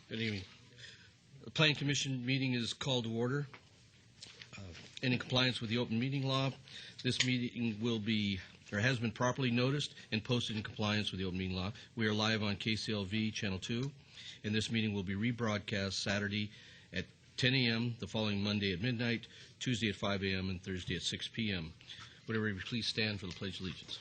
Good evening. The Planning Commission meeting is called to order. And in compliance with the open meeting law, this meeting will be, or has been properly noticed and posted in compliance with the open meeting law. We are live on KCLV Channel 2, and this meeting will be rebroadcast Saturday at 10 a.m., the following Monday at midnight, Tuesday at 5 a.m., and Thursday at 6 p.m. Would everybody please stand for the Pledge of Allegiance?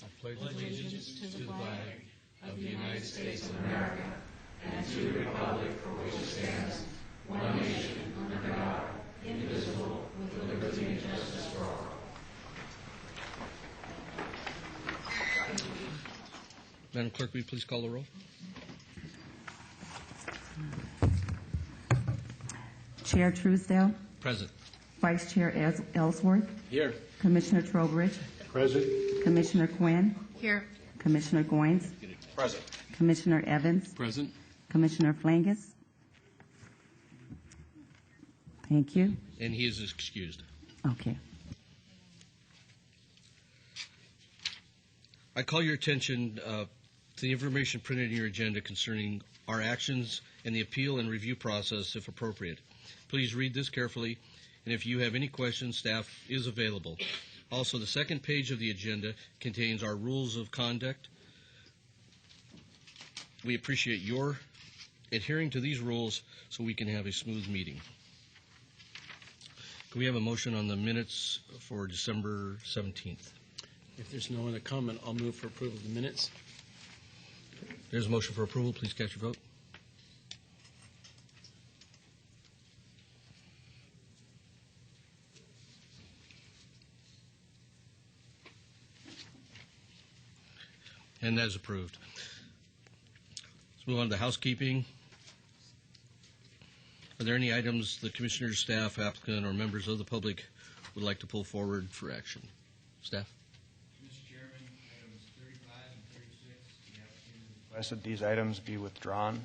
I pledge allegiance to the flag of the United States of America and to the republic for which it stands, one nation, under God, indivisible, with liberty and justice for all. Madam Clerk, will you please call the roll? Chair Truesdale. Present. Vice Chair Ellsworth. Here. Commissioner Trowbridge. Present. Commissioner Quinn. Here. Commissioner Goins. Present. Commissioner Evans. Present. Commissioner Flangus. Thank you. And he is excused. Okay. I call your attention to the information printed in your agenda concerning our actions and the appeal and review process, if appropriate. Please read this carefully, and if you have any questions, staff is available. Also, the second page of the agenda contains our rules of conduct. We appreciate your adhering to these rules so we can have a smooth meeting. Can we have a motion on the minutes for December 17th? If there's no other comment, I'll move for approval of the minutes. There's a motion for approval. Please cast your vote. And that is approved. Let's move on to housekeeping. Are there any items the Commissioner's staff, applicant, or members of the public would like to pull forward for action? Staff? Mr. Chairman, items 35 and 36, the applicant has requested these items be withdrawn.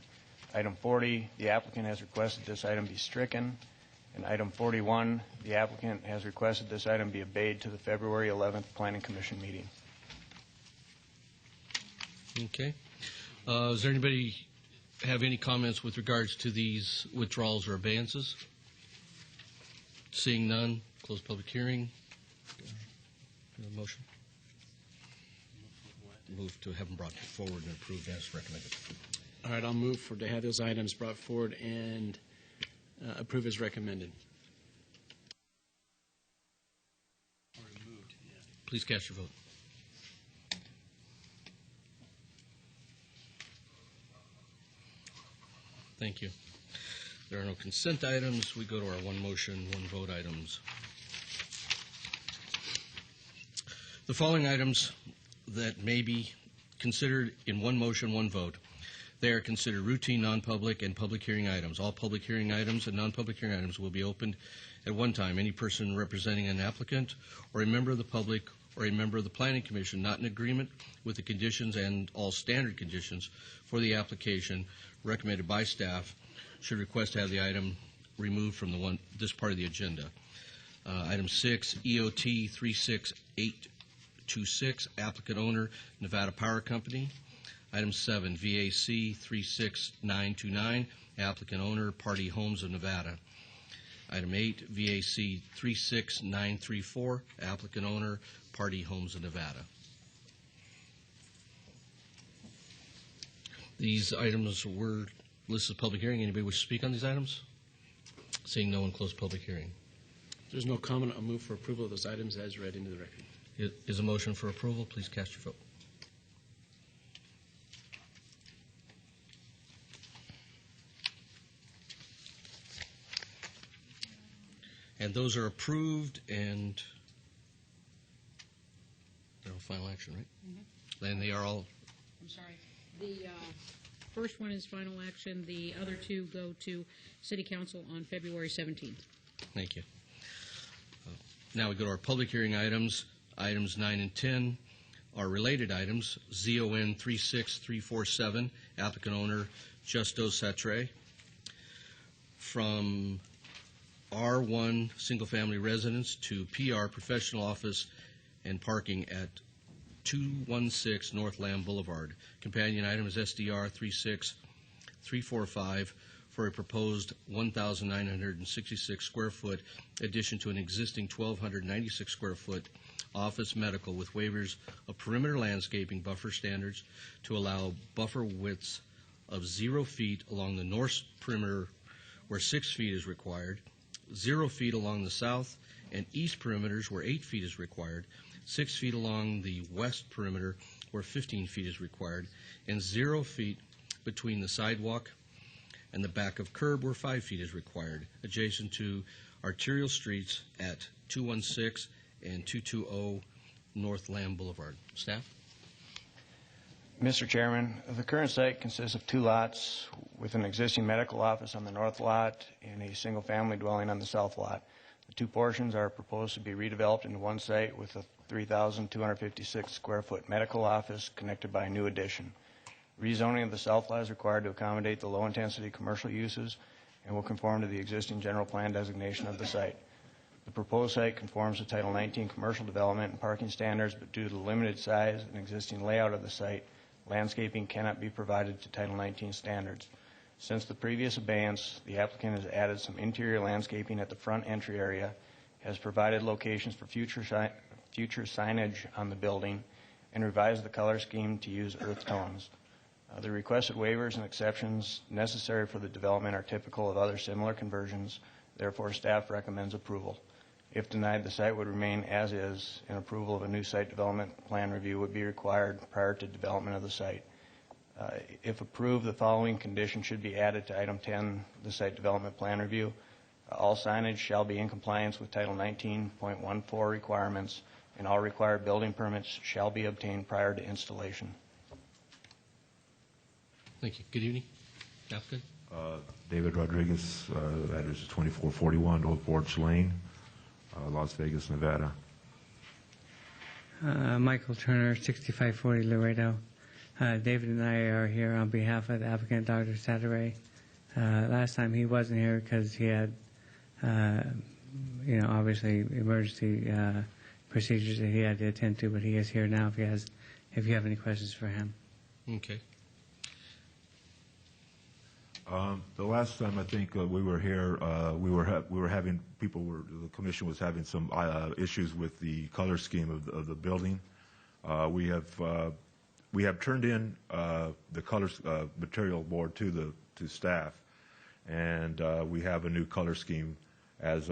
Item 40, the applicant has requested this item be stricken. And item 41, the applicant has requested this item be obeyed to the February 11th Planning Commission meeting. Okay. Does there anybody have any comments with regards to these withdrawals or abeyances? Seeing none, close public hearing. Motion? Move to have them brought forward and approved as recommended. All right, I'll move to have those items brought forward and approve as recommended. Or removed, yeah. Please cast your vote. Thank you. There are no consent items. We go to our one motion, one vote items. The following items that may be considered in one motion, one vote. They are considered routine, non-public, and public hearing items. All public hearing items and non-public hearing items will be opened at one time. Any person representing an applicant or a member of the public or a member of the Planning Commission not in agreement with the conditions and all standard conditions for the application recommended by staff should request to have the item removed from this part of the agenda. Item 6, EOT 36826, applicant owner, Nevada Power Company. Item 7, VAC 36929, applicant owner, Party Homes of Nevada. Item 8, VAC 36934, applicant owner, Party Homes of Nevada. These items were listed as public hearing. Anybody wish to speak on these items? Seeing no one, close public hearing. If there's no comment, I'll move for approval of those items as read into the record. Is a motion for approval? Please cast your vote. And those are approved, and they're all final action, right? Mm-hmm. And they are all... I'm sorry. The first one is final action. The other two go to City Council on February 17th. Thank you. Now we go to our public hearing items. Items 9 and 10 are related items. ZON 36347, applicant owner Justo Satre. From R1 single-family residence to PR professional office and parking at 216 North Lamb Boulevard. Companion item is SDR 36345 for a proposed 1,966 square foot addition to an existing 1,296 square foot office medical with waivers of perimeter landscaping buffer standards to allow buffer widths of 0 feet along the north perimeter where 6 feet is required, 0 feet along the south and east perimeters where 8 feet is required, 6 feet along the west perimeter where 15 feet is required, and 0 feet between the sidewalk and the back of curb where 5 feet is required, adjacent to arterial streets at 216 and 220 North Lamb Boulevard. Staff? Mr. Chairman, the current site consists of 2 lots with an existing medical office on the north lot and a single-family dwelling on the south lot. The 2 portions are proposed to be redeveloped into one site with a 3,256 square foot medical office connected by a new addition. Rezoning of the south lot is required to accommodate the low-intensity commercial uses and will conform to the existing general plan designation of the site. The proposed site conforms to Title 19 commercial development and parking standards, but due to the limited size and existing layout of the site, landscaping cannot be provided to Title 19 standards. Since the previous abeyance, the applicant has added some interior landscaping at the front entry area, has provided locations for future signage on the building, and revised the color scheme to use earth tones. The requested waivers and exceptions necessary for the development are typical of other similar conversions. Therefore, staff recommends approval. If denied, the site would remain as is, and approval of a new site development plan review would be required prior to development of the site. If approved, the following conditions should be added to item 10, the site development plan review. All signage shall be in compliance with Title 19.14 requirements, and all required building permits shall be obtained prior to installation. Thank you. Good evening. Applicant? David Rodriguez, address is 2441 Old Forge Lane, Las Vegas, Nevada. Michael Turner, 6540 Laredo. David and I are here on behalf of the applicant, Dr. Sataray. Last time he wasn't here because he had, obviously emergency procedures that he had to attend to, but he is here now if you have any questions for him. Okay. The last time I think we were here, we were having the commission was having some issues with the color scheme of the building. We have turned in the color material board to staff, and we have a new color scheme as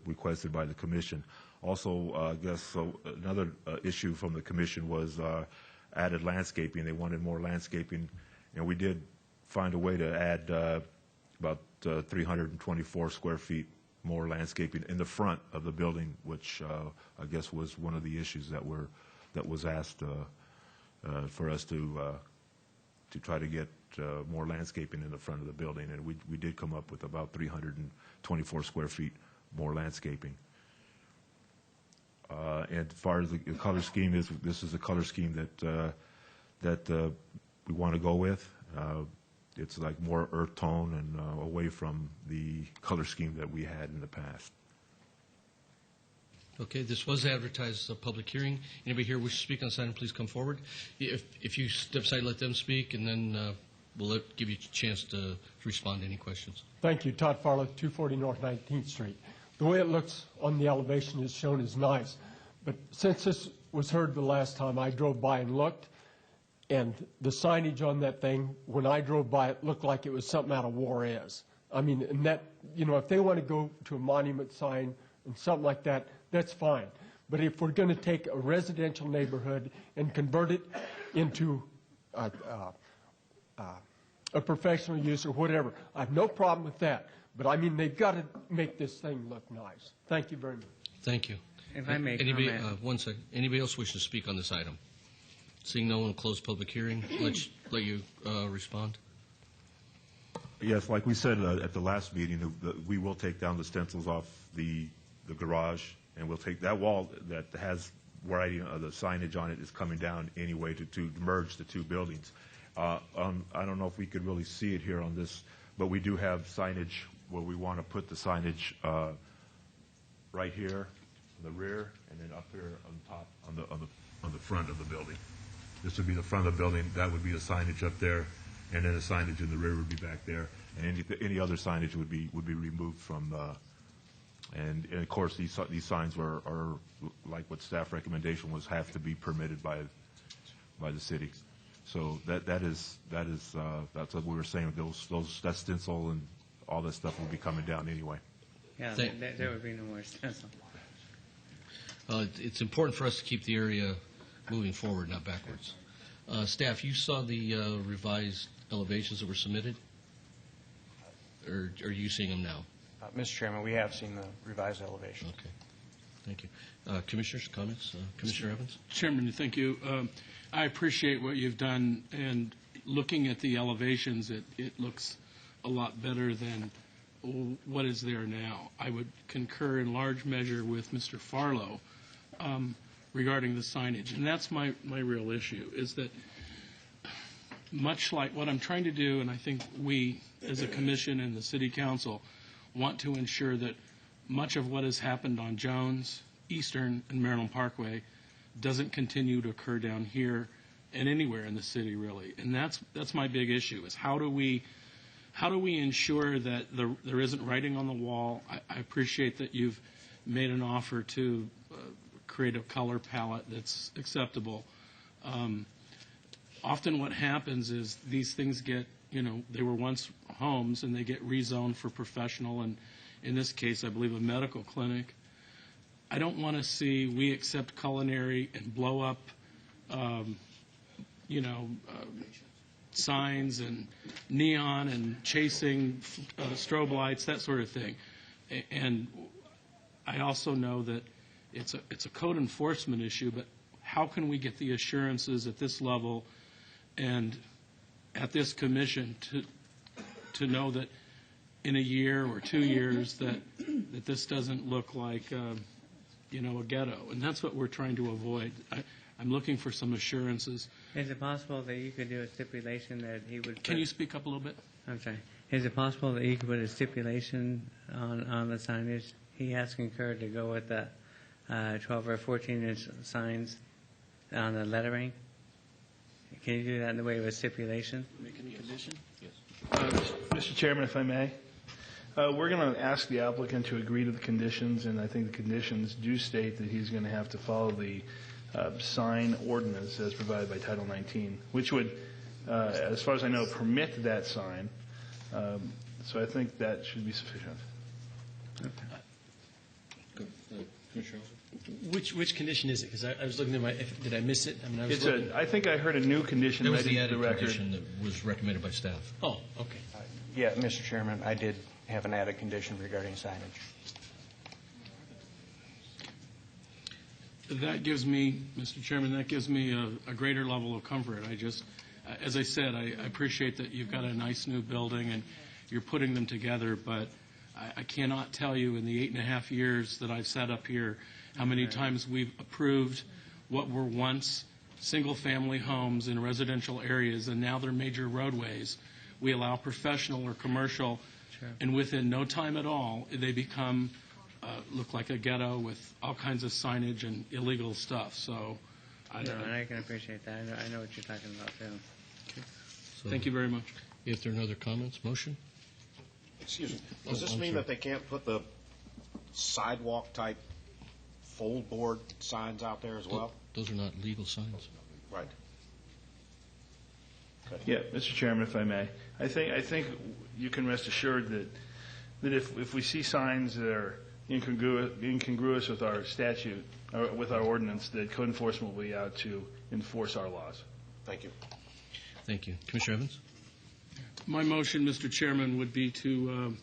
requested by the commission. Also, I guess another issue from the commission was added landscaping. They wanted more landscaping. And we did find a way to add about 324 square feet more landscaping in the front of the building, which I guess was one of the issues that was asked for us to try to get more landscaping in the front of the building, and we did come up with about 324 square feet more landscaping. And as far as the color scheme is, this is a color scheme that we want to go with. It's like more earth tone and away from the color scheme that we had in the past. Okay, this was advertised as a public hearing. Anybody here wish to speak on this item, please come forward. If you step aside, let them speak, and then we'll give you a chance to respond to any questions. Thank you. Todd Farlow, 240 North 19th Street. The way it looks on the elevation is shown is nice, but since this was heard the last time, I drove by and looked, and the signage on that thing, when I drove by, it looked like it was something out of Juarez. I mean, and that, if they want to go to a monument sign and something like that, that's fine. But if we're going to take a residential neighborhood and convert it into a professional use or whatever, I have no problem with that. But, I mean, they've got to make this thing look nice. Thank you very much. Thank you. If I may comment. 1 second. Anybody else wish to speak on this item? Seeing no one, will close public hearing. Let you respond. Yes, like we said at the last meeting, we will take down the stencils off the garage, and we'll take that wall that has writing the signage on it is coming down anyway to merge the two buildings. I don't know if we could really see it here on this, but we do have signage where we want to put the signage right here. the rear, and then up here on top, on the front of the building. This would be the front of the building, that would be the signage up there, and then the signage in the rear would be back there, and any other signage would be removed from, and of course, these signs are like what staff recommendation was, have to be permitted by the city. So that's what we were saying, that stencil and all that stuff will be coming down anyway. Yeah, there would be no more stencil. It's important for us to keep the area moving forward, not backwards. Staff, you saw the revised elevations that were submitted? Or are you seeing them now? Mr. Chairman, we have seen the revised elevation. Okay. Thank you. Commissioners, comments? Commissioner Evans? Chairman, thank you. I appreciate what you've done, and looking at the elevations, it looks a lot better than what is there now. I would concur in large measure with Mr. Farlow regarding the signage, and that's my real issue, is that much like what I'm trying to do, and I think we as a commission and the city council want to ensure that much of what has happened on Jones, Eastern, and Maryland Parkway doesn't continue to occur down here and anywhere in the city, really. And that's my big issue, is how do we ensure that there isn't writing on the wall? I appreciate that you've made an offer to create a color palette that's acceptable. Often what happens is these things get, they were once homes and they get rezoned for professional, and in this case, I believe a medical clinic. I don't want to see we accept culinary and blow up, signs and neon and chasing strobe lights, that sort of thing. And I also know that it's a code enforcement issue, but how can we get the assurances at this level and at this commission to know that in a year or 2 years that this doesn't look like a ghetto? And that's what we're trying to avoid. I'm looking for some assurances. Is it possible that you could do a stipulation that he would... Can you speak up a little bit? I'm sorry. Is it possible that you could put a stipulation on the signage? He has concurred to go with the 12 or 14-inch signs on the lettering. Can you do that in the way of a stipulation? Make any condition? Mr. Chairman, if I may, we're going to ask the applicant to agree to the conditions, and I think the conditions do state that he's going to have to follow the sign ordinance as provided by Title 19, which would, as far as I know, permit that sign. So I think that should be sufficient. Which condition is it? Because I was looking at did I miss it? I think I heard a new condition There was read the into added the record. condition that was recommended by staff. Oh, okay. Yeah, Mr. Chairman, I did have an added condition regarding signage. That gives me, Mr. Chairman, a greater level of comfort. As I said, I appreciate that you've got a nice new building and you're putting them together, but I cannot tell you in the 8.5 years that I've sat up here how many times we've approved what were once single-family homes in residential areas, and now they're major roadways. We allow professional or commercial, and within no time at all, they become look like a ghetto with all kinds of signage and illegal stuff. So, I can appreciate that. I know what you're talking about too. So, thank you very much. If there are no other comments, motion? Excuse me. Does this mean that they can't put the sidewalk-type fold board signs out there as well? Those are not legal signs. Right. Yeah, Mr. Chairman, if I may, I think you can rest assured that if we see signs that are incongruous with our statute or with our ordinance, that code enforcement will be out to enforce our laws. Thank you. Thank you. Commissioner Evans? My motion, Mr. Chairman, would be to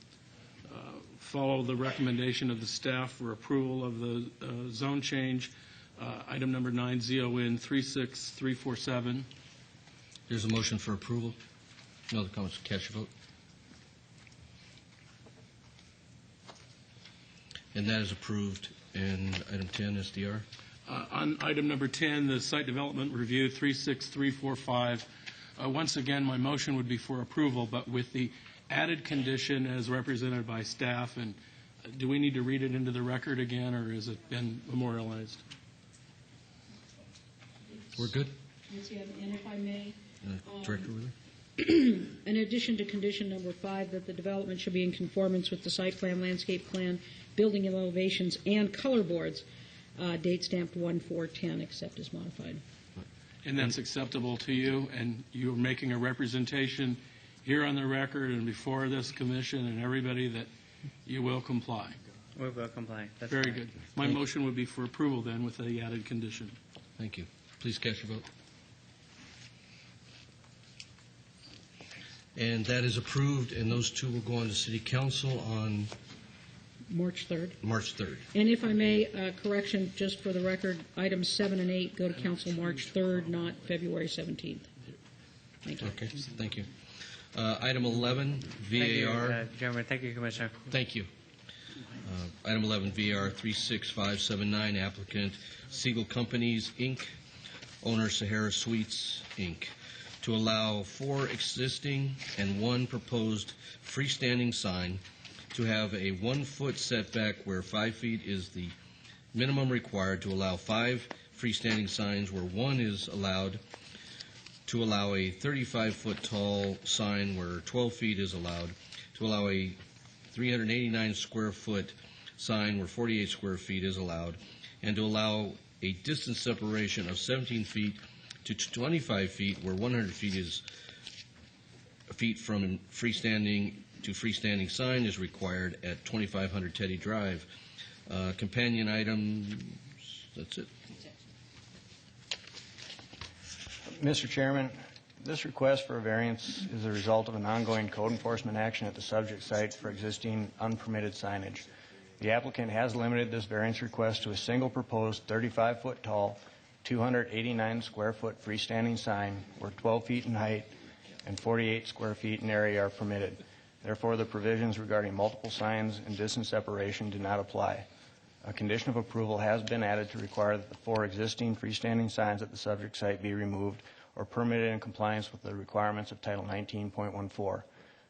follow the recommendation of the staff for approval of the zone change, item number 9, ZON 36347. There's a motion for approval. No other comments. Cast your vote. And that is approved. And item 10, SDR? On item number 10, the site development review 36345. Once again, my motion would be for approval, but with the added condition as represented by staff and Do we need to read it into the record again, or has it been memorialized? We're good? Yes, yeah, and if I may, Director Wheeler? in addition to condition number 5, that the development should be in conformance with the site plan, landscape plan, building elevations, and color boards, date stamped 1/4/10, except as modified. And that's acceptable to you, and you're making a representation here on the record and before this commission and everybody that you will comply. We will comply. That's Very fine. good. My motion would be for approval then with the added condition. Thank you. Please cast your vote. And that is approved, and those two will go on to City Council on March 3rd. March 3rd. And if I may, correction, just for the record, items 7 and 8 go to council March 3rd, not February 17th. Thank you. Okay, thank you. Item 11, Thank you, VAR. Chairman. Thank you, Commissioner. Thank you. Item 11, VAR 36579, applicant Siegel Companies, Inc., owner Sahara Suites, Inc., to allow 4 existing and 1 proposed freestanding sign to have a 1-foot setback where 5 feet is the minimum required, to allow 5 freestanding signs where 1 is allowed, to allow a 35-foot tall sign where 12 feet is allowed, to allow a 389 square foot sign where 48 square feet is allowed, and to allow a distance separation of 17 feet to 25 feet where 100 feet from freestanding to freestanding sign is required at 2500 Teddy Drive. Companion items, that's it. Mr. Chairman, this request for a variance is a result of an ongoing code enforcement action at the subject site for existing unpermitted signage. The applicant has limited this variance request to a single proposed 35-foot tall, 289 square foot freestanding sign where 12 feet in height and 48 square feet in area are permitted. Therefore, the provisions regarding multiple signs and distance separation do not apply. A condition of approval has been added to require that the 4 existing freestanding signs at the subject site be removed or permitted in compliance with the requirements of Title 19.14.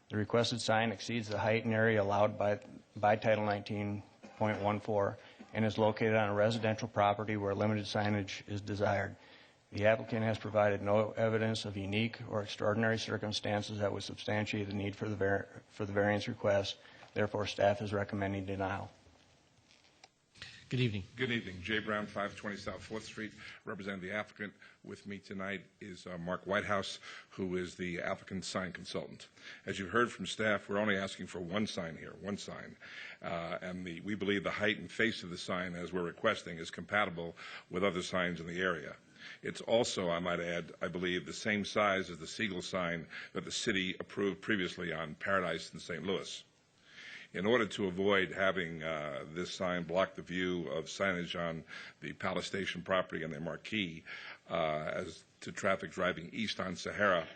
The requested sign exceeds the height and area allowed by Title 19.14 and is located on a residential property where limited signage is desired. The applicant has provided no evidence of unique or extraordinary circumstances that would substantiate the need for the variance request. Therefore, staff is recommending denial. Good evening. Good evening. Jay Brown, 520 South 4th Street, representing the applicant. With me tonight is Mark Whitehouse, who is the applicant's sign consultant. As you've heard from staff, we're only asking for one sign here, one sign. We believe the height and face of the sign, as we're requesting, is compatible with other signs in the area. It's also, I might add, I believe, the same size as the Siegel sign that the city approved previously on Paradise in St. Louis. In order to avoid having this sign block the view of signage on the Palace Station property and the marquee as to traffic driving east on Sahara,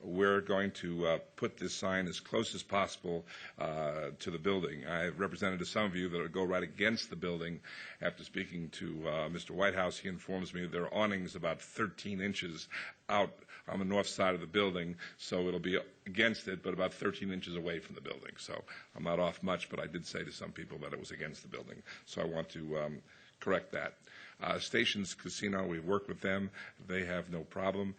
we're going to put this sign as close as possible to the building. I've represented to some of you that it would go right against the building. After speaking to Mr. Whitehouse, he informs me that there are awnings about 13 inches out on the north side of the building, so it'll be against it, but about 13 inches away from the building. So I'm not off much, but I did say to some people that it was against the building. So I want to correct that. Stations Casino, we've worked with them. They have no problem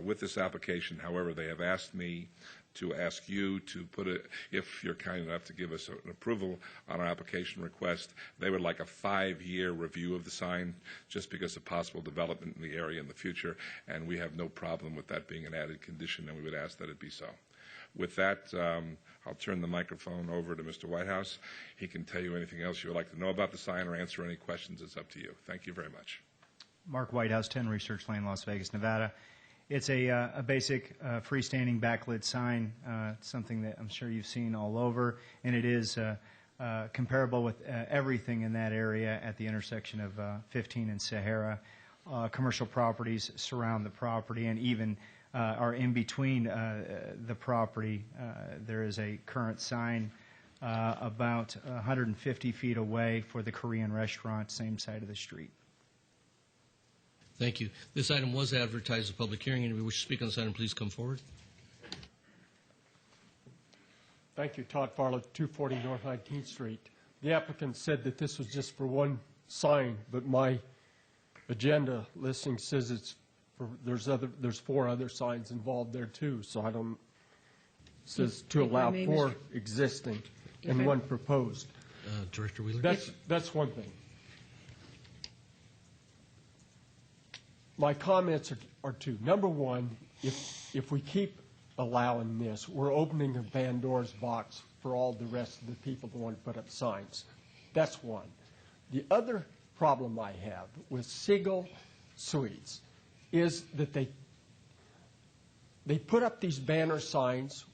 with this application. However, they have asked me to ask you to put it, if you're kind enough to give us an approval on our application request, they would like a 5-year review of the sign just because of possible development in the area in the future, and we have no problem with that being an added condition, and we would ask that it be so. With that, I'll turn the microphone over to Mr. Whitehouse. He can tell you anything else you would like to know about the sign or answer any questions. It's up to you. Thank you very much. Mark Whitehouse, 10 Research Lane, Las Vegas, Nevada. It's a basic freestanding backlit sign, something that I'm sure you've seen all over, and it is comparable with everything in that area at the intersection of 15 and Sahara. Commercial properties surround the property and even are in between the property. There is a current sign about 150 feet away for the Korean restaurant, same side of the street. Thank you. This item was advertised as a public hearing, and if you wish to speak on this item, please come forward. Thank you. Todd Farley, 240 North 19th Street. the applicant said that this was just for one sign, but my agenda listing says it's for, there's 4 other signs involved there too, so I don't, it says to If I allow may, 4 Mr. existing If and I- 1 proposed. Director Wheeler? That's one thing. My comments are 2. Number 1, if we keep allowing this, we're opening a Pandora's box for all the rest of the people that want to put up signs. That's one. The other problem I have with Siegel Suites is that they put up these banner signs.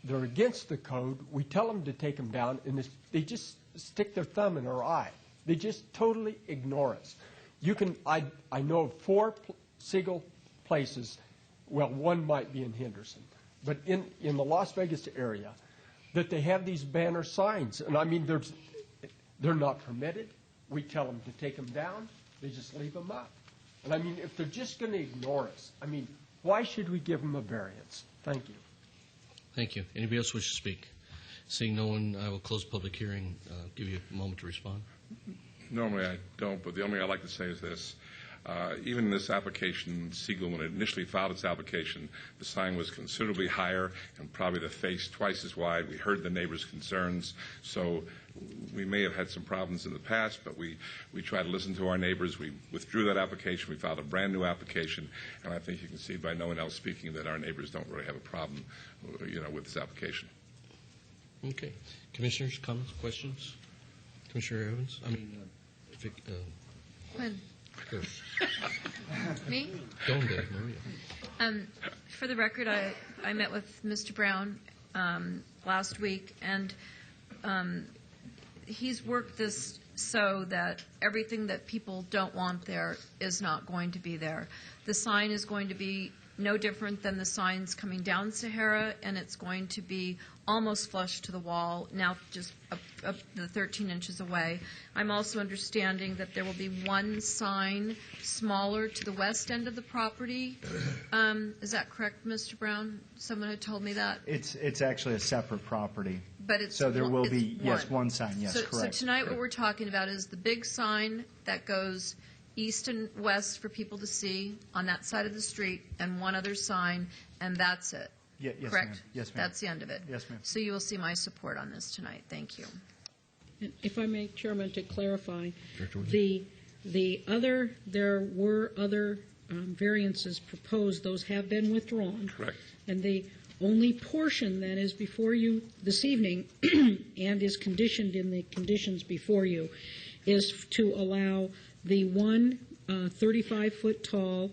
They're against the code. We tell them to take them down, and they just stick their thumb in our eye. They just totally ignore us. You can, I know of 4 Siegel places. Well, one might be in Henderson, but in the Las Vegas area, that they have these banner signs, and I mean they're not permitted. We tell them to take them down. They just leave them up. And I mean, if they're just going to ignore us, I mean, why should we give them a variance? Thank you. Thank you. Anybody else wish to speak? Seeing no one, I will close the public hearing. Give you a moment to respond. Normally I don't, but the only thing I'd like to say is this. Even in this application, Siegel, when it initially filed its application, the sign was considerably higher and probably the face twice as wide. We heard the neighbors' concerns, so we may have had some problems in the past, but we try to listen to our neighbors. We withdrew that application. We filed a brand new application, and I think you can see by no one else speaking that our neighbors don't really have a problem, with this application. Okay. Commissioners, comments, questions? Commissioner Evans? Quinn. Go. Me? Don't go, Maria. For the record, I met with Mr. Brown last week, and he's worked this so that everything that people don't want there is not going to be there. The sign is going to be no different than the signs coming down Sahara, and it's going to be almost flush to the wall, now just up the 13 inches away. I'm also understanding that there will be one sign smaller to the west end of the property. Is that correct, Mr. Brown? Someone had told me that. It's actually a separate property. But it's so there will it's be, yes, one sign, yes, so, correct. So tonight what we're talking about is the big sign that goes east and west for people to see on that side of the street, and one other sign, and that's it. Yes, correct? ma'am. Yes, ma'am. That's the end of it. Yes, ma'am. So you will see my support on this tonight. Thank you. And if I may, Chairman, to clarify, Director Wheeler? there were other variances proposed. Those have been withdrawn. Correct. And the only portion that is before you this evening and is conditioned in the conditions before you is to allow the one 35-foot tall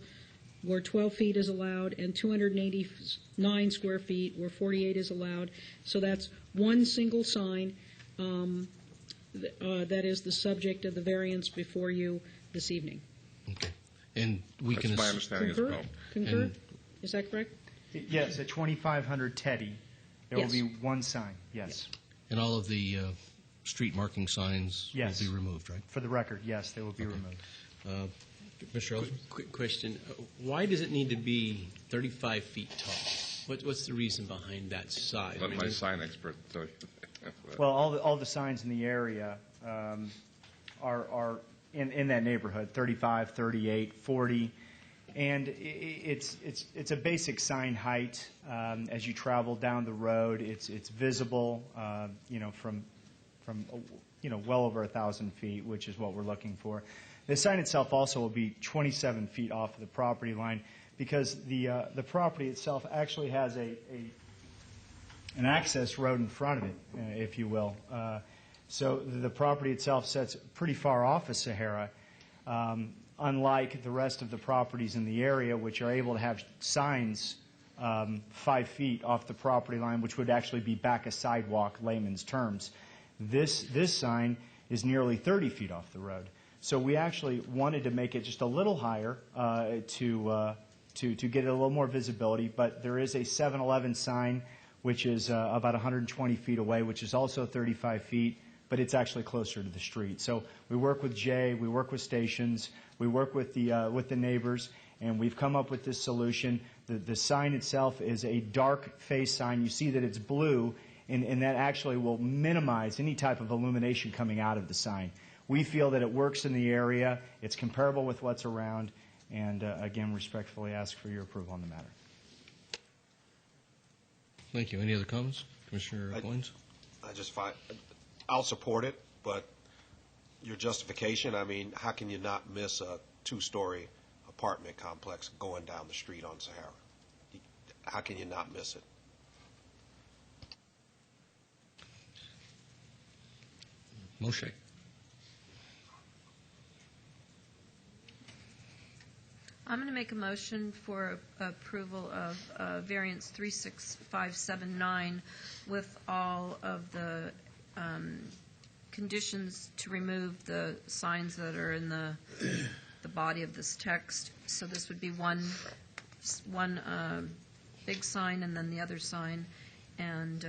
where 12 feet is allowed and 289 square feet where 48 is allowed. So that's one single sign that is the subject of the variance before you this evening. Okay. And we That's can... my understanding as well. Concur? And- Is that correct? Yes, at 2500 Teddy, there Yes. will be one sign, yes. And all of the street marking signs Yes. will be removed, right? For the record, yes, they will be removed. Mr. Ellsworth? Quick question. Why does it need to be 35 feet tall? What's the reason behind that size? Let my sign expert tell you. Well, all the signs in the area are in that neighborhood, 35, 38, 40. And it's a basic sign height. As you travel down the road, it's visible, from well over 1,000 feet, which is what we're looking for. The sign itself also will be 27 feet off of the property line because the property itself actually has an access road in front of it, if you will. So the property itself sets pretty far off of Sahara. Unlike the rest of the properties in the area, which are able to have signs 5 feet off the property line, which would actually be back a sidewalk, layman's terms. This sign is nearly 30 feet off the road. So we actually wanted to make it just a little higher to get a little more visibility. But there is a 7-Eleven sign, which is about 120 feet away, which is also 35 feet, but it's actually closer to the street. So we work with Jay, we work with stations, we work with the neighbors, and we've come up with this solution. The sign itself is a dark face sign. You see that it's blue, and that actually will minimize any type of illumination coming out of the sign. We feel that it works in the area, it's comparable with what's around, and again, respectfully ask for your approval on the matter. Thank you. Any other comments? Commissioner Goins? I'll support it, but your justification, I mean, how can you not miss a two-story apartment complex going down the street on Sahara? How can you not miss it? Moshe. I'm going to make a motion for approval of variance 36579 with all of the conditions to remove the signs that are in the body of this text. So this would be one big sign and then the other sign, and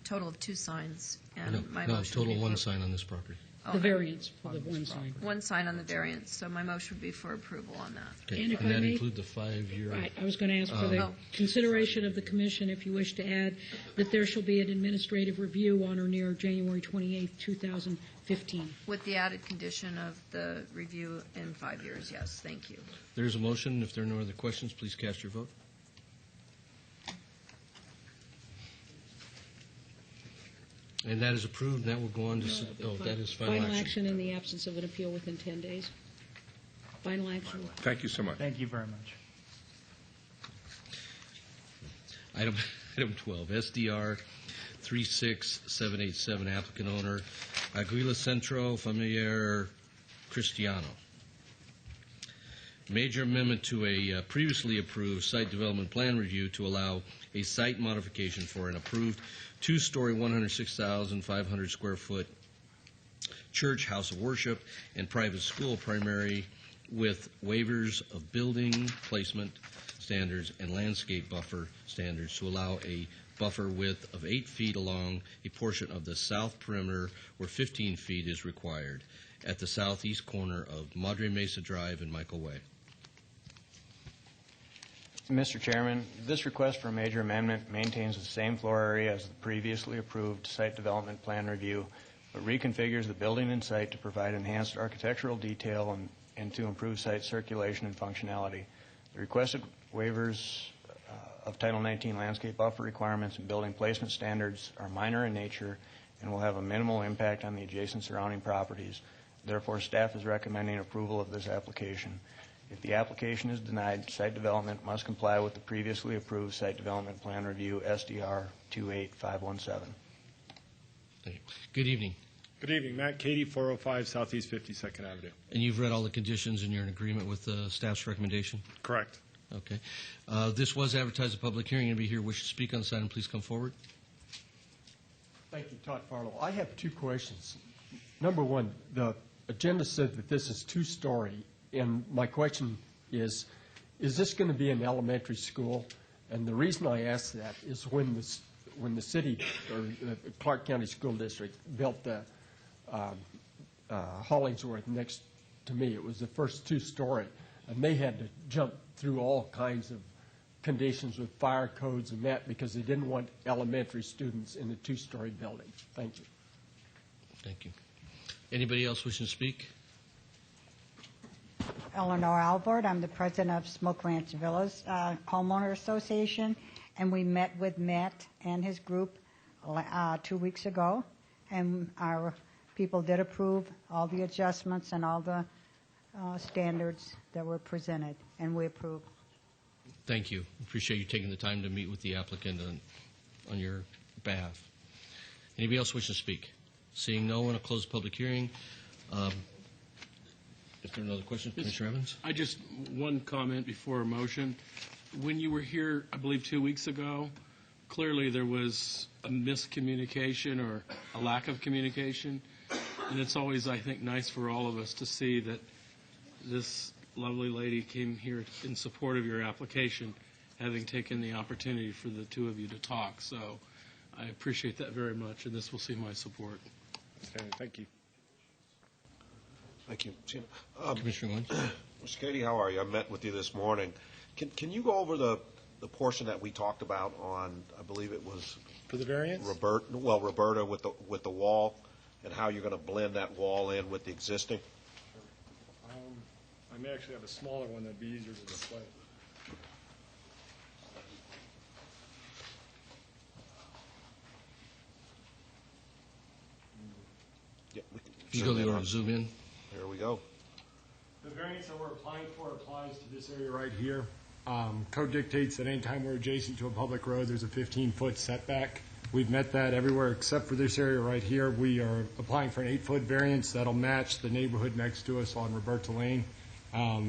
total of 2 signs. And my motion total would be one for- sign on this property. Oh, The variance for the one sign. One sign on the variance, so my motion would be for approval on that. Okay. And if And I that may- include the 5-year? Right, I was going to ask for the consideration of the commission, if you wish to add, that there shall be an administrative review on or near January 28th, 2015. With the added condition of the review in 5 years, yes, thank you. There's a motion. If there are no other questions, please cast your vote. And that is approved, and that will go on to, that is final action. action in the absence of an appeal within 10 days. Final action. Thank you so much. Thank you very much. Item 12, SDR 36787, applicant owner Aguila Centro Familiar Cristiano. Major amendment to a previously approved site development plan review to allow a site modification for an approved 2-story, 106,500 square foot church, house of worship, and private school primary with waivers of building placement standards and landscape buffer standards to allow a buffer width of 8 feet along a portion of the south perimeter where 15 feet is required at the southeast corner of Madre Mesa Drive and Michael Way. Mr. Chairman, this request for a major amendment maintains the same floor area as the previously approved site development plan review, but reconfigures the building and site to provide enhanced architectural detail and to improve site circulation and functionality. The requested waivers of Title 19 landscape buffer requirements and building placement standards are minor in nature and will have a minimal impact on the adjacent surrounding properties. Therefore, staff is recommending approval of this application. If the application is denied, site development must comply with the previously approved site development plan review, SDR 28517. Thank you. Good evening. Good evening. Matt Cady, 405 Southeast 52nd Avenue. And you've read all the conditions and you're in agreement with the staff's recommendation? Correct. Okay. This was advertised a public hearing. Anybody here wish to speak on this item, please come forward. Thank you, Todd Farlow. I have 2 questions. Number one, the agenda said that this is 2-story, and my question is this going to be an elementary school? And the reason I ask that is when the city or the Clark County School District built the Hollingsworth next to me, it was the first 2-story, and they had to jump through all kinds of conditions with fire codes and that because they didn't want elementary students in a 2-story building. Thank you. Thank you. Anybody else wishing to speak? Eleanor Alvord. I'm the president of Smoke Ranch Villas Homeowner Association, and we met with Matt and his group 2 weeks ago, and our people did approve all the adjustments and all the standards that were presented, and we approve. Thank you. Appreciate you taking the time to meet with the applicant on your behalf. Anybody else wishing to speak? Seeing no one, I'll close the public hearing. If there are no other questions, Commissioner Evans? I just, one comment before a motion. When you were here, I believe 2 weeks ago, clearly there was a miscommunication or a lack of communication. And it's always, I think, nice for all of us to see that this lovely lady came here in support of your application, having taken the opportunity for the 2 of you to talk. So I appreciate that very much, and this will see my support. Thank you. Thank you. Commissioner Lynch? Mr. Cady, how are you? I met with you this morning. Can you go over the the portion that we talked about on, I believe it was For the variance? Roberta with the wall, and how you're going to blend that wall in with the existing? I may actually have a smaller one that'd be easier to display. Yeah, we can You go zoom in there on- and zoom in. There we go. The variance that we're applying for applies to this area right here. Code dictates that anytime we're adjacent to a public road, there's a 15-foot setback. We've met that everywhere except for this area right here. We are applying for an 8-foot variance that'll match the neighborhood next to us on Roberta Lane,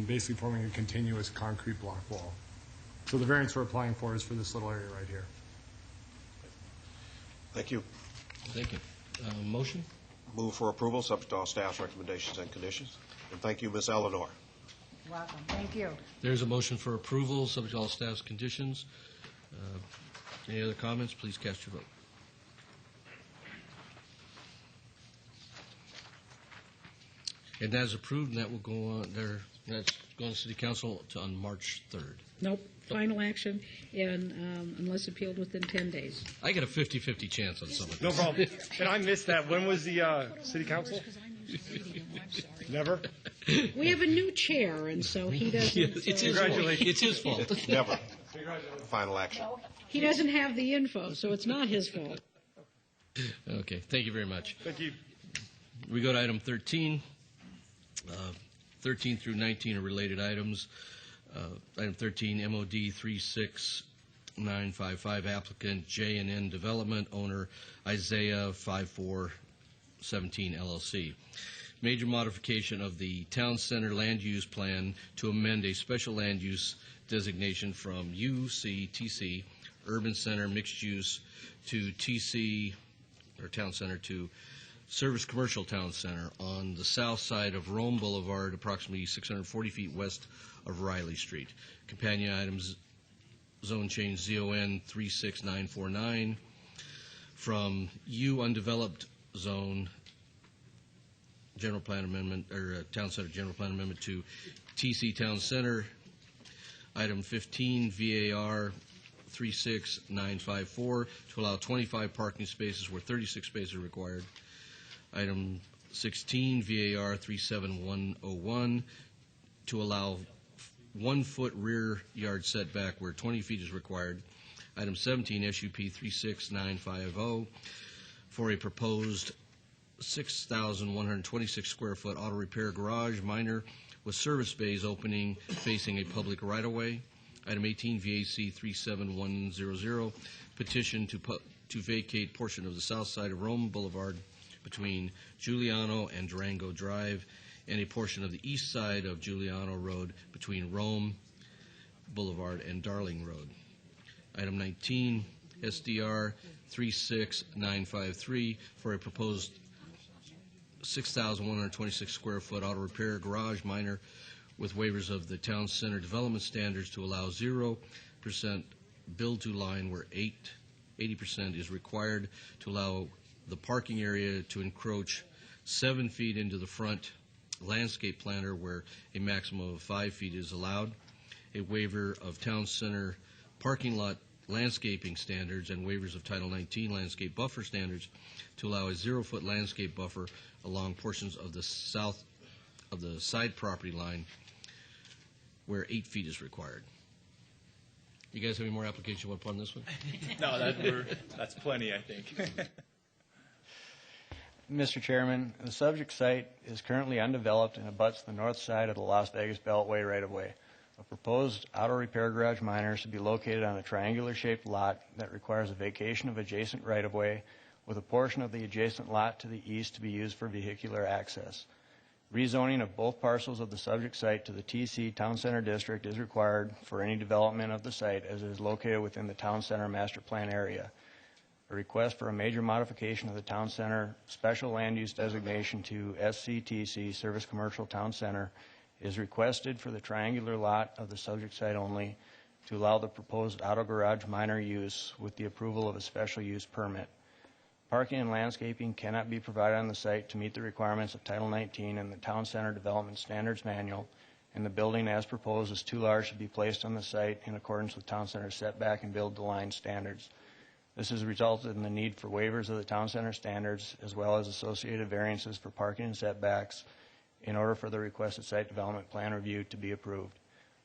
basically forming a continuous concrete block wall. So the variance we're applying for is for this little area right here. Thank you. Thank you. Motion? Move for approval, subject to all staff's recommendations and conditions. And thank you, Ms. Eleanor. Welcome. Thank you. There's a motion for approval, subject to all staff's conditions. Any other comments? Please cast your vote. And that is approved, and that will go on there. That's going to City Council on March 3rd. Nope, final action, and unless appealed within 10 days. I get a 50-50 chance on some of this. No problem. And I missed that. When was the city council? Never? We have a new chair, and so he doesn't. It's his fault. It's his fault. Never. Final action. He doesn't have the info, so it's not his fault. Okay, thank you very much. Thank you. We go to item 13. 13 through 19 are related items. Item 13, MOD 36955, applicant J&N Development, owner Isaiah 5417 LLC. Major modification of the Town Center Land Use Plan to amend a special land use designation from UCTC, Urban Center Mixed Use, to TC, or Town Center, to Service Commercial Town Center on the south side of Rome Boulevard, approximately 640 feet west of Riley Street. Companion items, zone change ZON 36949 from U undeveloped zone general plan amendment, or Town Center general plan amendment, to TC Town Center. Item 15, VAR 36954 to allow 25 parking spaces where 36 spaces are required. Item 16, VAR 37101, to allow 1 foot rear yard setback where 20 feet is required. Item 17, SUP 36950, for a proposed 6,126 square foot auto repair garage minor with service bays opening facing a public right-of-way. Item 18, VAC 37100, petition to vacate portion of the south side of Rome Boulevard between Giuliano and Durango Drive, and a portion of the east side of Giuliano Road between Rome Boulevard and Darling Road. Item 19, SDR 36953, for a proposed 6,126 square foot auto repair garage minor with waivers of the Town Center development standards to allow 0% build to line where 80% is required, to allow the parking area to encroach 7 feet into the front landscape planter where a maximum of 5 feet is allowed, a waiver of Town Center parking lot landscaping standards and waivers of Title 19 landscape buffer standards to allow a 0-foot landscape buffer along portions of the south of the side property line where 8 feet is required. You guys have any more application you want to put on this one? No, that's plenty, I think. Mr. Chairman, the subject site is currently undeveloped and abuts the north side of the Las Vegas Beltway right-of-way. A proposed auto repair garage minor should be located on a triangular-shaped lot that requires a vacation of adjacent right-of-way, with a portion of the adjacent lot to the east to be used for vehicular access. Rezoning of both parcels of the subject site to the TC Town Center District is required for any development of the site, as it is located within the Town Center Master Plan area. A request for a major modification of the Town Center Special Land Use Designation to SCTC, Service Commercial Town Center, is requested for the triangular lot of the subject site only, to allow the proposed auto garage minor use with the approval of a special use permit. Parking and landscaping cannot be provided on the site to meet the requirements of Title 19 and the Town Center Development Standards Manual, and the building as proposed is too large to be placed on the site in accordance with town center setback and build-to-line standards. This has resulted in the need for waivers of the town center standards as well as associated variances for parking and setbacks in order for the requested site development plan review to be approved.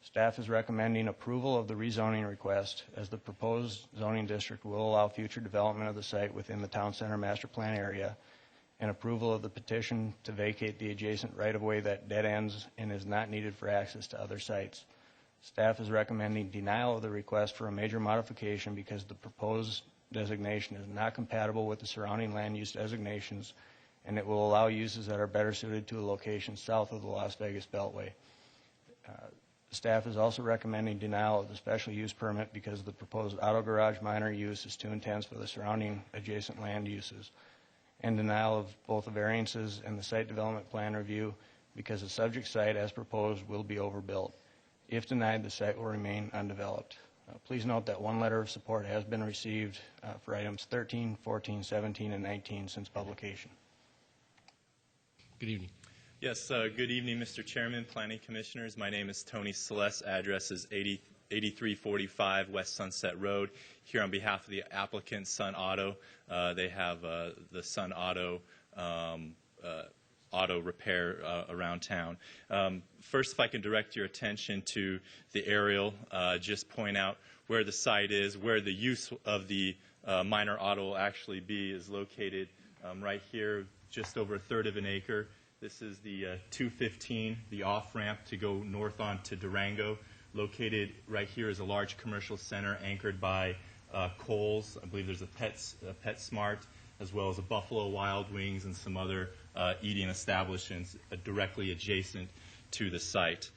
Staff is recommending approval of the rezoning request as the proposed zoning district will allow future development of the site within the town center master plan area, and approval of the petition to vacate the adjacent right-of-way that dead ends and is not needed for access to other sites. Staff is recommending denial of the request for a major modification because the proposed designation is not compatible with the surrounding land use designations, and it will allow uses that are better suited to a location south of the Las Vegas Beltway. Staff is also recommending denial of the special use permit because the proposed auto garage minor use is too intense for the surrounding adjacent land uses, and denial of both the variances and the site development plan review because the subject site as proposed will be overbuilt. If denied, the site will remain undeveloped. Please note that one letter of support has been received for items 13, 14, 17, and 19 since publication. Good evening. Yes, good evening, Mr. Chairman, Planning Commissioners. My name is Tony Celeste. Address is 8345 West Sunset Road. Here on behalf of the applicant, Sun Auto. They have the Sun Auto auto repair around town. First, if I can direct your attention to the aerial, just point out where the site is, where the use of the minor auto will actually be is located right here, just over a third of an acre. This is the 215, the off-ramp to go north on to Durango. Located right here is a large commercial center anchored by Kohl's. I believe there's a PetSmart, as well as a Buffalo Wild Wings and some other eating establishments directly adjacent to the site.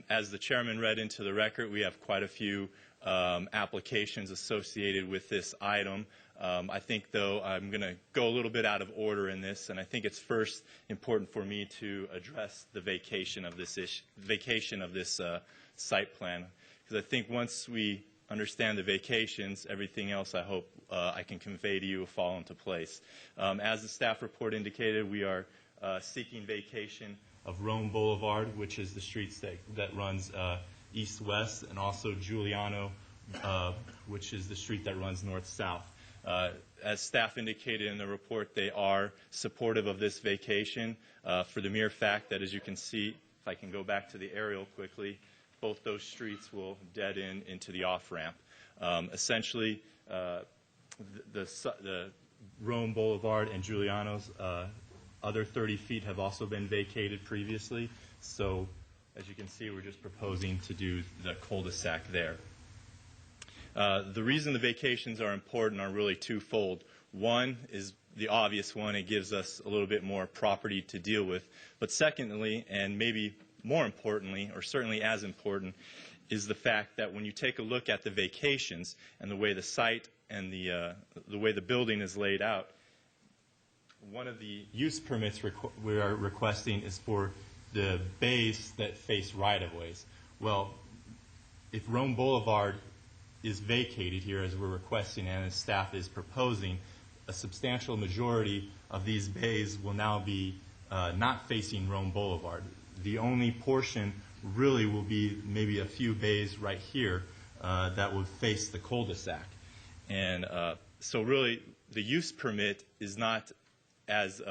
As the chairman read into the record, we have quite a few applications associated with this item. I think, though, I'm going to go a little bit out of order in this, and I think it's first important for me to address the vacation of this site plan, because I think once we understand the vacations, everything else I hope I can convey to you will fall into place. As the staff report indicated, we are seeking vacation of Rome Boulevard, which is the street that runs east-west, and also Giuliano, which is the street that runs north-south. As staff indicated in the report, they are supportive of this vacation for the mere fact that, as you can see, if I can go back to the aerial quickly, both those streets will dead end into the off-ramp. Essentially, the Rome Boulevard and Giuliano's other 30 feet have also been vacated previously. So, as you can see, we're just proposing to do the cul-de-sac there. The reason the vacations are important are really twofold. One is the obvious one. It gives us a little bit more property to deal with. But secondly, and maybe more importantly, or certainly as important, is the fact that when you take a look at the vacations and the way the site and the way the building is laid out, one of the use permits we are requesting is for the bays that face right-of-ways. Well, if Rome Boulevard is vacated here, as we're requesting and as staff is proposing, a substantial majority of these bays will now be not facing Rome Boulevard. The only portion really will be maybe a few bays right here that would face the cul-de-sac. And so really the use permit is not as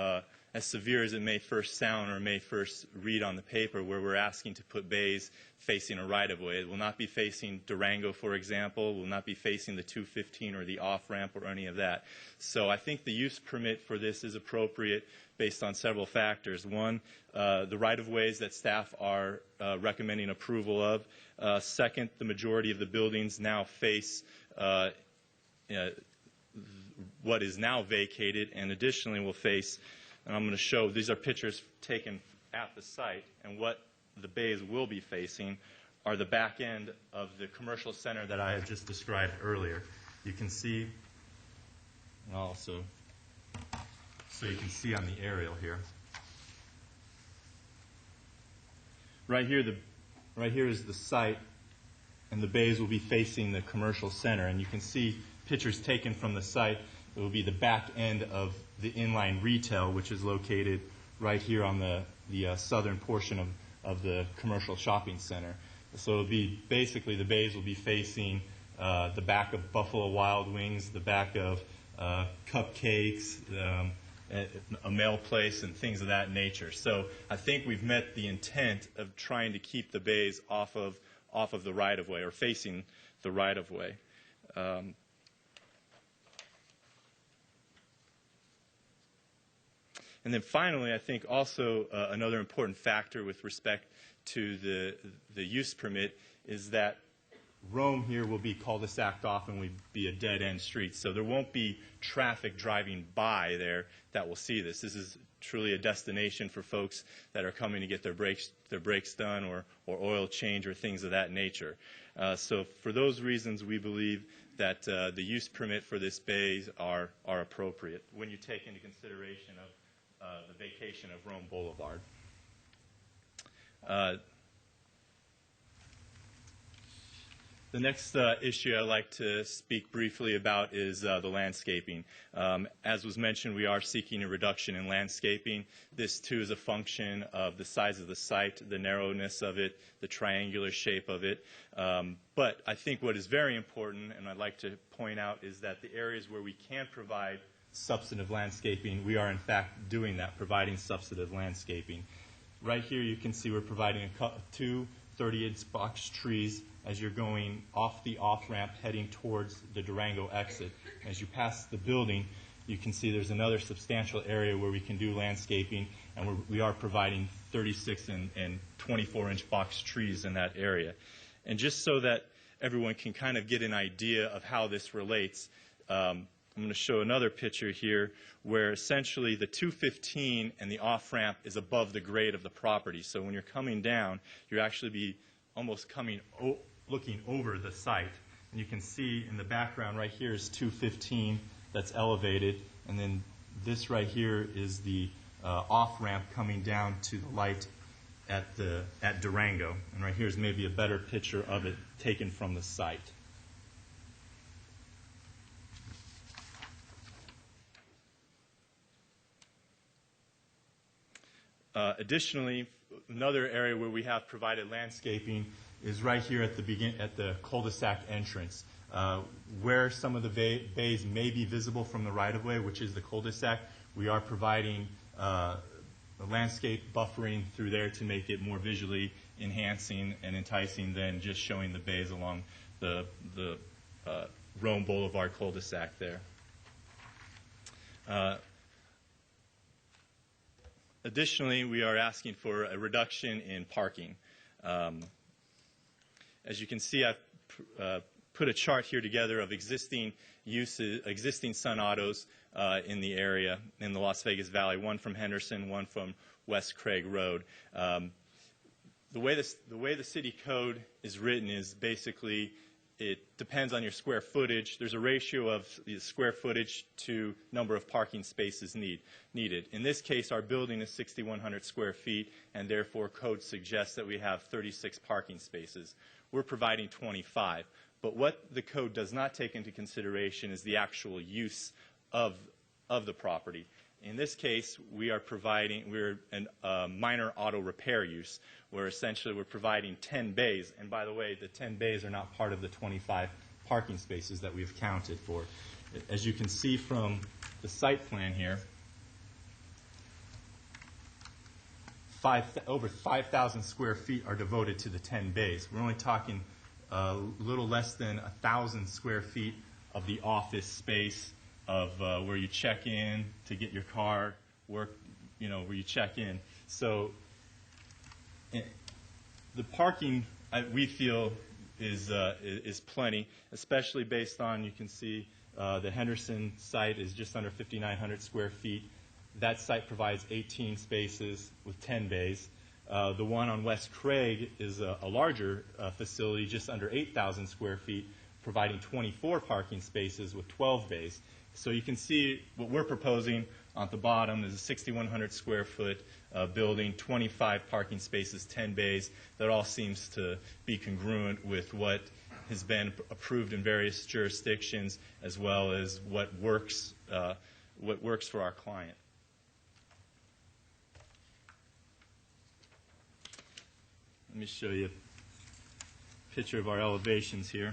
severe as it may first sound or may first read on the paper, where we're asking to put bays facing a right-of-way. It will not be facing Durango, for example. It will not be facing the 215 or the off-ramp or any of that. So I think the use permit for this is appropriate based on several factors. One, the right-of-ways that staff are recommending approval of. Second, the majority of the buildings now face what is now vacated, and additionally will face, and I'm going to show, these are pictures taken at the site, and what the bays will be facing are the back end of the commercial center that I have just described earlier. You can see, also, so you can see on the aerial here. Right here is the site, and the bays will be facing the commercial center, and you can see pictures taken from the site. It will be the back end of the inline retail, which is located right here on the southern portion of the commercial shopping center. So it'll be basically the bays will be facing the back of Buffalo Wild Wings, the back of Cupcakes, a mail place, and things of that nature. So I think we've met the intent of trying to keep the bays off of the right-of-way or facing the right-of-way. And then finally, I think also another important factor with respect to the use permit is that Rome here will be cul-de-saced off and will be a dead-end street. So there won't be traffic driving by there that will see this. This is truly a destination for folks that are coming to get their brakes done or oil change or things of that nature. So for those reasons, we believe that the use permit for this bays are appropriate when you take into consideration of the vacation of Rome Boulevard. The next issue I'd like to speak briefly about is the landscaping. As was mentioned, we are seeking a reduction in landscaping. This, too, is a function of the size of the site, the narrowness of it, the triangular shape of it. But I think what is very important, and I'd like to point out, is that the areas where we can provide substantive landscaping, we are in fact doing that, providing substantive landscaping. Right here you can see we're providing two 30-inch box trees as you're going off the off-ramp heading towards the Durango exit. As you pass the building, you can see there's another substantial area where we can do landscaping, and we are providing 36 and 24-inch box trees in that area. And just so that everyone can kind of get an idea of how this relates, I'm going to show another picture here where essentially the 215 and the off-ramp is above the grade of the property. So when you're coming down, you're actually be almost looking over the site. And you can see in the background right here is 215 that's elevated, and then this right here is the off-ramp coming down to the light at Durango. And right here is maybe a better picture of it taken from the site. Additionally, another area where we have provided landscaping is right here at the cul-de-sac entrance. Where some of the bays may be visible from the right-of-way, which is the cul-de-sac, we are providing a landscape buffering through there to make it more visually enhancing and enticing than just showing the bays along the Rome Boulevard cul-de-sac there. Additionally, we are asking for a reduction in parking. As you can see, I've put a chart here together of existing Sun Autos in the area, in the Las Vegas Valley, one from Henderson, one from West Craig Road. The way the city code is written is basically it depends on your square footage. There's a ratio of the square footage to number of parking spaces needed. In this case, our building is 6,100 square feet, and therefore code suggests that we have 36 parking spaces. We're providing 25. But what the code does not take into consideration is the actual use of the property. In this case, we're a minor auto repair use, where essentially we're providing 10 bays. And by the way, the 10 bays are not part of the 25 parking spaces that we've counted for. As you can see from the site plan here, over 5,000 square feet are devoted to the 10 bays. We're only talking a little less than 1,000 square feet of the office space of where you check in to get your car work, where you check in. So the parking we feel is plenty, especially based on, you can see the Henderson site is just under 5,900 square feet. That site provides 18 spaces with 10 bays. The one on West Craig is a larger facility, just under 8,000 square feet, providing 24 parking spaces with 12 bays. So you can see what we're proposing on the bottom is a 6,100 square foot building, 25 parking spaces, 10 bays. That all seems to be congruent with what has been approved in various jurisdictions, as well as what works for our client. Let me show you a picture of our elevations here.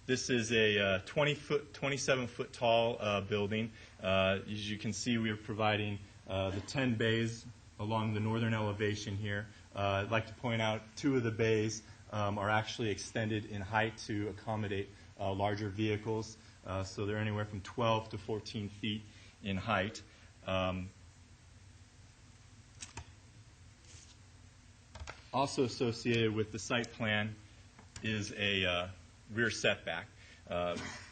This is a 27-foot tall building. As you can see, we are providing the 10 bays along the northern elevation here. I'd like to point out 2 of the bays are actually extended in height to accommodate larger vehicles. So they're anywhere from 12 to 14 feet in height. Also associated with the site plan is a rear setback.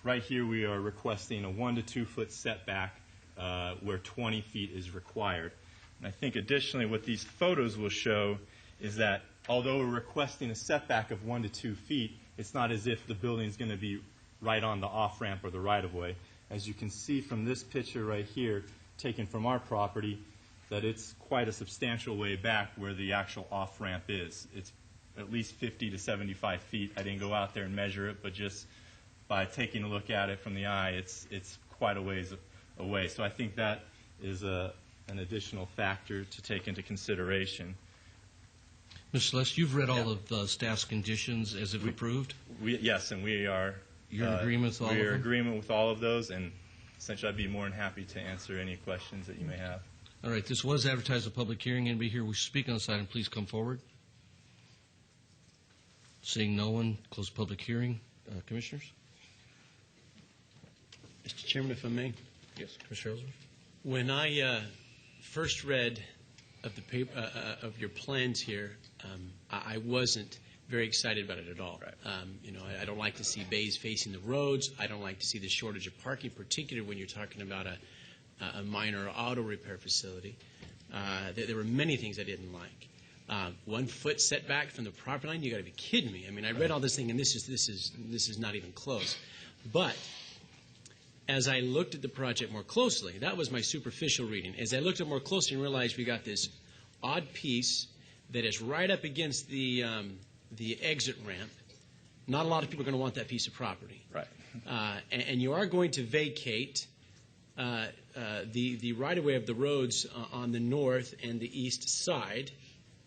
Right here we are requesting a 1 to 2 foot setback where 20 feet is required. And I think additionally what these photos will show is that although we're requesting a setback of 1 to 2 feet, it's not as if the building is going to be right on the off-ramp or the right-of-way. As you can see from this picture right here, taken from our property, that it's quite a substantial way back where the actual off-ramp is. It's at least 50 to 75 feet. I didn't go out there and measure it, but just by taking a look at it from the eye, it's quite a ways away. So I think that is an additional factor to take into consideration. Mr. Celeste, you've read all of the staff's conditions as if approved? Yes, and we are. You're in agreement with all of them? We are in agreement with all of those, and essentially I'd be more than happy to answer any questions that you may have. All right, this was advertised a public hearing. Anybody here wish to speak on this item, please come forward. Seeing no one, close the public hearing. Commissioners? Mr. Chairman, if I may. Yes, Commissioner Ellsworth. When I first read of the paper, of your plans here, I wasn't very excited about it at all. Right. I don't like to see bays facing the roads. I don't like to see the shortage of parking, particularly when you're talking about a minor auto repair facility. There were many things I didn't like. 1 foot setback from the property line. You got to be kidding me. I mean, I read all this thing, and this is not even close. But as I looked at the project more closely, that was my superficial reading. As I looked at it more closely and realized we got this odd piece that is right up against the exit ramp. Not a lot of people are going to want that piece of property. Right. And you are going to vacate the right-of-way of the roads on the north and the east side,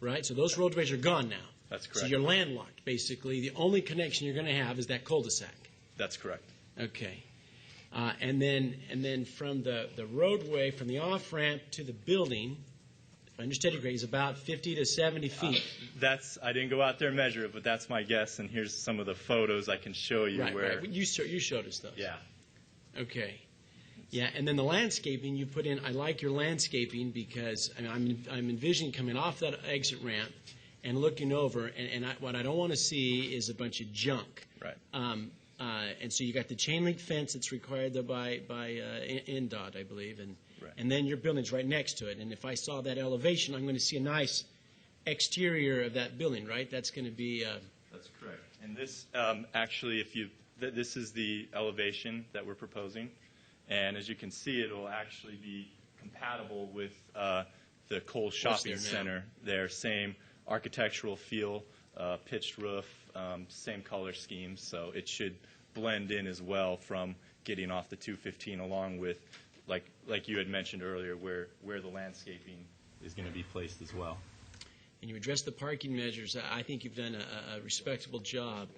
right? So those roadways are gone now. That's correct. So you're landlocked, basically. The only connection you're going to have is that cul-de-sac. That's correct. Okay. And then from the roadway, from the off-ramp to the building, if I understand it correctly, is about 50 to 70 feet. I didn't go out there and measure it, but that's my guess, and here's some of the photos I can show you. Right. You showed us those. Yeah. Okay. Yeah, and then the landscaping you put in, I like your landscaping because I'm envisioning coming off that exit ramp and looking over, and what I don't want to see is a bunch of junk. Right. And so you got the chain link fence that's required by NDOT, I believe, and then your building's right next to it. And if I saw that elevation, I'm going to see a nice exterior of that building, right? That's going to be. That's correct. And this actually, this is the elevation that we're proposing, and as you can see, it will actually be compatible with the Kohl's Shopping Center. Their same architectural feel, pitched roof, same color schemes, so it should blend in as well from getting off the 215 along with, like you had mentioned earlier, where the landscaping is going to be placed as well. And you address the parking measures. I think you've done a respectable job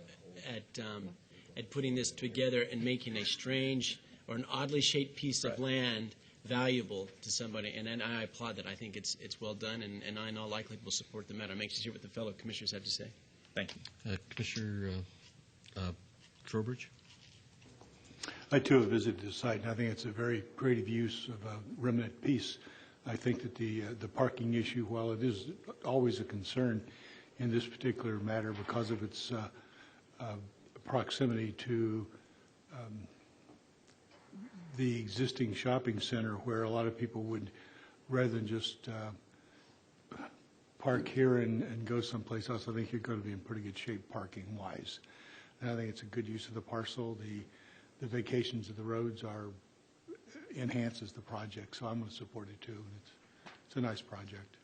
at putting this together and making a strange or an oddly shaped piece of land valuable to somebody, and I applaud that. I think it's well done, and I know likely will support the matter. I'm anxious to hear what the fellow commissioners have to say. Thank you. Commissioner Trowbridge? I, too, have visited the site, and I think it's a very creative use of a remnant piece. I think that the parking issue, while it is always a concern in this particular matter because of its proximity to the existing shopping center, where a lot of people would, rather than just park here and go someplace else, I think you're going to be in pretty good shape parking-wise. And I think it's a good use of the parcel. The vacations of the roads enhances the project, so I'm going to support it too. It's a nice project.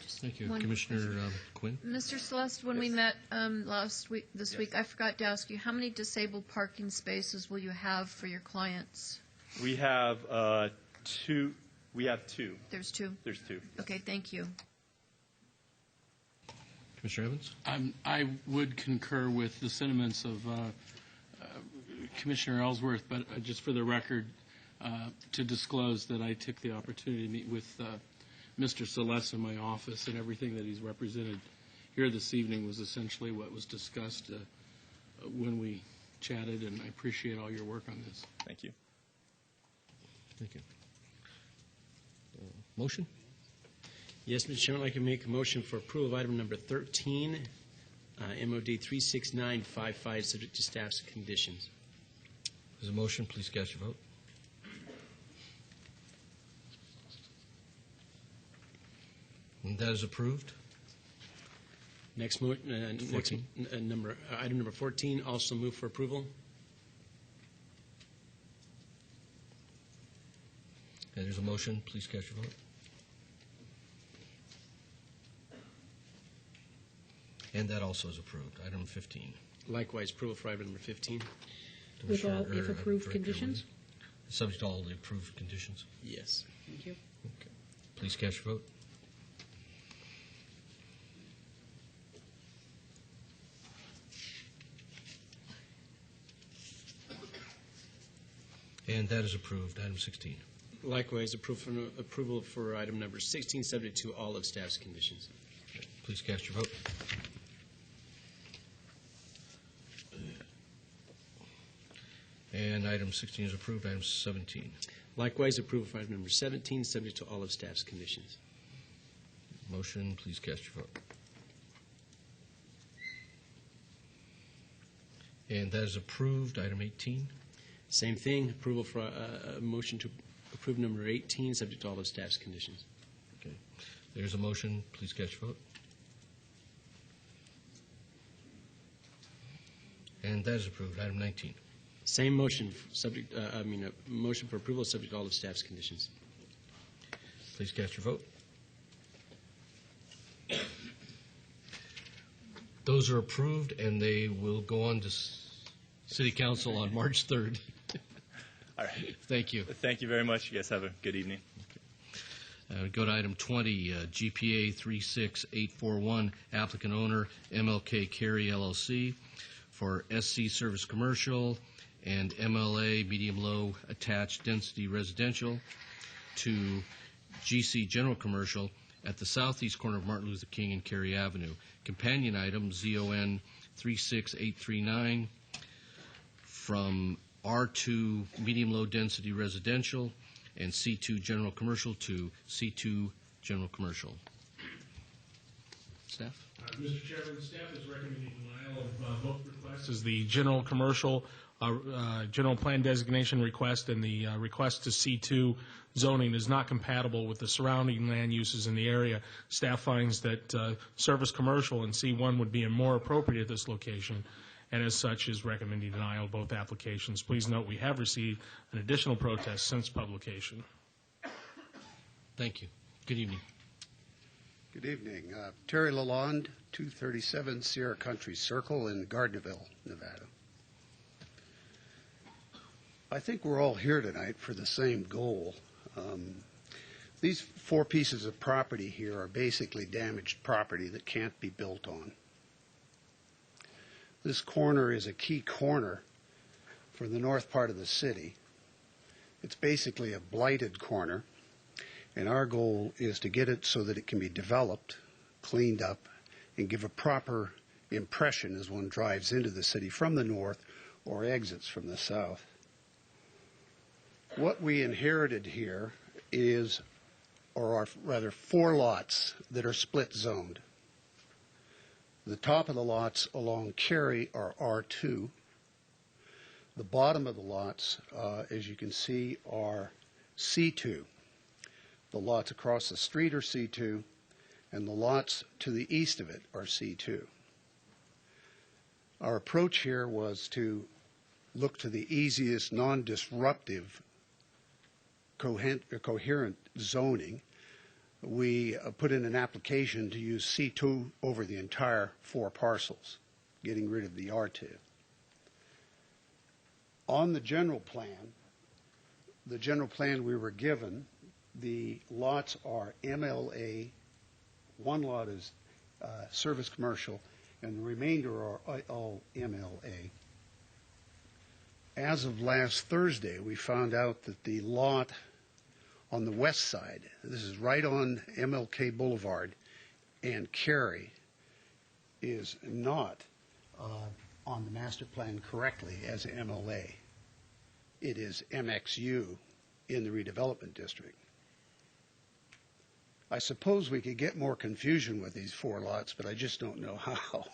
Thank you. Commissioner Quinn? Mr. Celeste, when we met this week, I forgot to ask you, how many disabled parking spaces will you have for your clients? We have two. We have two. There's two? There's two. Okay, thank you. Commissioner Evans? I would concur with the sentiments of Commissioner Ellsworth, but just for the record, to disclose that I took the opportunity to meet with Mr. Celeste in my office, and everything that he's represented here this evening was essentially what was discussed when we chatted, and I appreciate all your work on this. Thank you. Thank you. Motion? Yes, Mr. Chairman, I'd like to make a motion for approval of item number 13, MOD 36955, subject to staff's conditions. There's a motion. Please cast your vote. And that is approved. Next, item number 14, also move for approval. And there's a motion. Please cast your vote. And that also is approved. Item 15. Likewise, approval for item number 15. With all, if approved, conditions? Subject to all the approved conditions. Yes. Thank you. Okay. Please cast your vote. And that is approved. Item 16. Likewise, approval for item number 16, subject to all of staff's conditions. Okay. Please cast your vote. And item 16 is approved. Item 17. Likewise, approval for item number 17, subject to all of staff's conditions. Motion, please cast your vote. And that is approved. Item 18. Same thing, approval for a motion to approve number 18, subject to all of staff's conditions. Okay. There's a motion. Please cast your vote. And that is approved. Item 19. Same motion, motion for approval subject to all of staff's conditions. Please cast your vote. Those are approved, and they will go on to City Council on March 3rd. All right. Thank you. Thank you very much. You guys have a good evening. Go to item 20, GPA 36841, applicant owner MLK Carey LLC for SC Service Commercial and MLA medium-low attached density residential to GC General Commercial at the southeast corner of Martin Luther King and Carey Avenue. Companion item ZON 36839 from R2 medium-low density residential and C2 General Commercial to C2 General Commercial. Staff? Mr. Chairman, staff is recommending denial of both requests. Is the general commercial general plan designation request and the request to C2 zoning is not compatible with the surrounding land uses in the area. Staff finds that service commercial and C1 would be more appropriate at this location, and as such is recommending denial of both applications. Please note we have received an additional protest since publication. Thank you. Good evening. Good evening. Terry Lalonde, 237 Sierra Country Circle in Gardnerville, Nevada. I think we're all here tonight for the same goal. These four pieces of property here are basically damaged property that can't be built on. This corner is a key corner for the north part of the city. It's basically a blighted corner, and our goal is to get it so that it can be developed, cleaned up, and give a proper impression as one drives into the city from the north or exits from the south. What we inherited here is, or are rather, 4 lots that are split zoned. The top of the lots along Carey are R2. The bottom of the lots, as you can see, are C2. The lots across the street are C2, and the lots to the east of it are C2. Our approach here was to look to the easiest, non-disruptive, coherent zoning. We put in an application to use C2 over the entire 4 parcels, getting rid of the R2. On the general plan we were given, the lots are MLA. One lot is service commercial, and the remainder are all MLA. As of last Thursday, we found out that the lot on the west side, this is right on MLK Boulevard and Cary, is not on the master plan correctly as MLA. It is MXU in the redevelopment district. I suppose we could get more confusion with these 4 lots, but I just don't know how.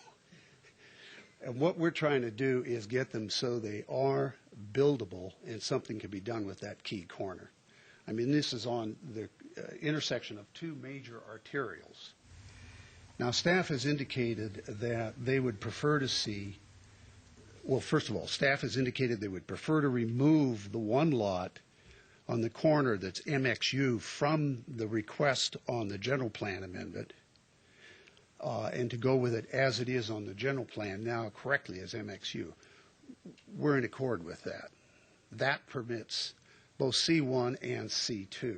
And what we're trying to do is get them so they are buildable and something can be done with that key corner. I mean, this is on the intersection of 2 major arterials. Now, staff has indicated that they would prefer to see, well, first of all, staff has indicated they would prefer to remove the 1 lot on the corner that's MXU from the request on the general plan amendment, and to go with it as it is on the general plan now correctly as MXU. We're in accord with that. That permits both C1 and C2.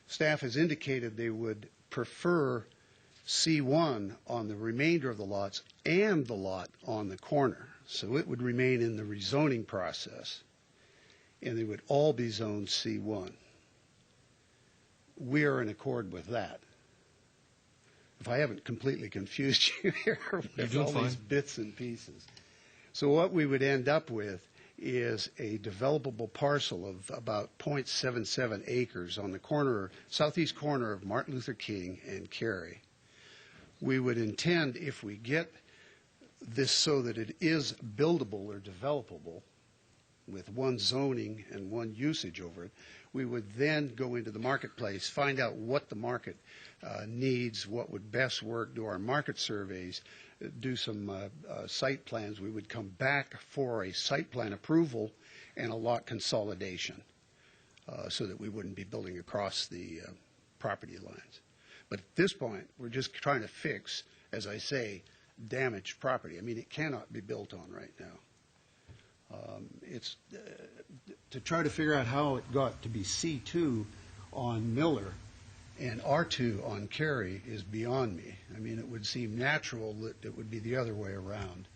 Staff has indicated they would prefer C1 on the remainder of the lots and the lot on the corner. So it would remain in the rezoning process, and they would all be zoned C1. We are in accord with that. If I haven't completely confused you here with all these bits and pieces. So what we would end up with is a developable parcel of about 0.77 acres on the corner, southeast corner of Martin Luther King and Cary. We would intend, if we get this so that it is buildable or developable with 1 zoning and 1 usage over it, we would then go into the marketplace, find out what the market needs, what would best work, do our market surveys, do some site plans. We would come back for a site plan approval and a lot consolidation so that we wouldn't be building across the property lines. But at this point, we're just trying to fix, as I say, damaged property. I mean, it cannot be built on right now. It's to try to figure out how it got to be C2 on Miller and R2 on Cary is beyond me. I mean, it would seem natural that it would be the other way around.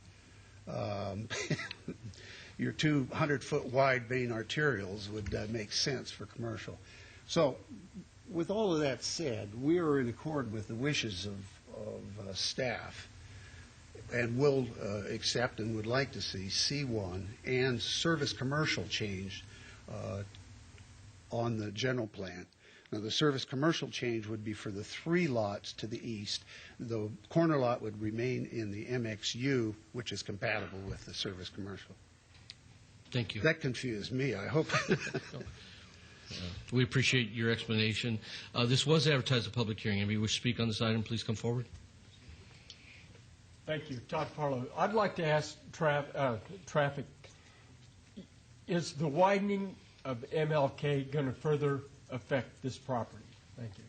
Your 200-foot wide main arterials would make sense for commercial. So with all of that said, we are in accord with the wishes of staff, and will accept and would like to see C1 and service commercial changed on the general plan. Now, the service commercial change would be for the 3 lots to the east. The corner lot would remain in the MXU, which is compatible with the service commercial. Thank you. That confused me, I hope. We appreciate your explanation. This was advertised a public hearing. If you wish to speak on this item, please come forward. Thank you. Todd Parlow. I'd like to ask traffic, is the widening of MLK going to further affect this property? Thank you.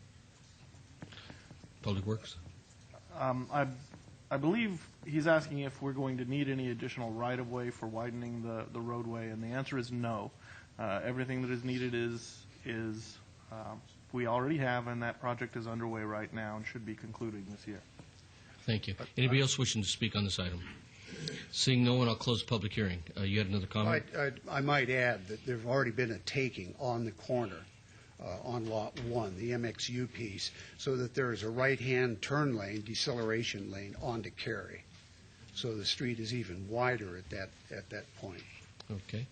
Public Works. I believe he's asking if we're going to need any additional right-of-way for widening the roadway, and the answer is no. Everything that is needed is we already have, and that project is underway right now and should be concluding this year. Thank you. Anybody else wishing to speak on this item? Seeing no one, I'll close the public hearing. You had another comment? I might add that there's already been a taking on the corner on Lot 1, the MXU piece, so that there is a right-hand turn lane, deceleration lane onto Cary. So the street is even wider at that point. Okay.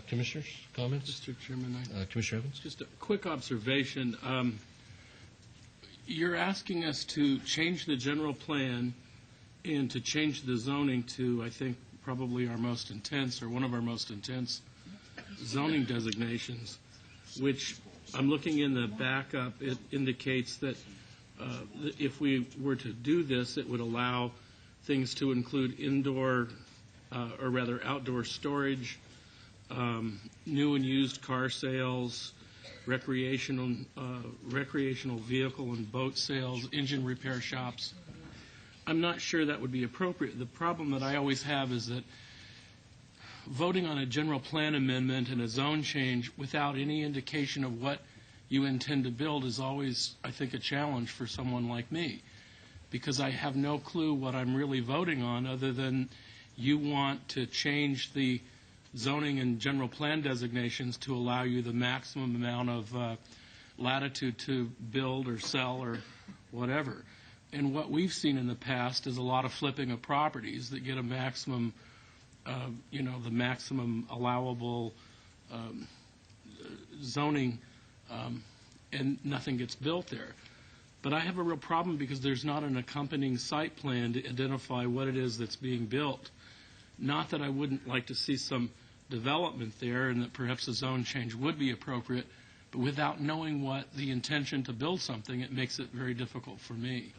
Commissioners, comments? Mr. Chairman, Commissioner Evans? Just a quick observation. You're asking us to change the general plan and to change the zoning to, I think, probably our most intense or one of our most intense zoning designations, which I'm looking in the backup. It indicates that if we were to do this, it would allow things to include indoor, or rather outdoor storage, new and used car sales, recreational vehicle and boat sales, engine repair shops. I'm not sure that would be appropriate. The problem that I always have is that voting on a general plan amendment and a zone change without any indication of what you intend to build is always, I think, a challenge for someone like me. because I have no clue what I'm really voting on, other than you want to change the zoning and general plan designations to allow you the maximum amount of latitude to build or sell or whatever. And what we've seen in the past is a lot of flipping of properties that get a maximum, the maximum allowable zoning, and nothing gets built there. But I have a real problem because there's not an accompanying site plan to identify what it is that's being built. Not that I wouldn't like to see some development there and that perhaps a zone change would be appropriate, but without knowing what the intention to build something, it makes it very difficult for me.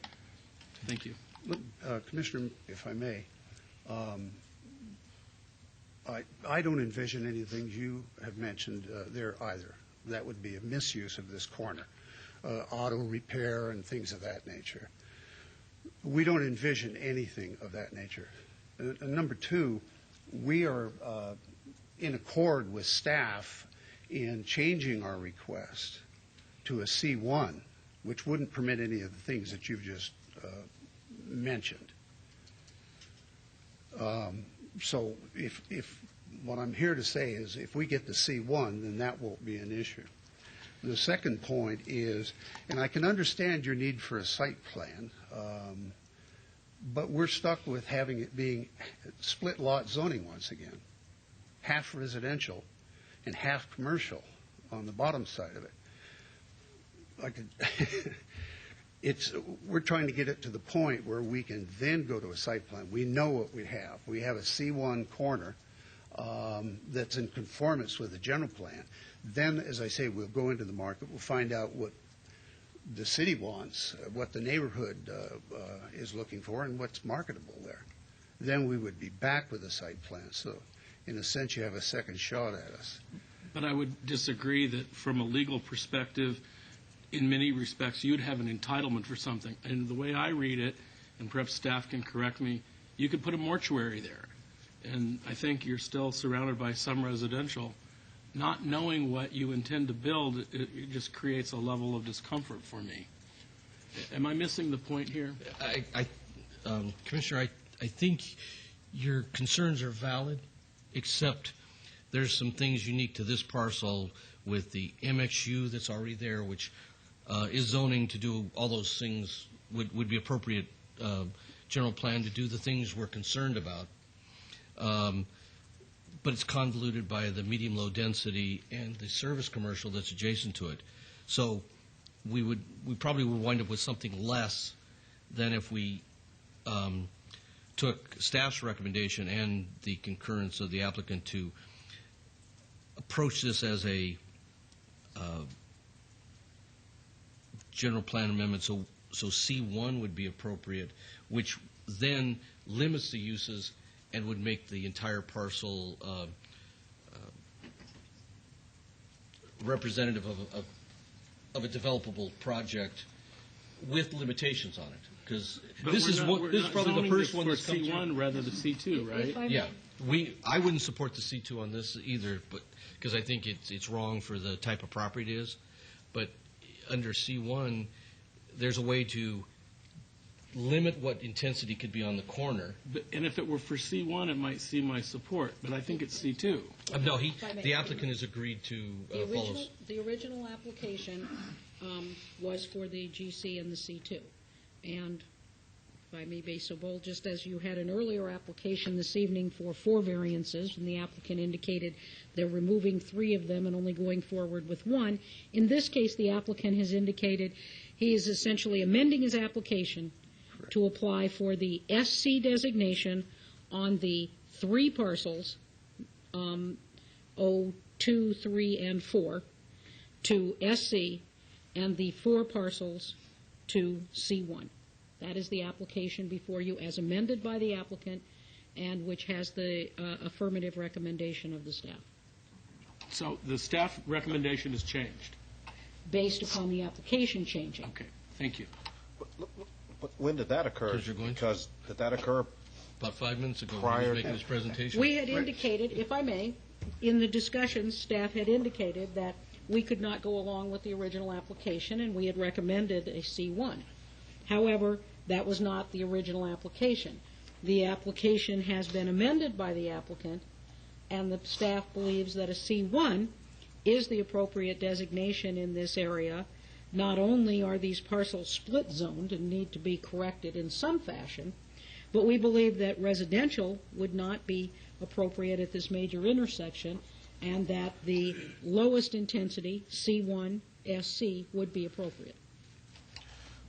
Thank you. Commissioner, if I may, I don't envision any of the things you have mentioned there either. That would be a misuse of this corner, auto repair and things of that nature. We don't envision anything of that nature. Number two, we are in accord with staff in changing our request to a C1, which wouldn't permit any of the things that you've just mentioned. So if what I'm here to say is if we get the C1, then that won't be an issue. The second point is, and I can understand your need for a site plan, but we're stuck with having it being split lot zoning once again, half residential and half commercial on the bottom side of it. We're trying to get it to the point where we can then go to a site plan. We know what we have. We have a C1 corner that's in conformance with the general plan. Then, as I say, we'll go into the market. We'll find out what the city wants, what the neighborhood is looking for, and what's marketable there. Then we would be back with a site plan. So, in a sense, you have a second shot at us. But I would disagree that from a legal perspective, in many respects, you'd have an entitlement for something. And the way I read it, and perhaps staff can correct me, you could put a mortuary there. And I think you're still surrounded by some residential. Not knowing what you intend to build, it just creates a level of discomfort for me. Am I missing the point here? Commissioner, I think your concerns are valid, except there's some things unique to this parcel with the MXU that's already there, which is zoning to do all those things, would be appropriate general plan to do the things we're concerned about. But it's convoluted by the medium-low density and the service commercial that's adjacent to it. So we probably would wind up with something less than if we took staff's recommendation and the concurrence of the applicant to approach this as a general plan amendment. So C1 would be appropriate, which then limits the uses and would make the entire parcel representative of a developable project with limitations on it. Because this is probably the first one that's come C1 rather than C2, right? Yeah, I wouldn't support the C2 on this either, but because I think it's wrong for the type of property it is. But under C1, there's a way to limit what intensity could be on the corner. And if it were for C1, it might see my support, but I think it's C2. No, the applicant has agreed to follow. The original application was for the GC and the C2. And if I may be so bold, just as you had an earlier application this evening for 4 variances, and the applicant indicated they're removing 3 of them and only going forward with 1, in this case the applicant has indicated he is essentially amending his application to apply for the SC designation on the 3 parcels, 0, 2, 3, and 4, to SC, and the 4 parcels to C1. That is the application before you as amended by the applicant and which has the affirmative recommendation of the staff. So the staff recommendation has changed? Based upon the application changing. Okay, thank you. But when did that occur? Because did that occur about 5 minutes ago prior when he was making his presentation? We had indicated, if I may, in the discussions, staff had indicated that we could not go along with the original application and we had recommended a C1. However, That was not the original application. The application has been amended by the applicant, and the staff believes that a C1 is the appropriate designation in this area. Not only are these parcels split zoned and need to be corrected in some fashion, but we believe that residential would not be appropriate at this major intersection, and that the lowest intensity, C1 SC, would be appropriate.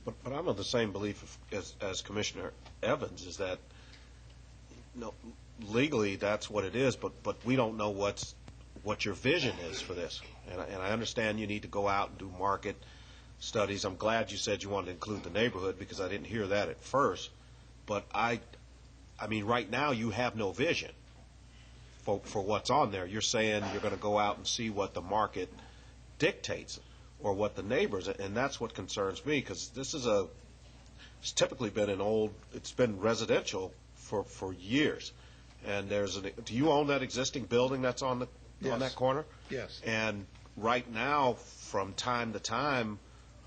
But I'm of the same belief as Commissioner Evans, is that legally that's what it is, but we don't know what your vision is for this. And I understand you need to go out and do market studies. I'm glad you said you wanted to include the neighborhood, because I didn't hear that at first. But I mean, right now you have no vision for what's on there. You're saying you're going to go out and see what the market dictates or what the neighbors, and that's what concerns me, because this is it's typically been it's been residential for years. And do you own that existing building that's on that corner? Yes. And right now, from time to time,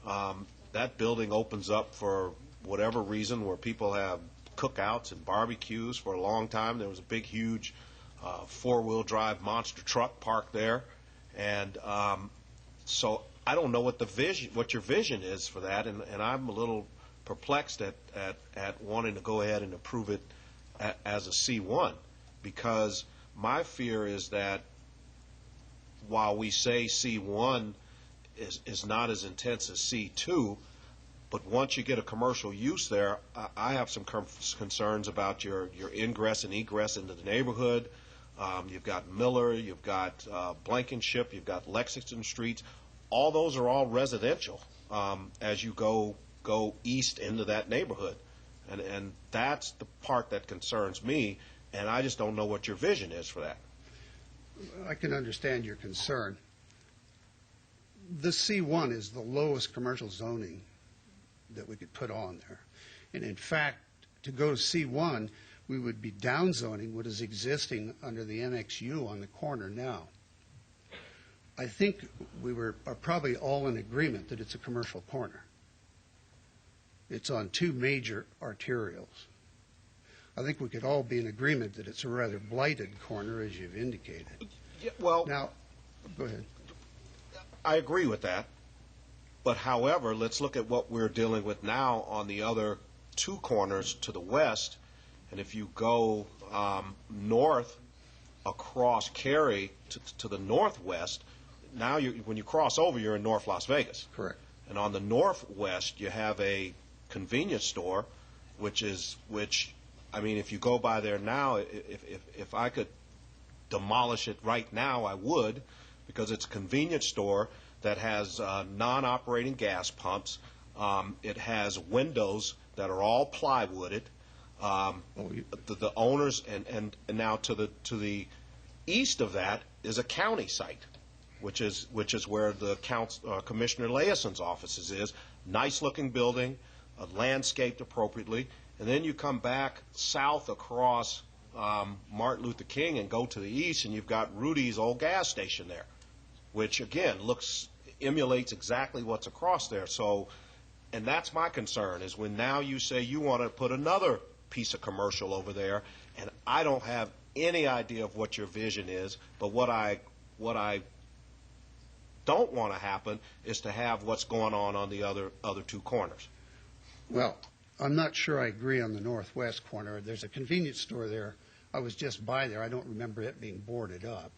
that building opens up for whatever reason, where people have cookouts and barbecues for a long time. There was a big, huge four-wheel drive monster truck parked there, and so I don't know what your vision is for that, and I'm a little perplexed at wanting to go ahead and approve it as a C1, because my fear is that while we say C1 is not as intense as C2, but once you get a commercial use there, I have some concerns about your ingress and egress into the neighborhood. You've got Miller, you've got Blankenship, you've got Lexington Streets. All those are all residential as you go east into that neighborhood. And that's the part that concerns me, and I just don't know what your vision is for that. I can understand your concern. The C1 is the lowest commercial zoning that we could put on there. And in fact, to go to C1, we would be downzoning what is existing under the MXU on the corner now. I think we are probably all in agreement that it's a commercial corner. It's on two major arterials. I think we could all be in agreement that it's a rather blighted corner, as you've indicated. Yeah, well, now, go ahead. I agree with that. But however, let's look at what we're dealing with now on the other two corners to the west. And if you go north across Cary to the northwest, now when you cross over, you're in North Las Vegas. Correct. And on the northwest, you have a convenience store, which I mean, if you go by there now, if I could demolish it right now, I would, because it's a convenience store that has non-operating gas pumps. It has windows that are all plywooded. The owners, and now to the east of that is a county site, which is where the Commissioner Layeson's offices is. Nice-looking building, landscaped appropriately. And then you come back south across Martin Luther King and go to the east, and you've got Rudy's old gas station there, which, again, emulates exactly what's across there. So, and that's my concern, is when now you say you want to put another piece of commercial over there, and I don't have any idea of what your vision is, but what I don't want to happen is to have what's going on the other two corners. Well, I'm not sure I agree on the northwest corner. There's a convenience store there. I was just by there. I don't remember it being boarded up.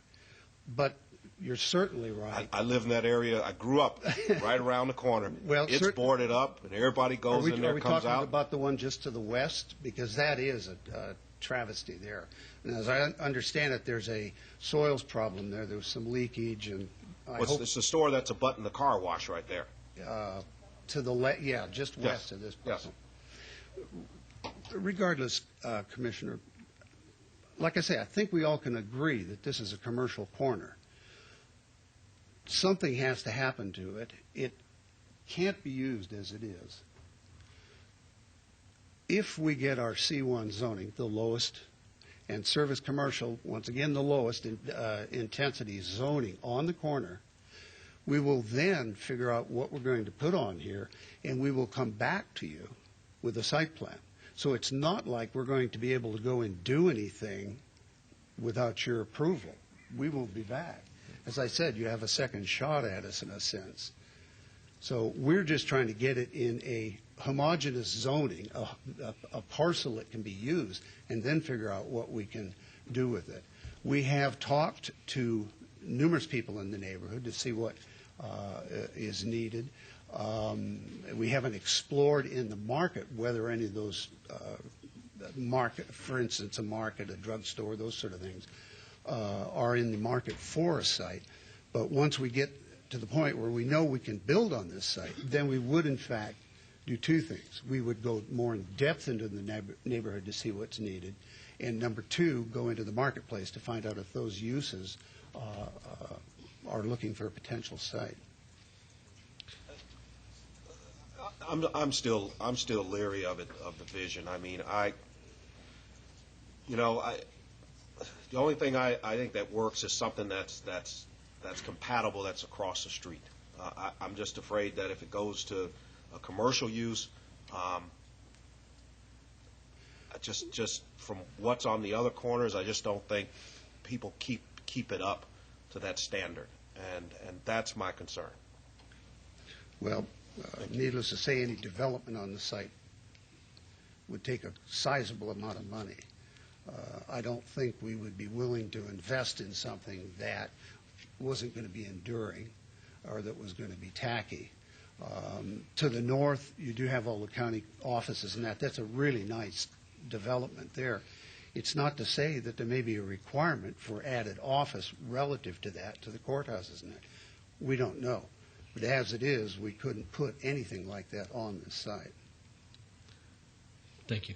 But you're certainly right. I live in that area. I grew up right around the corner. Well, it's boarded up, and everybody goes in there, Are we comes talking out. about the one just to the west? Because that is a travesty there. And as I understand it, there's a soils problem there. There was some leakage, and It's the store that's abutting the car wash right there. To the just west of this person. Yes. Regardless, Commissioner, like I say, I think we all can agree that this is a commercial corner. Something has to happen to it. It can't be used as it is. If we get our C1 zoning, the lowest, and service commercial, once again, the lowest intensity zoning on the corner, we will then figure out what we're going to put on here, and we will come back to you with the site plan. So it's not like we're going to be able to go and do anything without your approval. We won't be back. As I said, you have a second shot at us in a sense. So we're just trying to get it in a homogeneous zoning, a parcel that can be used, and then figure out what we can do with it. We have talked to numerous people in the neighborhood to see what is needed. We haven't explored in the market whether any of those market, for instance, a market, a drugstore, those sort of things, are in the market for a site. But once we get to the point where we know we can build on this site, then we would, in fact, do two things. We would go more in depth into the neighborhood to see what's needed, and number two, go into the marketplace to find out if those uses are looking for a potential site. I'm still leery of it, of the vision. I mean, the only thing I think that works is something that's compatible, that's across the street. I'm just afraid that if it goes to a commercial use, just from what's on the other corners, I just don't think people keep it up to that standard, and that's my concern. Well, needless to say, any development on the site would take a sizable amount of money. I don't think we would be willing to invest in something that wasn't going to be enduring or that was going to be tacky. To the north, you do have all the county offices, and that's a really nice development there. It's not to say that there may be a requirement for added office relative to that, to the courthouses and that. We don't know. But as it is, we couldn't put anything like that on this site. Thank you.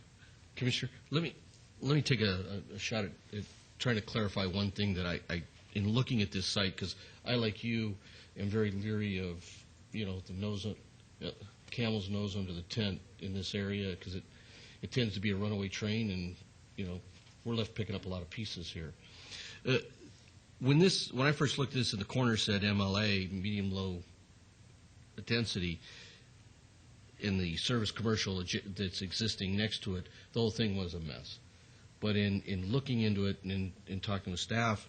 Commissioner, let me take a shot at trying to clarify one thing that I in looking at this site, because I, like you, am very leery of, the camel's nose under the tent in this area, because it tends to be a runaway train, and, we're left picking up a lot of pieces here. When I first looked at this, in the corner said MLA, medium low density, in the service commercial that's existing next to it, the whole thing was a mess. But in looking into it and in talking with staff,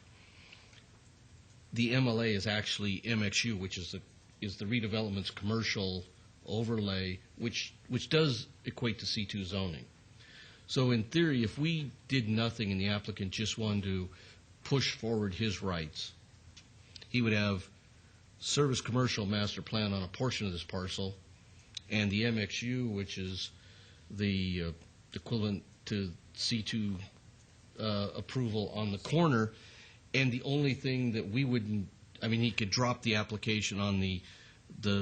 the MLA is actually MXU, which is the redevelopment's commercial overlay, which does equate to C2 zoning. So in theory, if we did nothing and the applicant just wanted to push forward his rights, he would have service commercial master plan on a portion of this parcel, and the MXU, which is the equivalent to C2 approval on the corner, and the only thing that we wouldn't, he could drop the application on the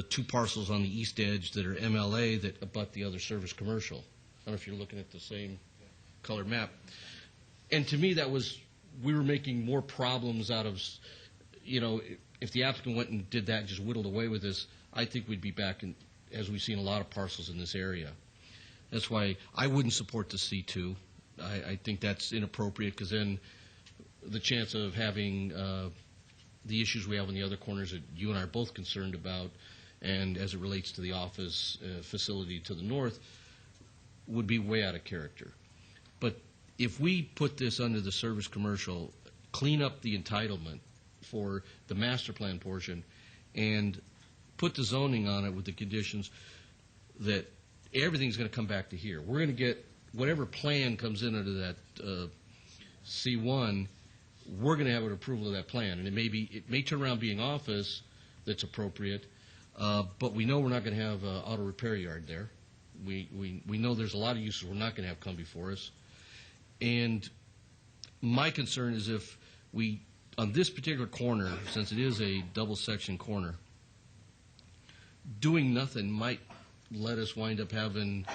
two parcels on the east edge that are MLA that abut the other service commercial. I don't know if you're looking at the same colored map. And to me, we were making more problems out of, if the applicant went and did that and just whittled away with this, I think we'd be back in, as we've seen a lot of parcels in this area. That's why I wouldn't support the C2. I think that's inappropriate, because then the chance of having the issues we have in the other corners that you and I are both concerned about, and as it relates to the office facility to the north, would be way out of character. But if we put this under the service commercial, clean up the entitlement for the master plan portion, and put the zoning on it with the conditions that everything's going to come back to here. We're going to get whatever plan comes in under that C1, we're going to have an approval of that plan. And it may turn around being office that's appropriate, but we know we're not going to have an auto repair yard there. We know there's a lot of uses we're not going to have come before us. And my concern is if we, on this particular corner, since it is a double section corner, doing nothing might let us wind up having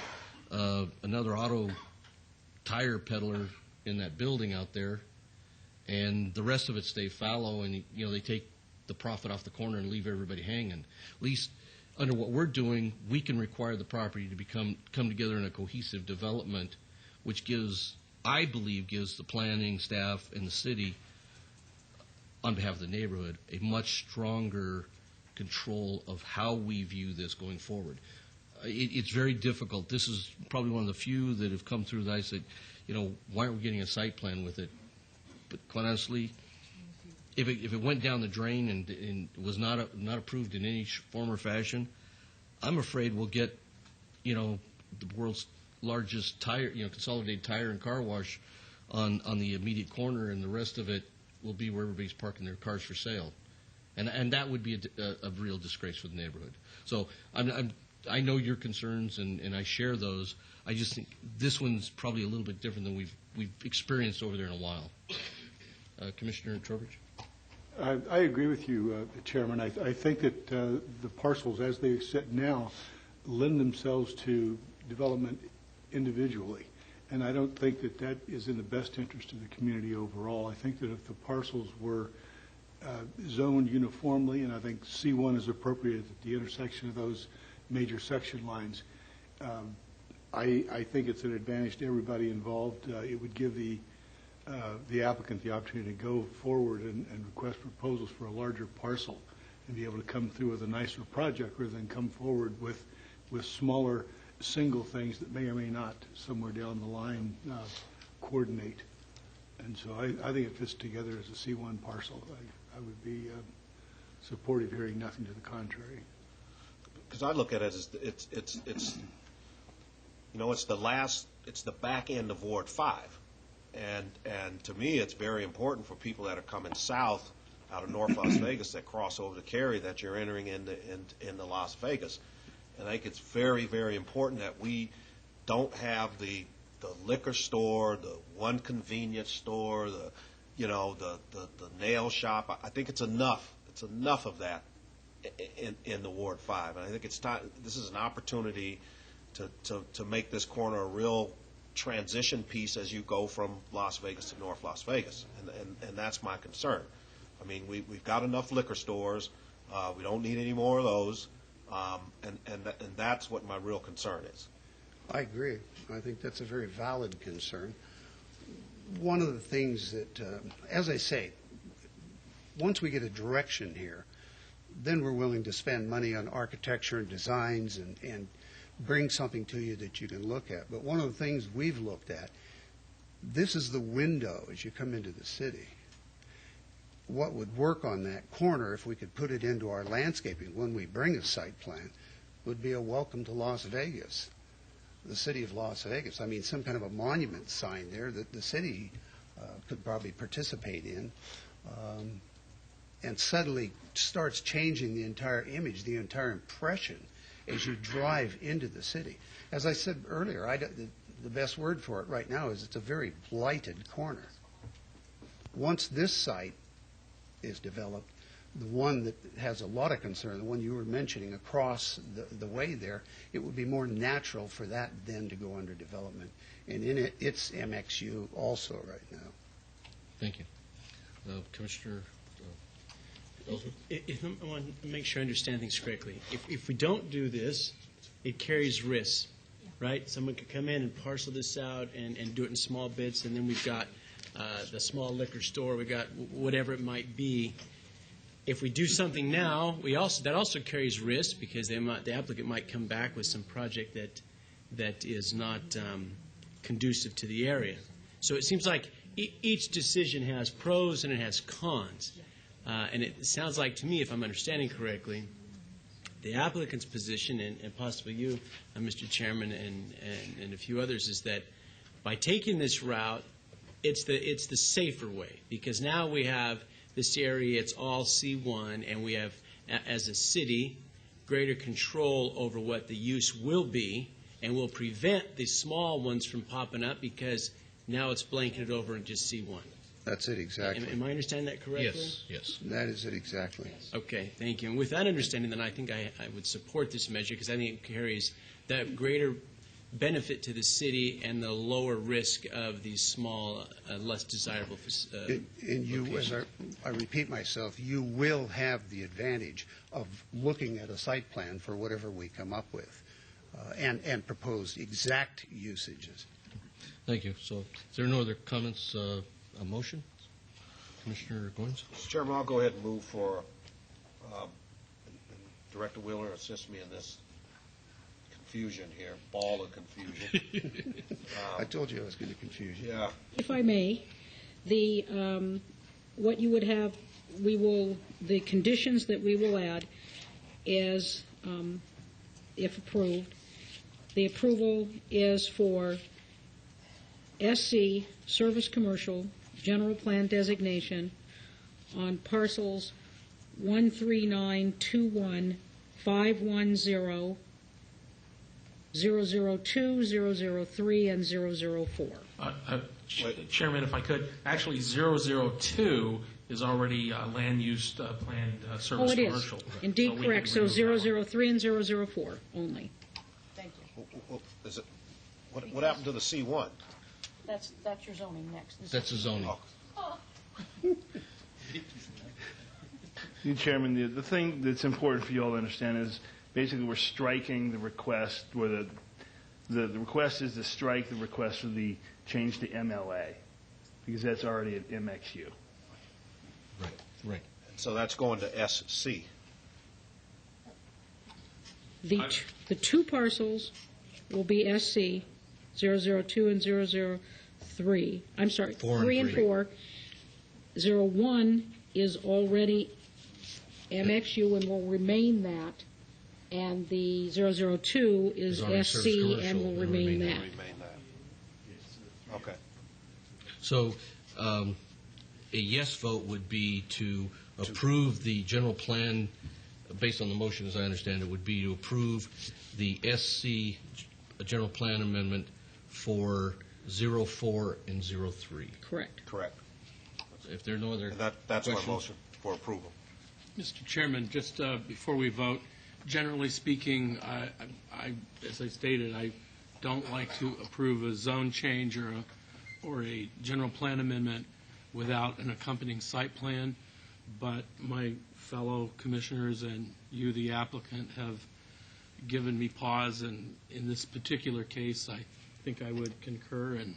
another auto tire peddler in that building out there, and the rest of it stay fallow, and they take the profit off the corner and leave everybody hanging. At least under what we're doing, we can require the property to come together in a cohesive development, which I believe gives the planning staff and the city, on behalf of the neighborhood, a much stronger control of how we view this going forward. it's very difficult. This is probably one of the few that have come through that I said, why aren't we getting a site plan with it? But quite honestly, if it went down the drain and was not approved in any form or fashion, I'm afraid we'll get, the world's largest consolidated tire and car wash on the immediate corner, and the rest of it will be where everybody's parking their cars for sale. And that would be a real disgrace for the neighborhood. So I know your concerns, and I share those. I just think this one's probably a little bit different than we've experienced over there in a while. Commissioner Trowbridge? I agree with you, Chairman. I think that the parcels, as they sit now, lend themselves to development individually. And I don't think that that is in the best interest of the community overall. I think that if the parcels were zoned uniformly, and I think C1 is appropriate at the intersection of those major section lines, I think it's an advantage to everybody involved. It would give the applicant the opportunity to go forward and request proposals for a larger parcel and be able to come through with a nicer project rather than come forward with smaller single things that may or may not somewhere down the line coordinate. And so I think it fits together as a C1 parcel. I would be supportive hearing nothing to the contrary. Because I look at it as it's the back end of Ward 5. And to me, it's very important for people that are coming south out of North Las Vegas that cross over to Cary that you're entering into Las Vegas. And I think it's very, very important that we don't have the liquor store, the one convenience store, the nail shop. I think it's enough. It's enough of that in the Ward 5. And I think it's time. This is an opportunity to make this corner a real transition piece as you go from Las Vegas to North Las Vegas, and that's my concern. I mean, we've got enough liquor stores. We don't need any more of those, and that's what my real concern is. I agree. I think that's a very valid concern. One of the things that, as I say, once we get a direction here, then we're willing to spend money on architecture and designs and bring something to you that you can look at. But one of the things we've looked at, this is the window as you come into the city. What would work on that corner, if we could put it into our landscaping when we bring a site plan, would be a welcome to Las Vegas, the city of Las Vegas. I mean, some kind of a monument sign there that the city could probably participate in, and suddenly starts changing the entire image, the entire impression as you drive into the city. As I said earlier, the best word for it right now is it's a very blighted corner. Once this site is developed, the one that has a lot of concern, the one you were mentioning across the way there, it would be more natural for that then to go under development. And in it, it's MXU also right now. Thank you. Commissioner Ellsworth? I want to make sure I understand things correctly. If we don't do this, it carries risks, right? Someone could come in and parcel this out and do it in small bits, and then we've got the small liquor store, we've got whatever it might be. If we do something now, that also carries risk because the applicant might come back with some project that is not conducive to the area. So it seems like each decision has pros and it has cons. And it sounds like to me, if I'm understanding correctly, the applicant's position, and possibly you, Mr. Chairman, and a few others, is that by taking this route, it's the safer way, because now we have this area, it's all C1, and we have, as a city, greater control over what the use will be, and will prevent the small ones from popping up because now it's blanketed over in just C1. That's it, exactly. Am I understanding that correctly? Yes. That is it, exactly. Okay, thank you. And with that understanding, then I think I would support this measure because I think it carries that greater benefit to the city and the lower risk of these small, less desirable and you, as I repeat myself, you will have the advantage of looking at a site plan for whatever we come up with and propose exact usages. Thank you. So is there no other comments? A motion? Commissioner Goins? Mr. Chairman, I'll go ahead and move for Director Wheeler assist me in this confusion here, ball of confusion. I told you I was going to confuse you. Yeah. If I may, what you would have, the conditions that we will add is, if approved, the approval is for SC, Service Commercial, General Plan Designation on parcels 13921, 510, 002, 003, and 004. Chairman, if I could, actually 002 is already land use planned service Oh, it commercial. is. Indeed we correct. could So remove that one. 003 and 004 only. Thank you. Is it, what happened to the C1? That's your zoning next. That's the zoning. Chairman, the thing that's important for you all to understand is basically we're striking the request where the request is to strike the request for the change to MLA because that's already at MXU. Right. So that's going to SC. The two parcels will be SC, 002 and 003. I'm sorry, 3 and 4. 01 is already MXU and will remain that, and the 002 is SC and will remain that. Okay. So a yes vote would be to approve the general plan, based on the motion as I understand it, would be to approve the SC general plan amendment for 04 and 03. Correct. If there are no other that's questions. my motion for approval. Mr. Chairman, just before we vote, generally speaking, as I stated, I don't like to approve a zone change or a general plan amendment without an accompanying site plan, but my fellow commissioners and you, the applicant, have given me pause, and in this particular case, I think I would concur, and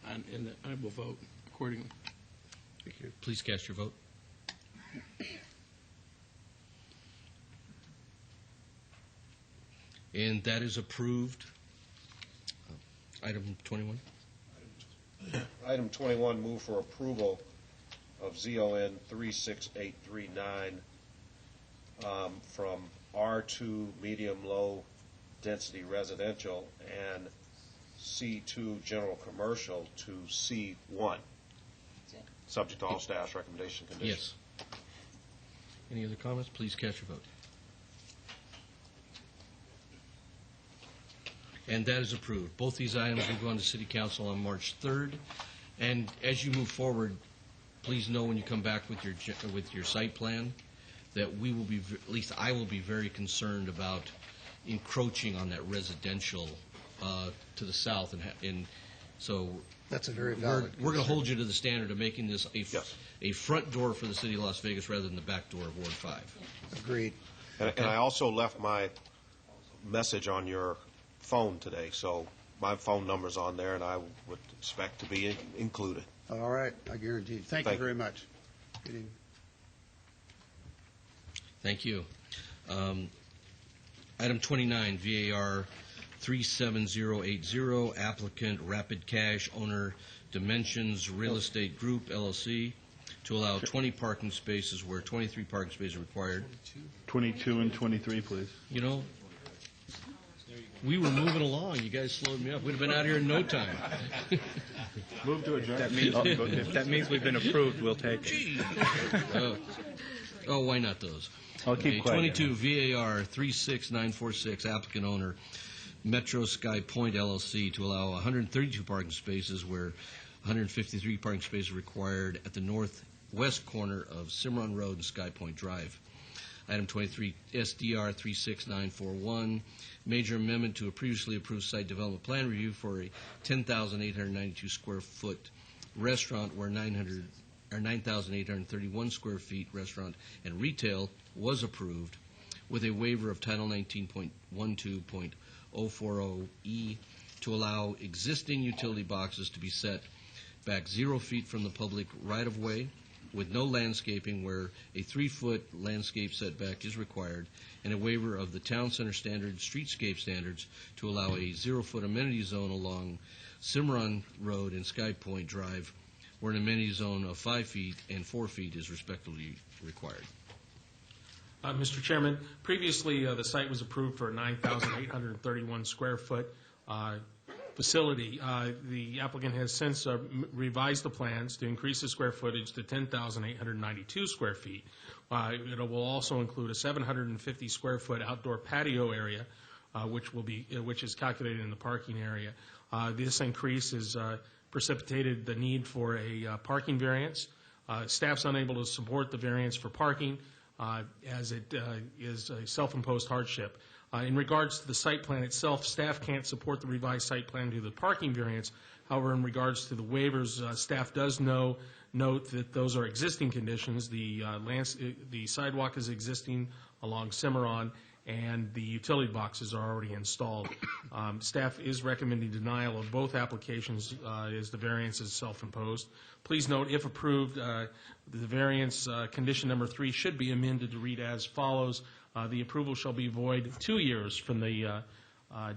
I will vote accordingly. Thank you. Please cast your vote. And that is approved. Item 21. Item 21, move for approval of ZON 36839 from R2 medium-low density residential and C2 general commercial to C1, subject to all staff's recommendation conditions. Yes. Any other comments? Please cast your vote. And that is approved. Both these items will go on to City Council on March 3rd. And as you move forward, please know when you come back with your site plan that we will be, at least I will be very concerned about encroaching on that residential to the south. And so That's a very valid we're going to hold you to the standard of making this a front door for the City of Las Vegas rather than the back door of Ward 5. Agreed. And I also left my message on your phone today, so my phone number's on there, and I would expect to be included. All right, I guarantee you. Thank you very much. Good evening. Thank you. Item 29, VAR 37080, applicant Rapid Cash, owner Dimensions Real Estate Group, LLC, to allow 20 parking spaces where 23 parking spaces are required. 22 and 23, please. You know, we were moving along. You guys slowed me up. We'd have been out here in no time. Move to adjourn. If that means we've been approved, we'll take it. Oh, why not those? I'll keep quiet. 22 VAR 36946, applicant owner Metro Sky Point LLC, to allow 132 parking spaces where 153 parking spaces are required at the northwest corner of Cimarron Road and Sky Point Drive. Item 23, SDR 36941, major amendment to a previously approved site development plan review for a 10,892 square foot restaurant where 9,831 square feet restaurant and retail was approved with a waiver of Title 19.12.040E to allow existing utility boxes to be set back 0 feet from the public right-of-way with no landscaping where a 3-foot landscape setback is required, and a waiver of the town center standard streetscape standards to allow a 0-foot amenity zone along Cimarron Road and Sky Point Drive, where an amenity zone of 5 feet and 4 feet is respectively required. Mr. Chairman, previously the site was approved for a 9,831 square foot facility. The applicant has since revised the plans to increase the square footage to 10,892 square feet. It will also include a 750 square foot outdoor patio area, which is calculated in the parking area. This increase has precipitated the need for a parking variance. Staff's unable to support the variance for parking as it is a self-imposed hardship. In regards to the site plan itself, staff can't support the revised site plan due to the parking variance. However, in regards to the waivers, staff does note that those are existing conditions. The sidewalk is existing along Cimarron, and the utility boxes are already installed. Staff is recommending denial of both applications as the variance is self-imposed. Please note, if approved, the variance condition number 3 should be amended to read as follows. The approval shall be void 2 years from the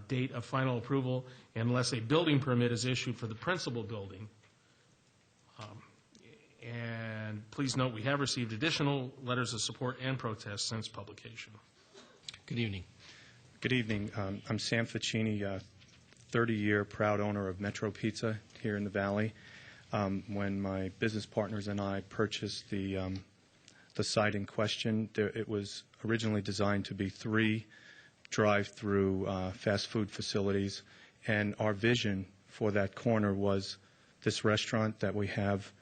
date of final approval unless a building permit is issued for the principal building. And please note, we have received additional letters of support and protest since publication. Good evening. Good evening. I'm Sam Ficini, 30-year proud owner of Metro Pizza here in the Valley. When my business partners and I purchased the site in question, it was originally designed to be 3 drive-through fast food facilities, and our vision for that corner was this restaurant that we have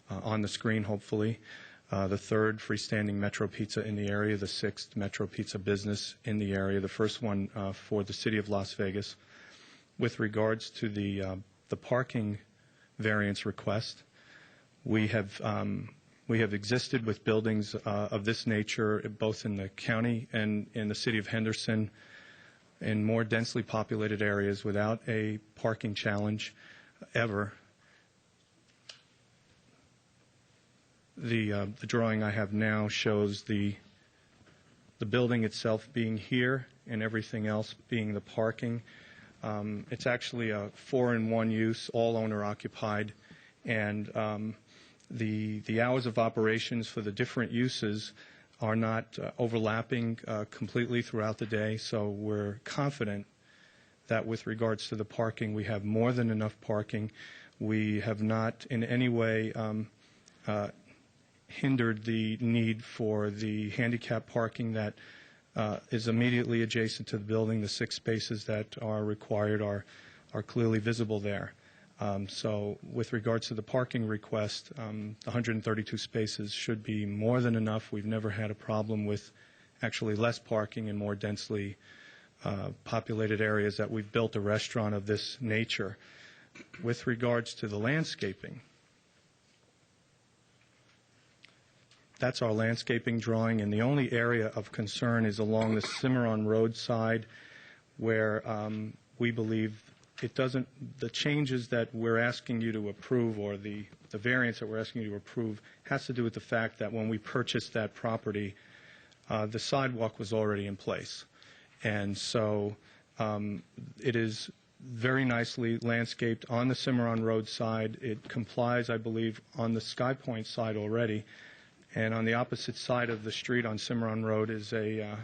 on the screen, hopefully, the 3rd freestanding Metro Pizza in the area, the 6th Metro Pizza business in the area, the first one for the city of Las Vegas. With regards to the parking variance request, we have existed with buildings of this nature both in the county and in the city of Henderson in more densely populated areas without a parking challenge ever. The drawing I have now shows the building itself being here and everything else being the parking. It's actually a 4-in-1 use, all owner occupied, and the hours of operations for the different uses are not overlapping completely throughout the day, so we're confident that with regards to the parking, we have more than enough parking. We have not in any way hindered the need for the handicap parking that is immediately adjacent to the building. The 6 spaces that are required are clearly visible there. So with regards to the parking request, 132 spaces should be more than enough. We've never had a problem with actually less parking in more densely populated areas that we've built a restaurant of this nature. With regards to the landscaping, that's our landscaping drawing, and the only area of concern is along the Cimarron Road side where we believe it doesn't, the changes that we're asking you to approve, or the variance that we're asking you to approve, has to do with the fact that when we purchased that property, the sidewalk was already in place. And so it is very nicely landscaped on the Cimarron Road side. It complies, I believe, on the Sky Point side already. And on the opposite side of the street on Cimarron Road is a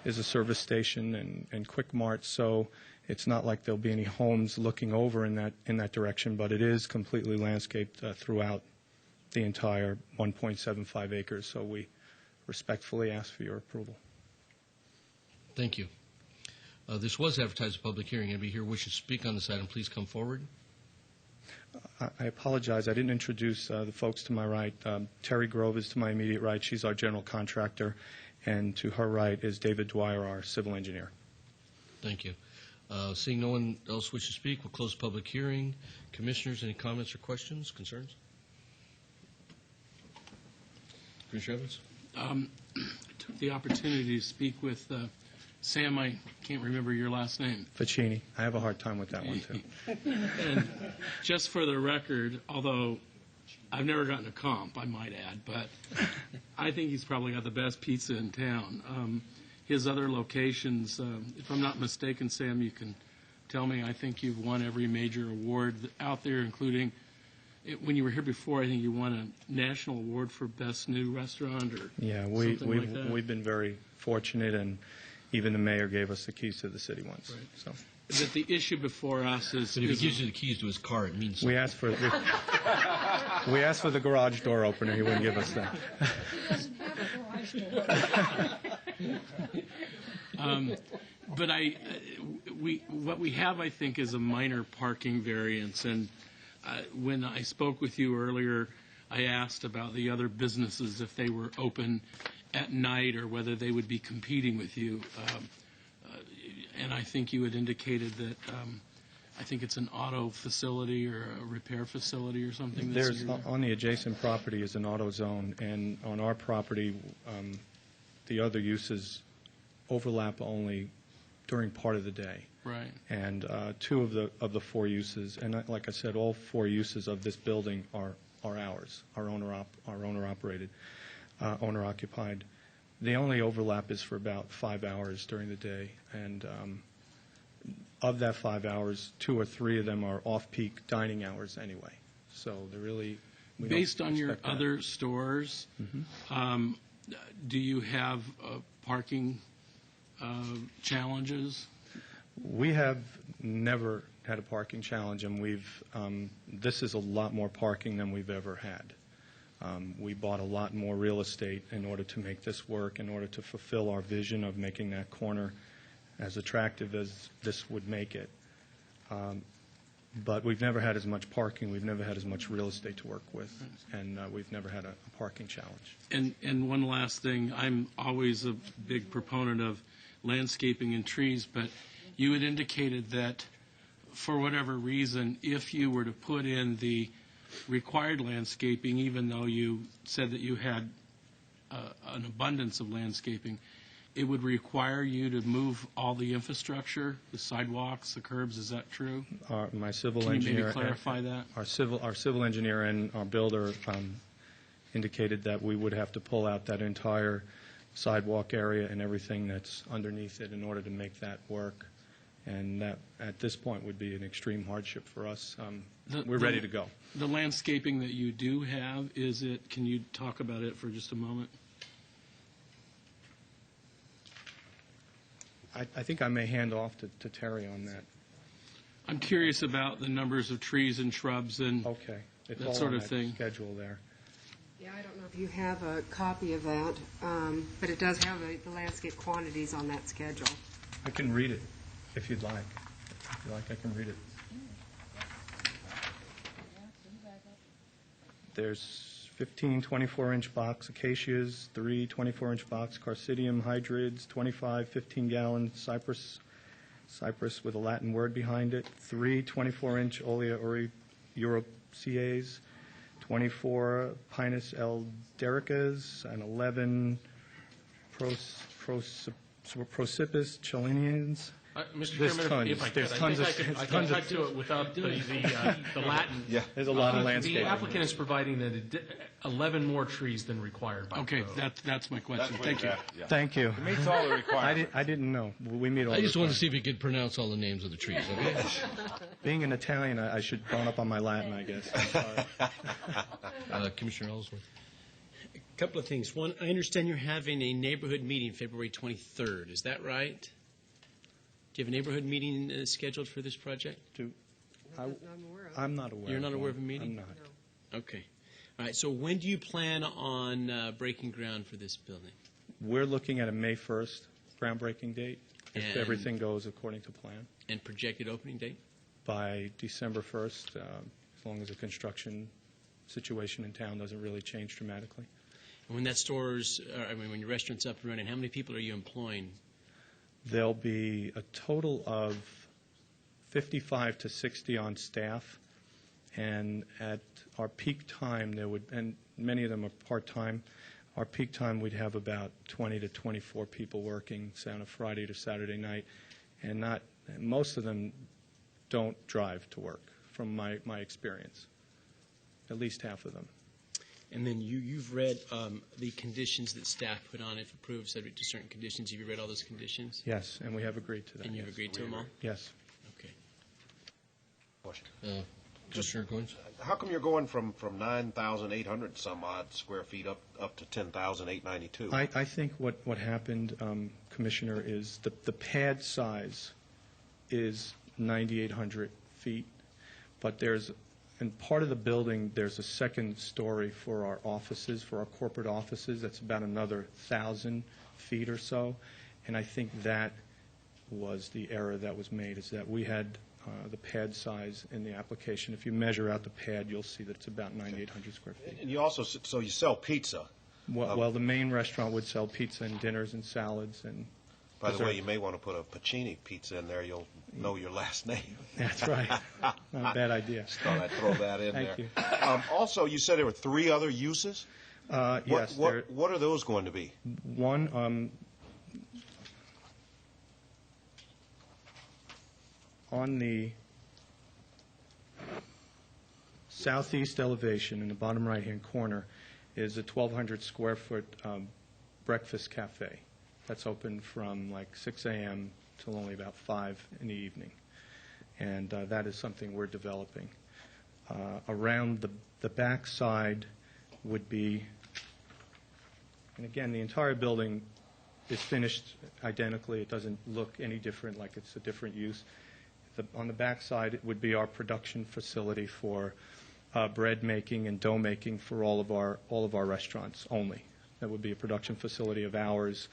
service station and Quick Mart. So it's not like there'll be any homes looking over in that direction, but it is completely landscaped throughout the entire 1.75 acres. So we respectfully ask for your approval. Thank you. This was advertised as a public hearing. Anybody here wishes to speak on this item, please come forward. I apologize. I didn't introduce the folks to my right. Terry Grove is to my immediate right. She's our general contractor. And to her right is David Dwyer, our civil engineer. Thank you. Seeing no one else wish to speak, we'll close the public hearing. Commissioners, any comments or questions, concerns? Commissioner Evans? I took the opportunity to speak with Sam, I can't remember your last name. Ficini. I have a hard time with that one, too. And just for the record, although I've never gotten a comp, I might add, but I think he's probably got the best pizza in town. His other locations, if I'm not mistaken, Sam, you can tell me, I think you've won every major award out there, including, when you were here before, I think you won a national award for Best New Restaurant or Yeah, something like that. we've been very fortunate, and even the mayor gave us the keys to the city once. Right. So That the issue before us is... But if he gives you the keys to his car, it means we asked for we asked for the garage door opener. He wouldn't give us that. He doesn't have a garage door. But what we have, I think, is a minor parking variance. And when I spoke with you earlier, I asked about the other businesses, if they were open at night or whether they would be competing with you. And I think you had indicated that I think it's an auto facility or a repair facility or something. There's on the adjacent property is an auto zone, and on our property, the other uses overlap only during part of the day. Right. And two of the four uses, and like I said, all four uses of this building are ours, our owner operated, owner occupied. The only overlap is for about 5 hours during the day, and of that 5 hours, 2 or 3 of them are off-peak dining hours anyway. So they're really we don't Based on your expect that. other stores, do you have parking challenges? We have never had a parking challenge, and this is a lot more parking than we've ever had. We bought a lot more real estate in order to make this work, in order to fulfill our vision of making that corner as attractive as this would make it. But we've never had as much parking, we've never had as much real estate to work with, and we've never had a parking challenge. And one last thing, I'm always a big proponent of landscaping and trees, but you had indicated that for whatever reason, if you were to put in the required landscaping, even though you said that you had an abundance of landscaping, it would require you to move all the infrastructure, the sidewalks, the curbs. Is that true? My civil Can you engineer, maybe clarify that? Our civil engineer and our builder indicated that we would have to pull out that entire sidewalk area and everything that's underneath it in order to make that work. And that, at this point, would be an extreme hardship for us. We're ready to go. The landscaping that you do have, can you talk about it for just a moment? I think I may hand off to Terry on that. I'm curious about the numbers of trees and shrubs and It's that all sort on of that thing. schedule there. Yeah, I don't know if you have a copy of that, but it does have the landscape quantities on that schedule. I can read it if you'd like. If you like, I can read it. There's 15 24-inch box acacias, 3 24-inch box carcidium hydrids, 25 15-gallon cypress with a Latin word behind it, 3 24-inch Olea europaceae, 24 Pinus eldericas, and 11 Prosipis chelinians. Mr. There's Chairman, tons. if I could, There's I tons think of- I can tons of- cut to it without the Latin. Yeah, there's a lot of The landscaping. applicant is providing 11 more trees than required by Okay, code. that's my question. Thank you. Thank you. It meets all the requirements. I didn't know. We meet all I the just wanted to requirements. see if you could pronounce all the names of the trees, okay? Being an Italian, I should bone up on my Latin, I guess. Commissioner Ellsworth. A couple of things. One, I understand you're having a neighborhood meeting February 23rd. Is that right? Do you have a neighborhood meeting scheduled for this project? I'm not aware. You're not of aware one. of a meeting? I'm not. Okay. All right. So when do you plan on breaking ground for this building? We're looking at a May 1st groundbreaking date, if And- everything goes according to plan, And projected opening date? by December 1st, as long as the construction situation in town doesn't really change dramatically. And when when your restaurant's up and running, how many people are you employing? There'll be a total of 55 to 60 on staff, and at our peak time, and many of them are part-time, our peak time, we'd have about 20 to 24 people working, say on a Friday to Saturday night, and most of them don't drive to work, from my experience. at least half of them. And then you've read the conditions that staff put on if approved, subject to certain conditions. Have you read all those conditions? Yes, and we have agreed to that. And you've agreed to them all? Yes. Okay. Question. Commissioner Goins? How come you're going from 9,800 some odd square feet up to 10,892? I think what happened, Commissioner, is the pad size is 9,800 feet, but in part of the building, there's a second story for our offices, for our corporate offices. That's about another 1,000 feet or so, and I think that was the error that was made, is that we had the pad size in the application. If you measure out the pad, you'll see that it's about 9,800 square feet. And you also, so you sell pizza. Well, the main restaurant would sell pizza and dinners and salads and By the dessert. way, you may want to put a Pacini pizza in there. You'll know your last name. That's right. Not a bad idea. Just thought I'd throw that in Thank there. you. Also, you said there were 3 other uses? Yes. What are those going to be? One, on the southeast elevation in the bottom right-hand corner is a 1,200 square foot breakfast cafe. That's open from like 6 a.m. till only about 5 in the evening. And that is something we're developing. Around the back side would be, and again, the entire building is finished identically. It doesn't look any different, like it's a different use. On the back side, it would be our production facility for bread making and dough making for all of our restaurants only. That would be a production facility of ours,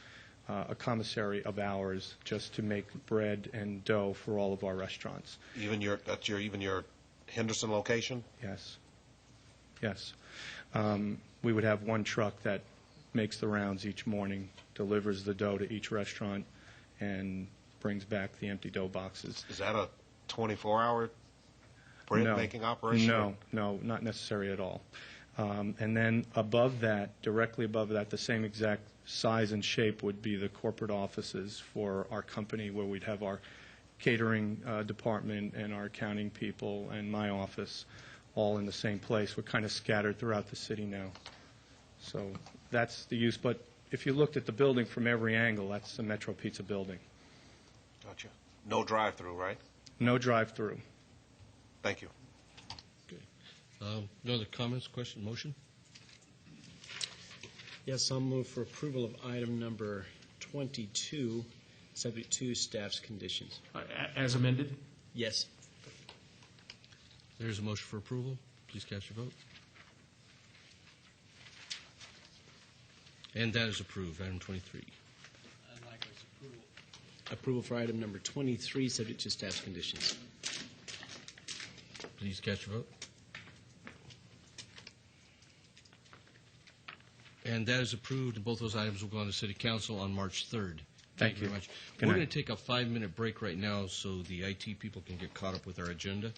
a commissary of ours, just to make bread and dough for all of our restaurants. Even your Henderson location? Yes. Yes. We would have one truck that makes the rounds each morning, delivers the dough to each restaurant, and brings back the empty dough boxes. Is that a 24-hour bread-making operation? No, not necessary at all. And then above that, directly above that, the same exact size and shape would be the corporate offices for our company, where we'd have our catering department and our accounting people and my office all in the same place. We're kind of scattered throughout the city now. So that's the use. But if you looked at the building from every angle, that's the Metro Pizza building. Gotcha. No drive-through, right? No drive-through. Thank you. No other comments, question, motion? Yes, I'll move for approval of item number 22, subject to staff's conditions. As amended? Yes. There's a motion for approval. Please cast your vote. And that is approved. Item 23. Approval for item number 23, subject to staff's conditions. Please cast your vote. And that is approved, and both those items will go on to City Council on March 3rd. Thank you very much. Good We're night. going to take a 5-minute break right now so the IT people can get caught up with our agenda.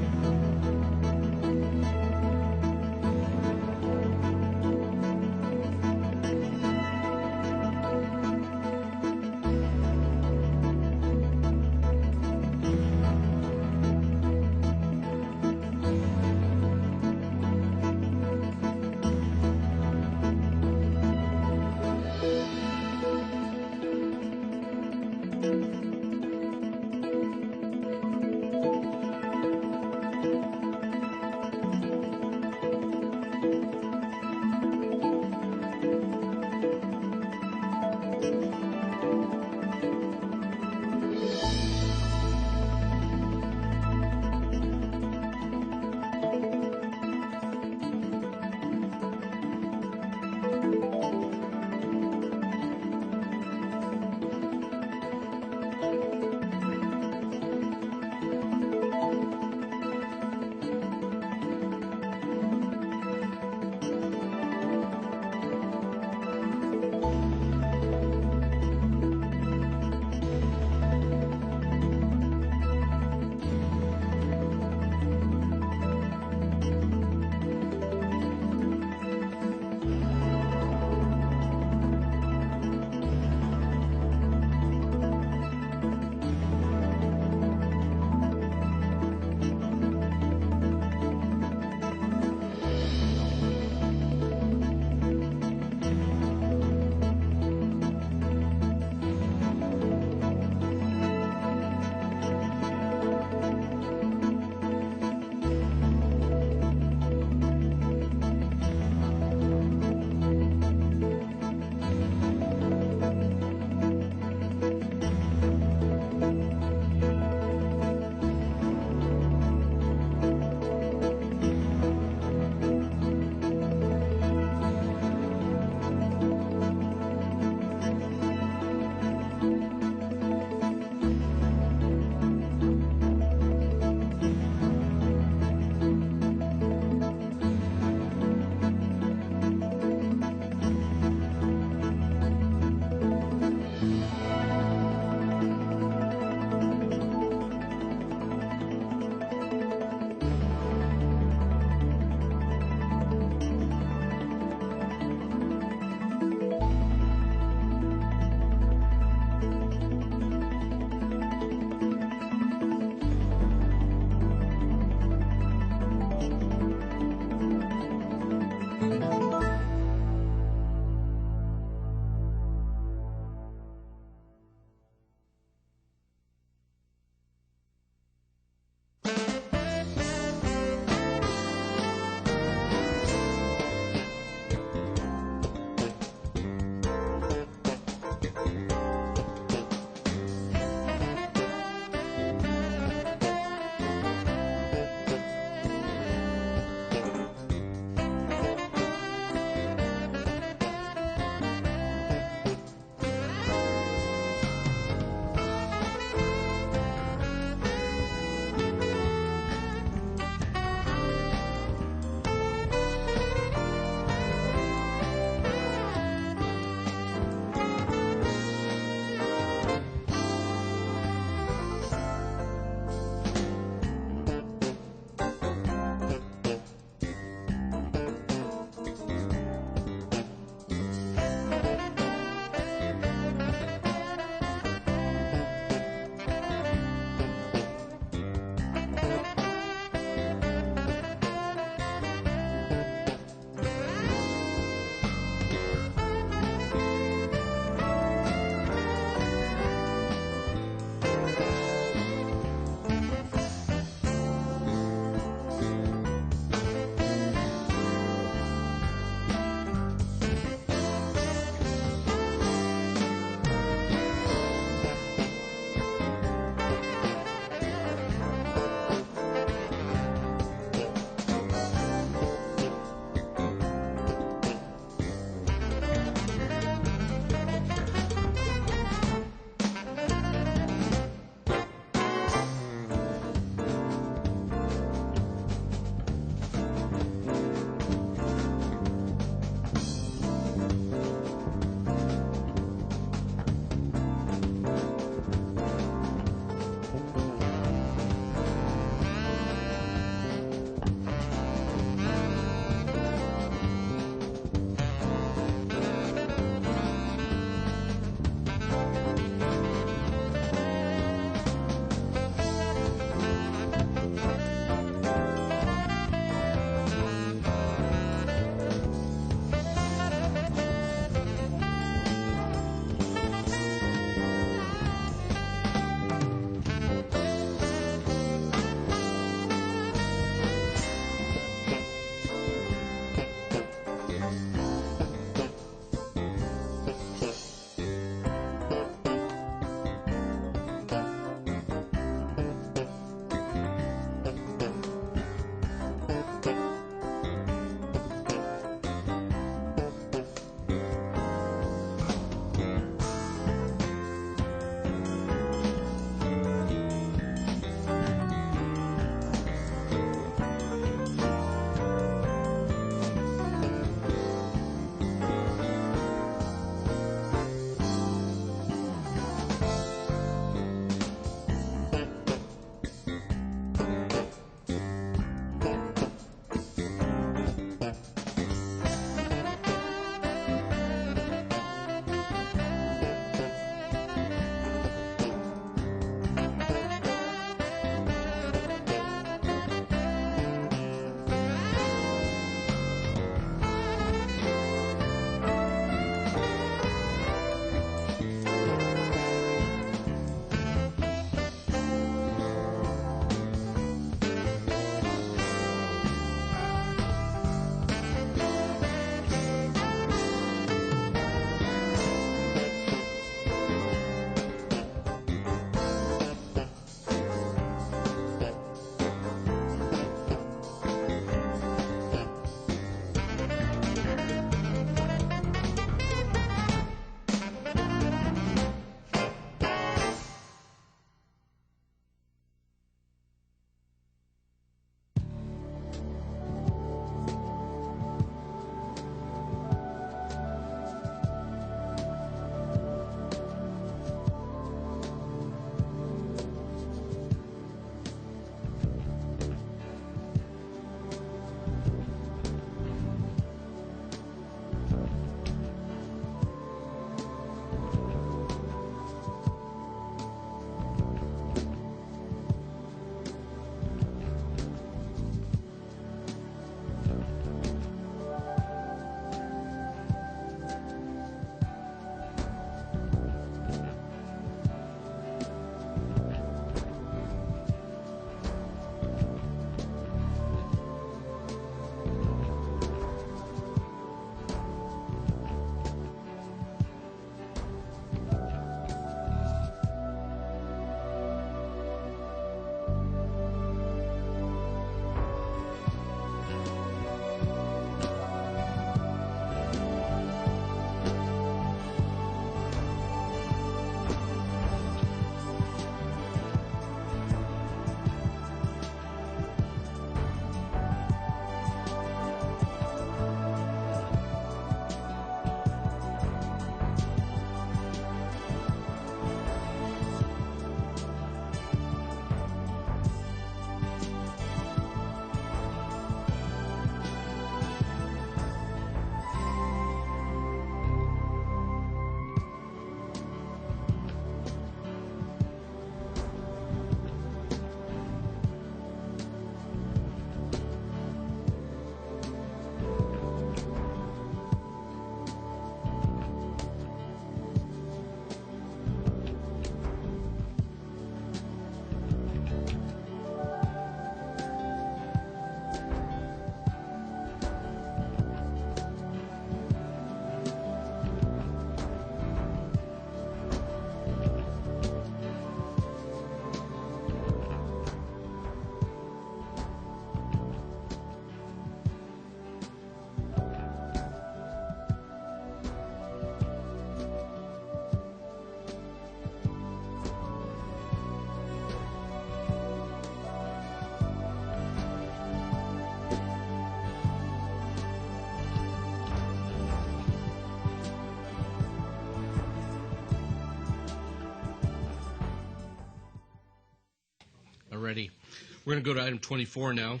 We're going to go to item 24 now.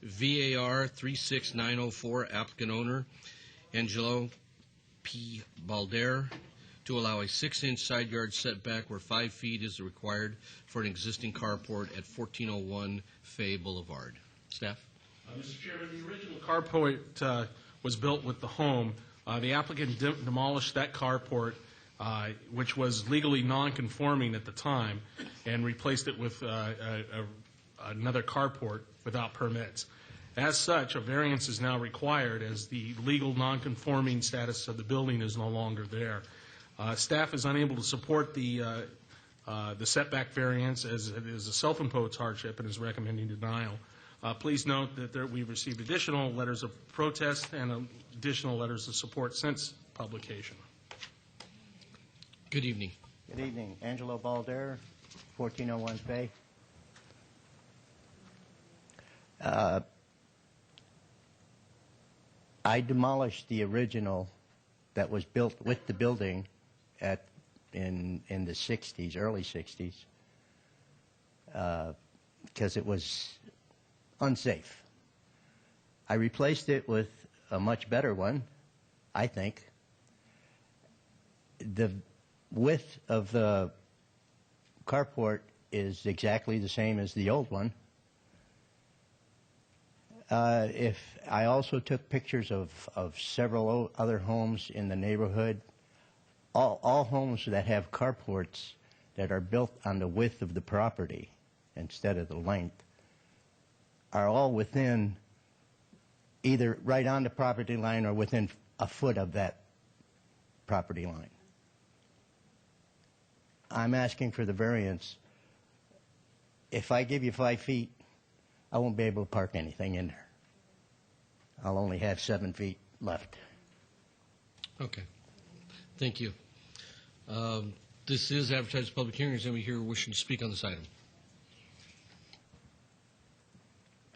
VAR 36904, applicant owner Angelo P. Balder, to allow a 6-inch side yard setback where 5 feet is required for an existing carport at 1401 Fay Boulevard. Staff? Mr. Chairman, the original carport was built with the home. The applicant demolished that carport, which was legally non-conforming at the time, and replaced it with another carport without permits. As such, a variance is now required as the legal non-conforming status of the building is no longer there. Staff is unable to support the setback variance as it is a self-imposed hardship and is recommending denial. Please note that we've received additional letters of protest and additional letters of support since publication. Good evening. Good evening. Angelo Balder, 1401 Fay. I demolished the original that was built with the building in the 60s, early 60s, because it was unsafe. I replaced it with a much better one, I think. The width of the carport is exactly the same as the old one. If I also took pictures of several other homes in the neighborhood, all homes that have carports that are built on the width of the property instead of the length are all within either right on the property line or within a foot of that property line. I'm asking for the variance. If I give you 5 feet, I won't be able to park anything in there. I'll only have 7 feet left. Okay. Thank you. This is advertised public hearing. Is anybody here wishing to speak on this item?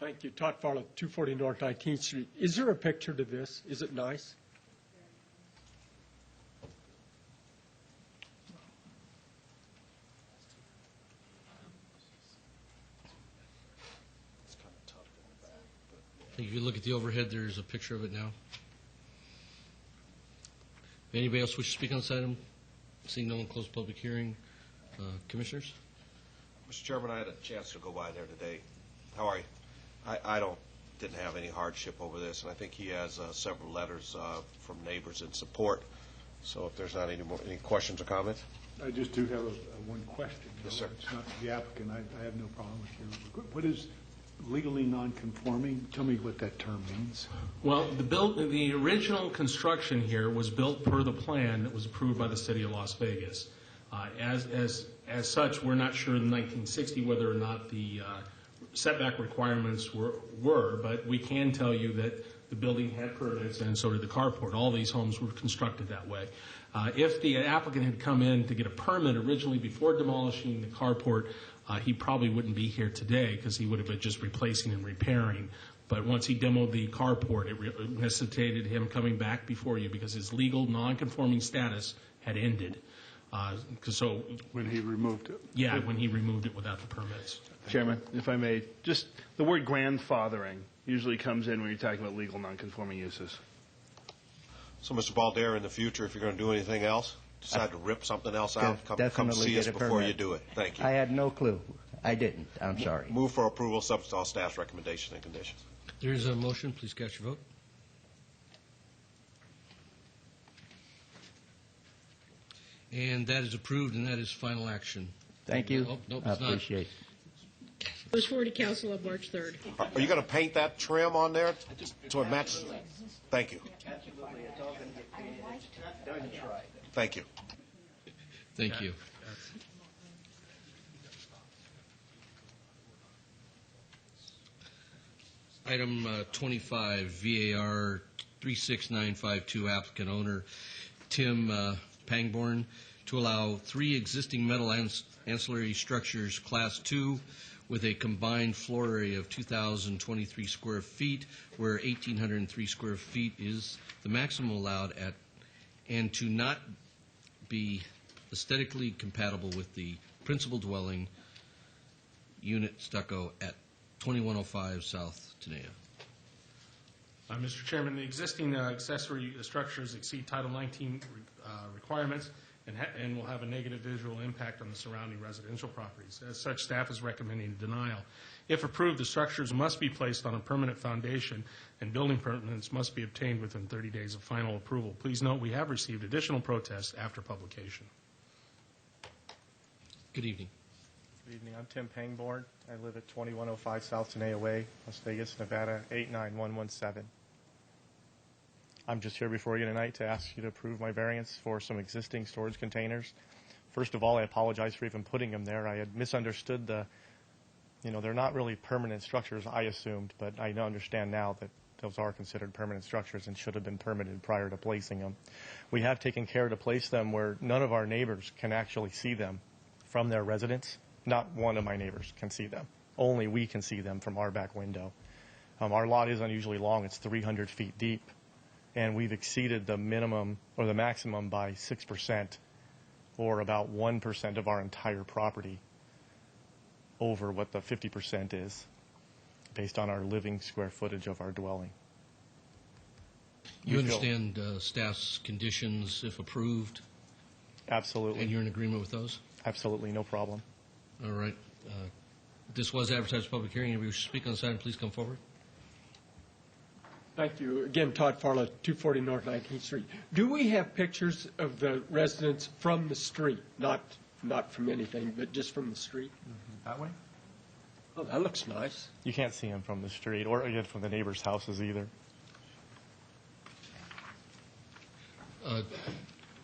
Thank you. Todd Farley, 240 North 19th Street. Is there a picture to this? Is it nice? If you look at the overhead, there's a picture of it now. Anybody else wish to speak on this item? Seeing no one, close public hearing. Commissioners? Mr. Chairman, I had a chance to go by there today. How are you? I didn't have any hardship over this, and I think he has several letters from neighbors in support. So if there's not any questions or comments? I just do have one question. Yes, sir. It's not the applicant. I have no problem with you. What is legally non-conforming? Tell me what that term means. Well, the original construction here was built per the plan that was approved by the City of Las Vegas. As such, we're not sure in 1960 whether or not the setback requirements were, but we can tell you that the building had permits and so did the carport. All these homes were constructed that way. If the applicant had come in to get a permit originally before demolishing the carport, he probably wouldn't be here today because he would have been just replacing and repairing. But once he demoed the carport, it necessitated him coming back before you because his legal non-conforming status had ended. So when he removed it? Yeah, when he removed it without the permits. Chairman, if I may, just the word grandfathering usually comes in when you're talking about legal non-conforming uses. So, Mr. Balder, in the future, if you're going to do anything else, decide to rip something else out, come Definitely see us get a before permit. you do it. Thank you. I had no clue. I didn't. I'm sorry. Move for approval, subject to all staff's recommendations and conditions. There is a motion. Please cast your vote. And that is approved, and that is final action. Thank you. Oh, nope, I it's not. appreciate it. It was forwarded to council on March 3rd. Are you going to paint that trim on there so it matches? Thank you. Absolutely. It's all going to get painted. It's done and tried. Thank you. Thank you. Item 25, VAR 36952, applicant owner Tim Pangborn, to allow 3 existing metal ancillary structures, Class 2, with a combined floor area of 2,023 square feet, where 1,803 square feet is the maximum allowed at, and to not be aesthetically compatible with the principal dwelling unit stucco at 2105 South Tenaya. Mr. Chairman, the existing accessory structures exceed Title 19 requirements and will have a negative visual impact on the surrounding residential properties. As such, staff is recommending denial. If approved, the structures must be placed on a permanent foundation, and building permits must be obtained within 30 days of final approval. Please note we have received additional protests after publication. Good evening. Good evening. I'm Tim Pangborn. I live at 2105 South Tenaya Way, Las Vegas, Nevada, 89117. I'm just here before you tonight to ask you to approve my variance for some existing storage containers. First of all, I apologize for even putting them there. I had misunderstood they're not really permanent structures, I assumed, but I understand now that those are considered permanent structures and should have been permitted prior to placing them. We have taken care to place them where none of our neighbors can actually see them from their residence. Not one of my neighbors can see them. Only we can see them from our back window. Our lot is unusually long. It's 300 feet deep, and we've exceeded the minimum or the maximum by 6%, or about 1% of our entire property over what the 50% is, based on our living square footage of our dwelling. You understand staff's conditions if approved? Absolutely. And you're in agreement with those? Absolutely, no problem. All right. This was advertised public hearing. If you wish to speak on this item, please come forward. Thank you. Again, Todd Farla, 240 North 19th Street. Do we have pictures of the residents from the street? Not from anything, but just from the street? That way? Oh, that looks nice. You can't see them from the street or again from the neighbors' houses either. Do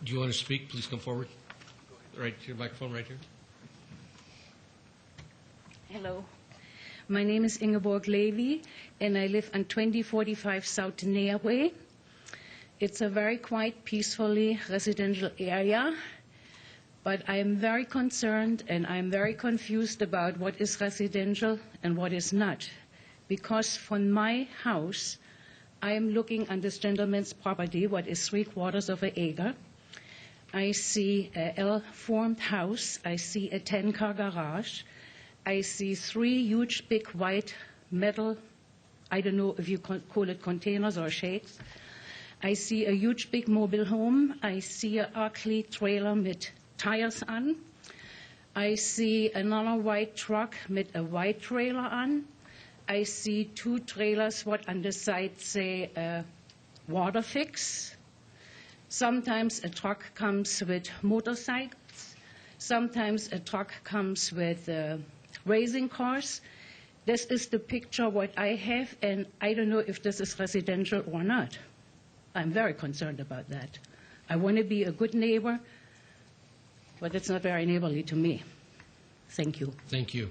you want to speak? Please come forward. Right to your microphone right here. Hello. My name is Ingeborg Levy, and I live on 2045 South Tenaya Way. It's a very quiet, peacefully residential area, but I am very concerned and I'm very confused about what is residential and what is not. Because from my house, I am looking on this gentleman's property, what is 3/4 of an acre. I see a L-formed house. I see a 10-car garage. I see 3 huge, big, white metal, I don't know if you call it containers or shakes. I see a huge, big mobile home. I see an ugly trailer with tires on. I see another white truck with a white trailer on. I see 2 trailers, what on the side say water fix. Sometimes a truck comes with motorcycles. Sometimes a truck comes with racing cars. This is the picture what I have, and I don't know if this is residential or not. I'm very concerned about that. I want to be a good neighbor, but it's not very neighborly to me. Thank you. Thank you.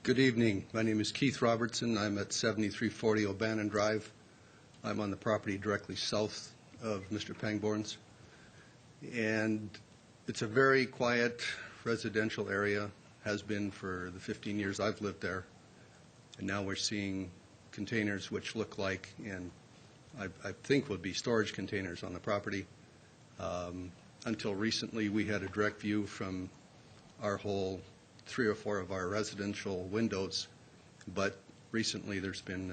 Good evening. My name is Keith Robertson. I'm at 7340 O'Bannon Drive. I'm on the property directly south of Mr. Pangborn's. And it's a very quiet residential area, has been for the 15 years I've lived there. And now we're seeing containers which look like, and I think would be storage containers on the property. Until recently, we had a direct view from our whole 3 or 4 of our residential windows, but recently there's been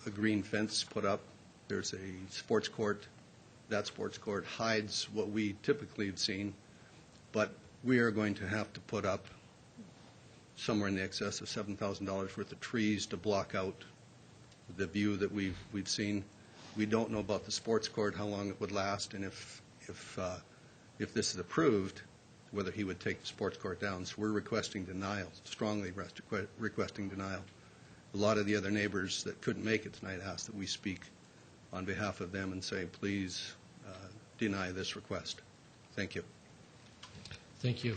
a green fence put up. There's a sports court. That sports court hides what we typically have seen, but we are going to have to put up somewhere in the excess of $7,000 worth of trees to block out the view that we've seen. We don't know about the sports court, how long it would last, and if this is approved, whether he would take the sports court down. So we're requesting denial, strongly requesting denial. A lot of the other neighbors that couldn't make it tonight asked that we speak on behalf of them and say, please deny this request. Thank you. Thank you.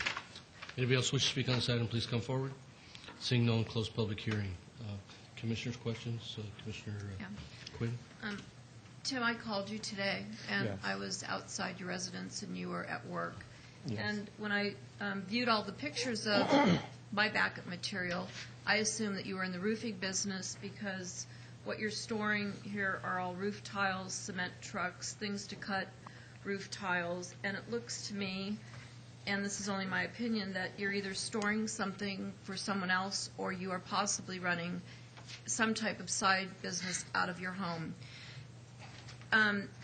Anybody else wish to speak on this item, please come forward. Seeing no one, close public hearing. Commissioners' questions? Commissioner Quinn? Tim, I called you today, and Yes. I was outside your residence, and you were at work. Yes. And when I viewed all the pictures of my backup material, I assumed that you were in the roofing business because what you're storing here are all roof tiles, cement trucks, things to cut roof tiles, and it looks to me, and this is only my opinion, that you're either storing something for someone else or you are possibly running some type of side business out of your home.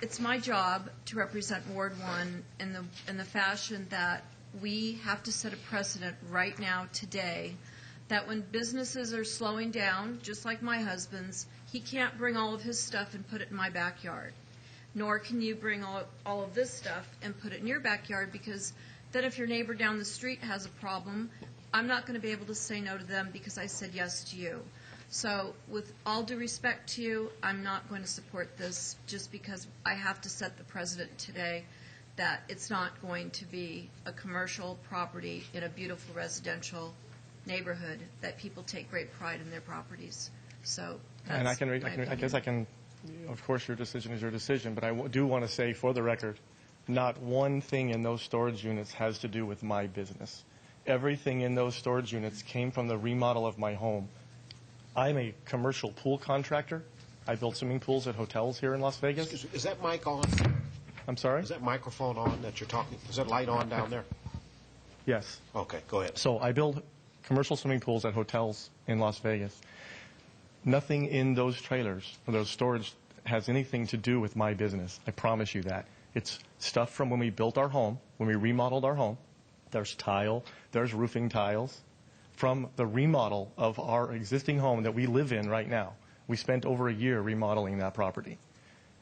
It's my job to represent Ward 1 in the fashion that we have to set a precedent right now, today, that when businesses are slowing down, just like my husband's, he can't bring all of his stuff and put it in my backyard. Nor can you bring all of this stuff and put it in your backyard, because then if your neighbor down the street has a problem, I'm not going to be able to say no to them because I said yes to you. So with all due respect to you, I'm not going to support this just because I have to set the precedent today that it's not going to be a commercial property in a beautiful residential neighborhood, that people take great pride in their properties. So that's And my I guess opinion. of course, your decision is your decision, but I do want to say for the record, not one thing in those storage units has to do with my business. Everything in those storage units came from the remodel of my home. I'm a commercial pool contractor. I build swimming pools at hotels here in Las Vegas. Is that mic on? I'm sorry? Is that microphone on that you're talking? Is that light on down there? Yes. Okay, go ahead. So I build commercial swimming pools at hotels in Las Vegas. Nothing in those trailers or those storage has anything to do with my business. I promise you that. It's stuff from when we built our home, when we remodeled our home. There's tile, there's roofing tiles from the remodel of our existing home that we live in right now. We spent over a year remodeling that property,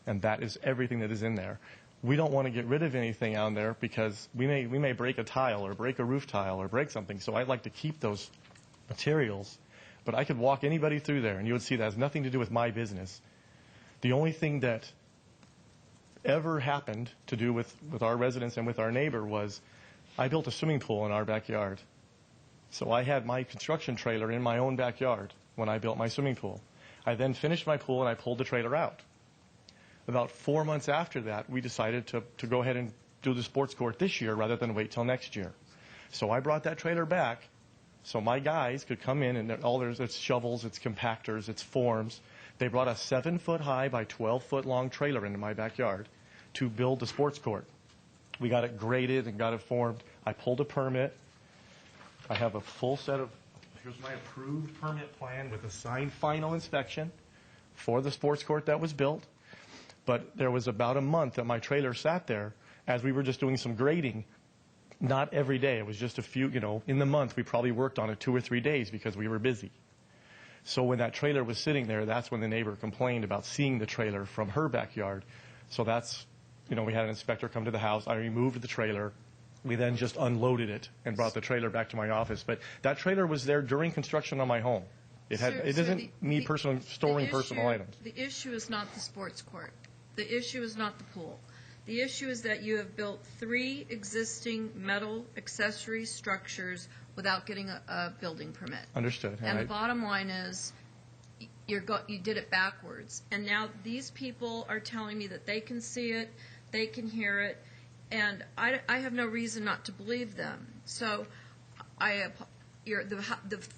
and that is everything that is in there. We don't want to get rid of anything out there because we may break a tile or break a roof tile or break something, so I'd like to keep those materials. But I could walk anybody through there, and you would see that has nothing to do with my business. The only thing that ever happened to do with our residents and with our neighbor was I built a swimming pool in our backyard. So I had my construction trailer in my own backyard when I built my swimming pool. I then finished my pool, and I pulled the trailer out. About 4 months after that, we decided to go ahead and do the sports court this year rather than wait till next year. So I brought that trailer back so my guys could come in, and it's shovels, it's compactors, it's forms. They brought a 7-foot high by 12-foot long trailer into my backyard to build the sports court. We got it graded and got it formed. I pulled a permit. I have a full set of, here's my approved permit plan with a signed final inspection for the sports court that was built. But there was about a month that my trailer sat there as we were just doing some grading. Not every day. It was just a few, in the month we probably worked on it 2 or 3 days because we were busy. So when that trailer was sitting there, that's when the neighbor complained about seeing the trailer from her backyard. So that's, we had an inspector come to the house. I removed the trailer. We then just unloaded it and brought the trailer back to my office. But that trailer was there during construction on my home. It isn't me storing personal items. The issue is not the sports court. The issue is not the pool. The issue is that you have built 3 existing metal accessory structures without getting a building permit. Understood. And the bottom line is you did it backwards. And now these people are telling me that they can see it, they can hear it, and I have no reason not to believe them. So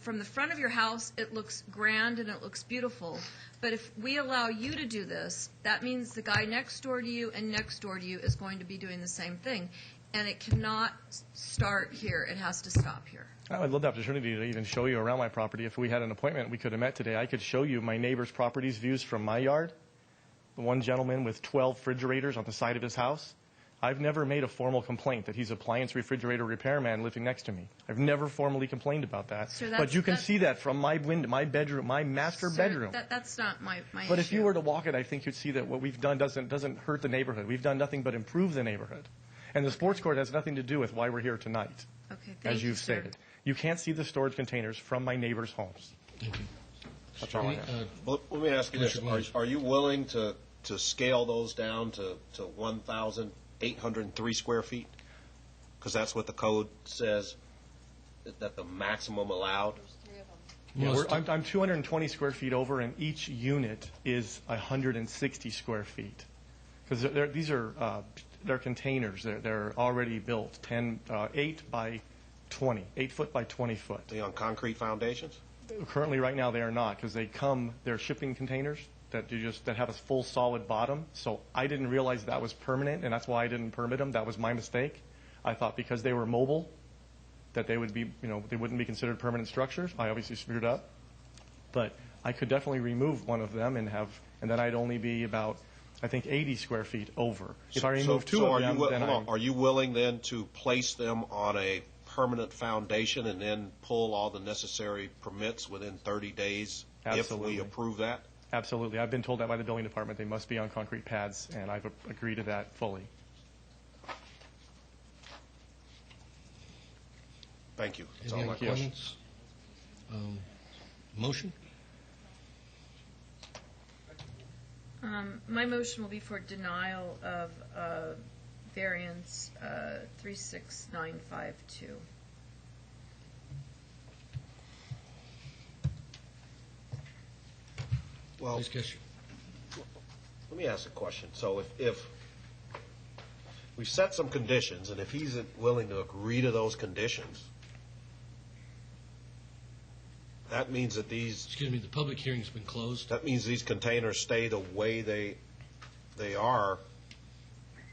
from the front of your house, it looks grand and it looks beautiful. But if we allow you to do this, that means the guy next door to you and next door to you is going to be doing the same thing. And it cannot start here. It has to stop here. I would love the opportunity to even show you around my property. If we had an appointment we could have met today, I could show you my neighbor's property's views from my yard. The one gentleman with 12 refrigerators on the side of his house. I've never made a formal complaint that he's appliance refrigerator repairman living next to me. I've never formally complained about that. But you can see that from my window, my bedroom, my master bedroom. That's not my But issue. if you were to walk it, I think you'd see that what we've done doesn't hurt the neighborhood. We've done nothing but improve the neighborhood. And the sports court has nothing to do with why we're here tonight, Okay, thank as you, you've sir. stated. You can't see the storage containers from my neighbor's homes. Thank you. That's all I have. Well, let me ask you this. Are you willing to scale those down to 1,803 square feet? Because that's what the code says, that the maximum allowed. Yeah, I'm 220 square feet over, and each unit is 160 square feet. Because these are they're containers. They're already built, 8 by 20, 8 foot by 20 foot. Are they on concrete foundations? Currently, right now, they are not, because they're shipping containers that have a full solid bottom. So I didn't realize that was permanent, and that's why I didn't permit them. That was my mistake. I thought because they were mobile, that they would be, they wouldn't be considered permanent structures. I obviously screwed up. But I could definitely remove one of them and then I'd only be about, I think, 80 square feet over. If I remove two of them, then are you willing then to place them on a permanent foundation and then pull all the necessary permits within 30 days Absolutely. if we approve that? Absolutely. I've been told that by the building department. They must be on concrete pads, and I've agreed to that fully. Thank you. That's Any all my other questions. comments? Motion? My motion will be for denial of variance 36952. Well, Please, Kesher. let me ask a question. So if we set some conditions, and if he's willing to agree to those conditions, that means that Excuse me, the public hearing's been closed. That means these containers stay the way they are,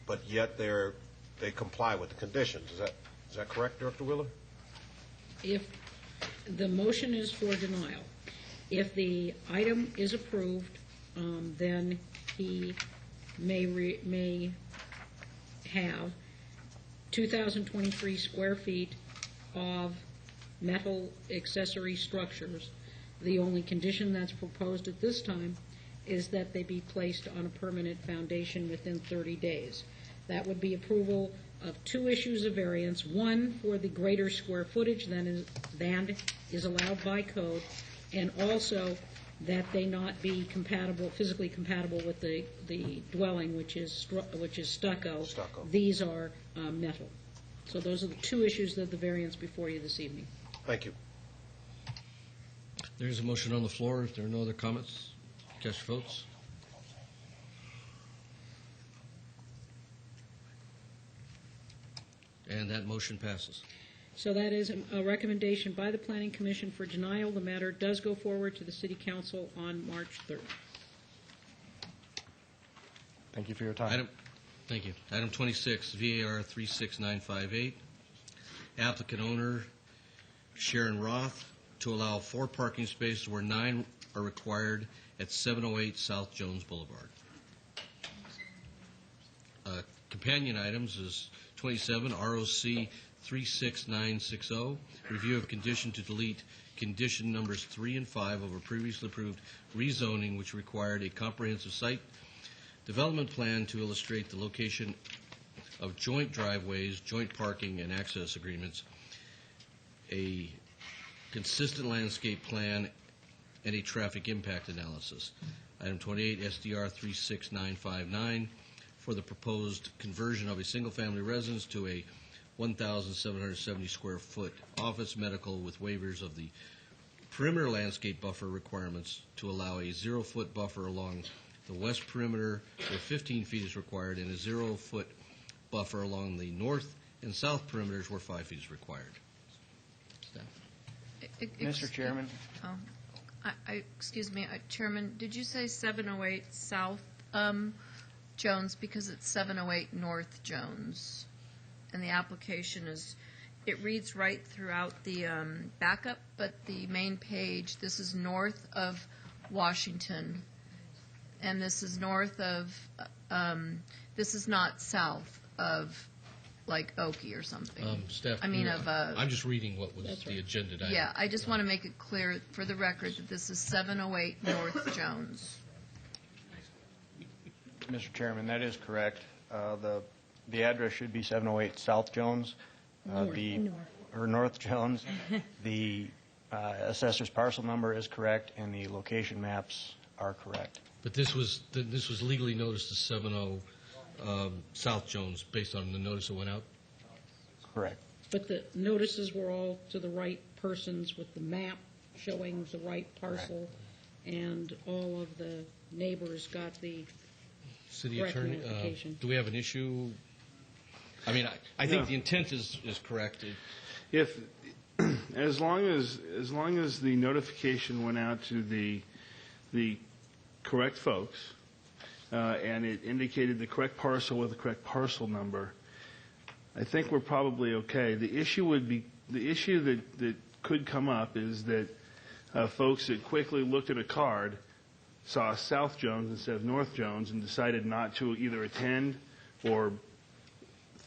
but yet they comply with the conditions. Is that correct, Director Wheeler? If the motion is for denial, if the item is approved, then he may have 2,023 square feet of metal accessory structures. The only condition that's proposed at this time is that they be placed on a permanent foundation within 30 days. That would be approval of two issues of variance, one for the greater square footage than is allowed by code, and also that they not be physically compatible with the dwelling, which is stucco. These are metal. So those are the two issues of the variance before you this evening. Thank you. There's a motion on the floor. If there are no other comments, cast your votes. And that motion passes. So that is a recommendation by the Planning Commission for denial. The matter does go forward to the City Council on March 3rd. Thank you for your time. Thank you. Item 26, VAR 36958. Applicant owner Sharon Roth to allow 4 parking spaces where 9 are required at 708 South Jones Boulevard. Companion items is 27, ROC 36960, review of condition to delete condition numbers 3 and 5 of a previously approved rezoning which required a comprehensive site development plan to illustrate the location of joint driveways, joint parking, and access agreements, a consistent landscape plan, and a traffic impact analysis. Item 28, SDR 36959, for the proposed conversion of a single-family residence to a 1,770 square foot office medical with waivers of the perimeter landscape buffer requirements to allow a 0-foot buffer along the west perimeter where 15 feet is required and a 0-foot buffer along the north and south perimeters where 5 feet is required. Mr. Chairman? Excuse me, Chairman, did you say 708 South Jones, because it's 708 North Jones? And the application it reads right throughout the backup, but the main page, this is north of Washington, and this is north of, this is not south of, like, Oakey or something. Staff, I'm just reading what was the agenda item. Yeah, I just want to make it clear for the record that this is 708 North Jones. Mr. Chairman, that is correct. The address should be 708 South Jones. North Jones. The assessor's parcel number is correct, and the location maps are correct. But this was legally noticed as 70 South Jones based on the notice that went out? Correct. But the notices were all to the right persons with the map showing the right parcel, and all of the neighbors got the City correct Attorney, notification. do we have an issue? I mean, I think the intent is correct. If as long as the notification went out to the correct folks, and it indicated the correct parcel with the correct parcel number, I think we're probably okay. The issue that could come up is that folks that quickly looked at a card saw South Jones instead of North Jones and decided not to either attend or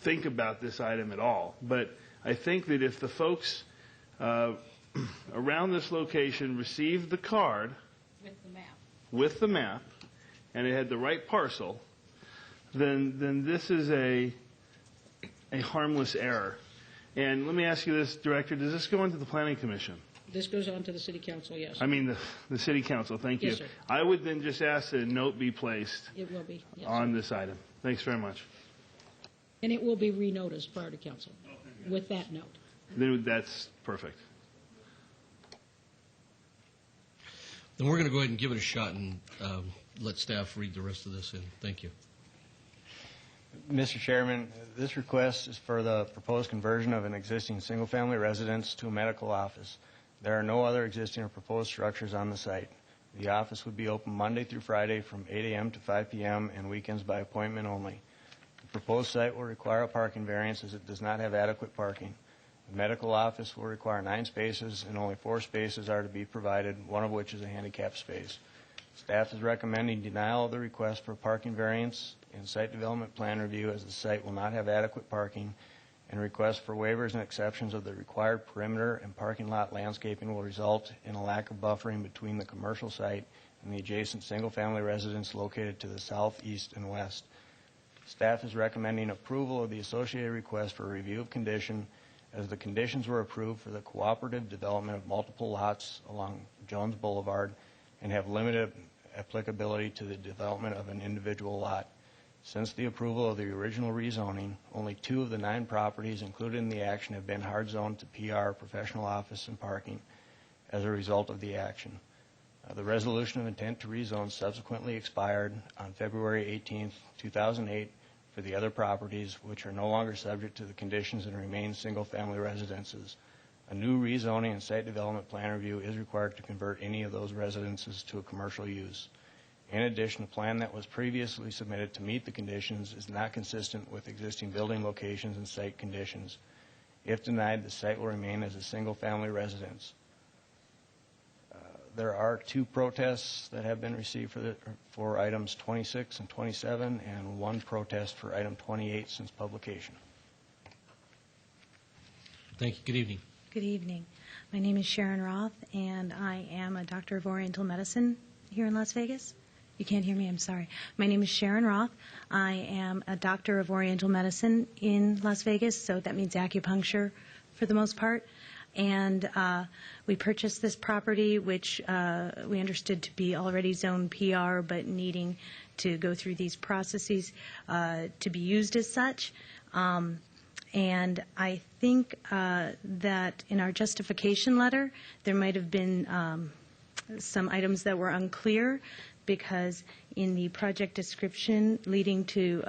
think about this item at all. But I think that if the folks around this location received the card with the map and it had the right parcel, then this is a harmless error. And let me ask you this, Director, does this go into the Planning Commission? This goes on to the City Council, yes. I mean the City Council, thank you. Yes, sir. I would then just ask that a note be placed It will be, yes. on this item. Thanks very much. And it will be re-noticed prior to council with that note. Then that's perfect. Then we're going to go ahead and give it a shot and let staff read the rest of this in. Thank you. Mr. Chairman, this request is for the proposed conversion of an existing single-family residence to a medical office. There are no other existing or proposed structures on the site. The office would be open Monday through Friday from 8 a.m. to 5 p.m. and weekends by appointment only. The proposed site will require a parking variance as it does not have adequate parking. The medical office will require 9 spaces and only 4 spaces are to be provided, one of which is a handicap space. Staff is recommending denial of the request for a parking variance and site development plan review as the site will not have adequate parking, and requests for waivers and exceptions of the required perimeter and parking lot landscaping will result in a lack of buffering between the commercial site and the adjacent single-family residence located to the south, east, and west. Staff is recommending approval of the associated request for review of condition as the conditions were approved for the cooperative development of multiple lots along Jones Boulevard and have limited applicability to the development of an individual lot. Since the approval of the original rezoning, only 2 of the 9 properties included in the action have been hard zoned to PR, professional office, and parking as a result of the action. The resolution of intent to rezone subsequently expired on February 18, 2008 for the other properties which are no longer subject to the conditions and remain single-family residences. A new rezoning and site development plan review is required to convert any of those residences to a commercial use. In addition, the plan that was previously submitted to meet the conditions is not consistent with existing building locations and site conditions. If denied, the site will remain as a single-family residence. There are 2 protests that have been received for items 26 and 27, and 1 protest for item 28 since publication. Thank you. Good evening. Good evening. My name is Sharon Roth, and I am a doctor of Oriental Medicine here in Las Vegas. You can't hear me, I'm sorry. My name is Sharon Roth. I am a doctor of Oriental Medicine in Las Vegas, so that means acupuncture for the most part. And we purchased this property, which we understood to be already zoned PR, but needing to go through these processes to be used as such. And I think that in our justification letter, there might have been some items that were unclear, because in the project description leading to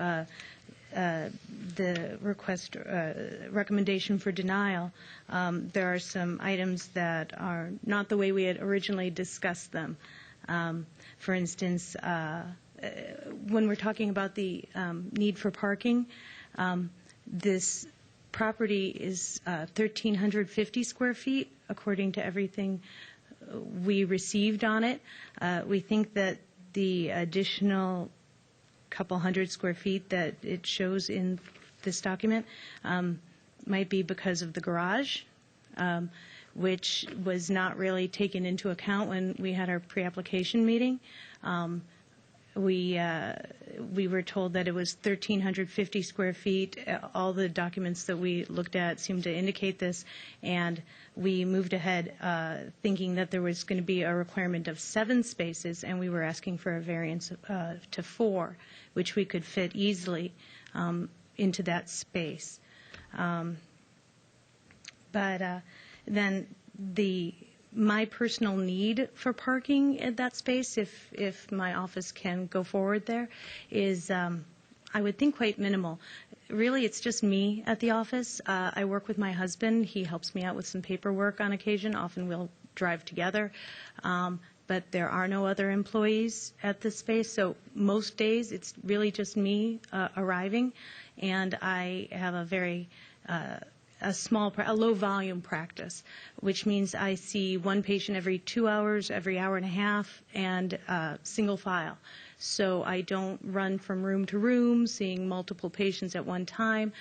the request recommendation for denial, there are some items that are not the way we had originally discussed them. For instance, when we're talking about the need for parking, this property is 1,350 square feet, according to everything we received on it. We think that the additional couple hundred square feet that it shows in this document might be because of the garage, which was not really taken into account when we had our pre-application meeting. We were told that it was 1,350 square feet. All the documents that we looked at seemed to indicate this, and we moved ahead thinking that there was going to be a requirement of 7 spaces, and we were asking for a variance to 4, which we could fit easily into that space. But then my personal need for parking at that space, if my office can go forward there, is I would think quite minimal. Really, it's just me at the office. I work with my husband. He helps me out with some paperwork on occasion. Often we'll drive together. But there are no other employees at this space, so most days it's really just me arriving, and I have a very a low volume practice, which means I see one patient every 2 hours, every hour and a half, and single file. So I don't run from room to room, seeing multiple patients at one time.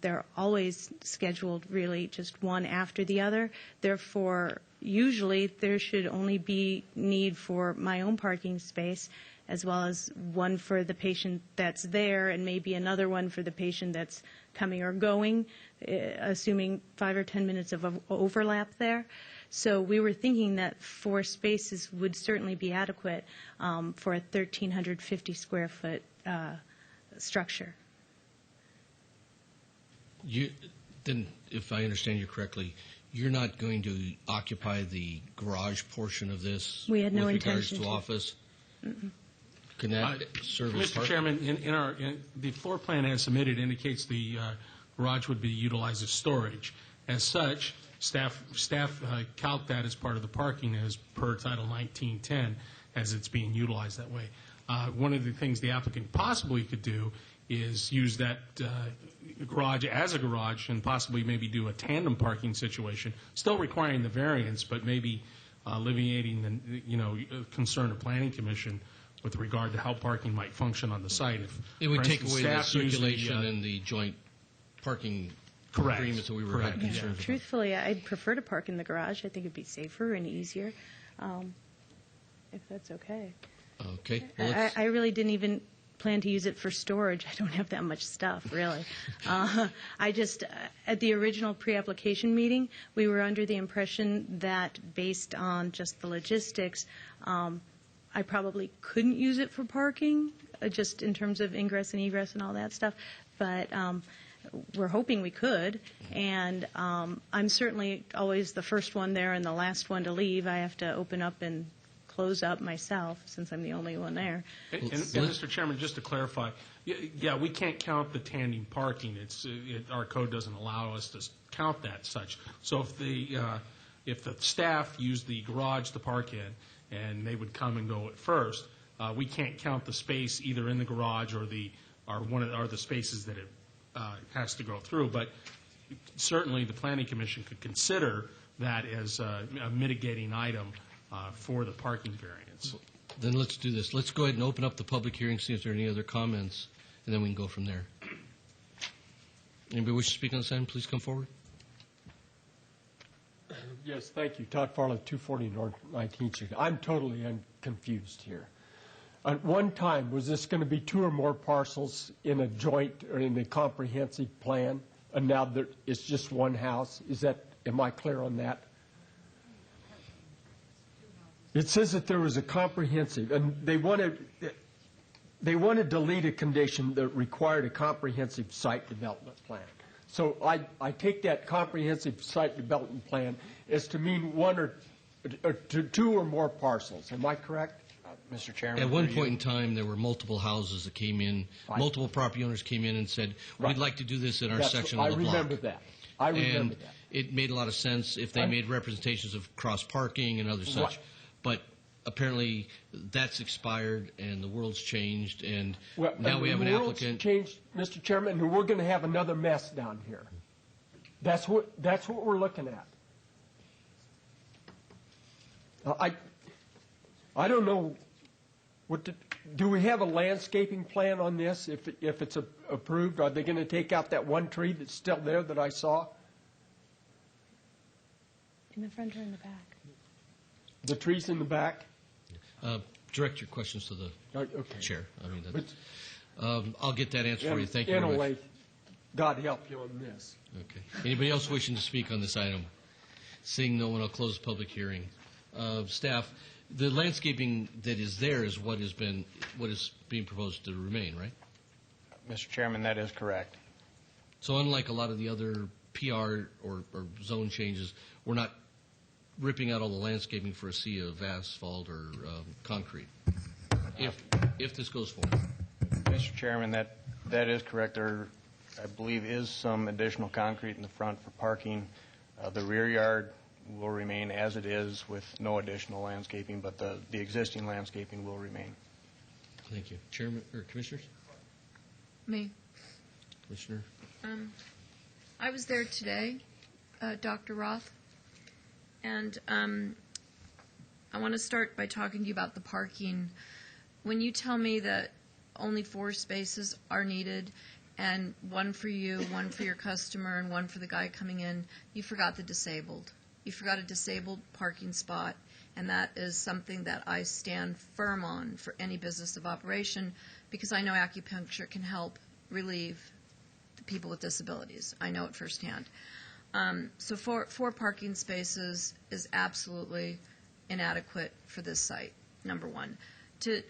They're always scheduled really just one after the other. Therefore, usually there should only be need for my own parking space, as well as one for the patient that's there and maybe another one for the patient that's coming or going, assuming 5 or 10 minutes of overlap there. So we were thinking that 4 spaces would certainly be adequate for a 1,350 square foot structure. Then, if I understand you correctly, you're not going to occupy the garage portion of this We had no with regards intention to to. office? Mm-mm. Can that serve as Mr. part? Chairman, in the floor plan as submitted indicates the garage would be utilized as storage. As such, staff calc that as part of the parking as per Title 1910 as it's being utilized that way. One of the things the applicant possibly could do is use that garage as a garage and possibly maybe do a tandem parking situation, still requiring the variance, but maybe alleviating the concern of Planning Commission with regard to how parking might function on the site. If, It would for take instance, away the staff used circulation and the joint parking Correct. agreements that we were having concerns about. Truthfully, I'd prefer to park in the garage. I think it'd be safer and easier, if that's okay. Okay. Well, let's- I really didn't even plan to use it for storage. I don't have that much stuff, really. I just, at the original pre-application meeting, we were under the impression that based on just the logistics, I probably couldn't use it for parking, just in terms of ingress and egress and all that stuff. But we're hoping we could, and I'm certainly always the first one there and the last one to leave. I have to open up and close up myself since I'm the only one there. And Mr. Chairman, just to clarify, yeah, we can't count the tandem parking. Our code doesn't allow us to count that such. So if the staff use the garage to park in, and they would come and go at first, we can't count the space either in the garage or the spaces that it has to go through. But certainly the Planning Commission could consider that as a mitigating item for the parking variance. Then let's do this. Let's go ahead and open up the public hearing, see if there are any other comments, and then we can go from there. Anybody wish to speak on this item, please come forward. Yes, thank you. Todd Farley, 240 North 19th Street. I'm totally confused here. At one time, was this going to be 2 or more parcels in a joint or in a comprehensive plan, and now it's just one house? Am I clear on that? It says that there was a comprehensive, and they want to delete a condition that required a comprehensive site development plan. So I take that comprehensive site development plan as to mean 1 or 2 or more parcels. Am I correct? Mr. Chairman. At one point in time, there were multiple houses that came in, multiple property owners came in and said, we'd like to do this in our section of the block. I remember that. I remember that. It made a lot of sense if they made representations of cross-parking and other such. Right. But apparently, that's expired, and the world's changed, and now we have an applicant. The world's changed, Mr. Chairman, and we're going to have another mess down here. That's what we're looking at. I don't know do we have a landscaping plan on this if it's approved? Are they going to take out that one tree that's still there that I saw? In the front or in the back? The trees in the back? Direct your questions to the chair. I mean, I'll get that answer for you. Thank you very much. Anyway, God help you on this. Okay. Anybody else wishing to speak on this item? Seeing no one, I'll close the public hearing. Staff, the landscaping that is there is what is being proposed to remain, right? Mr. Chairman, that is correct. So unlike a lot of the other PR or zone changes, we're not ripping out all the landscaping for a sea of asphalt or concrete, if this goes forward. Mr. Chairman, that is correct. I believe, is some additional concrete in the front for parking. The rear yard will remain as it is with no additional landscaping, but the existing landscaping will remain. Thank you. Chairman, or Commissioners? Me. Commissioner? I was there today, Dr. Roth, and I want to start by talking to you about the parking. When you tell me that only 4 spaces are needed, and 1 for you, 1 for your customer, and 1 for the guy coming in, you forgot the disabled. You forgot a disabled parking spot, and that is something that I stand firm on for any business of operation, because I know acupuncture can help relieve the people with disabilities. I know it firsthand. So 4 parking spaces is absolutely inadequate for this site, number one.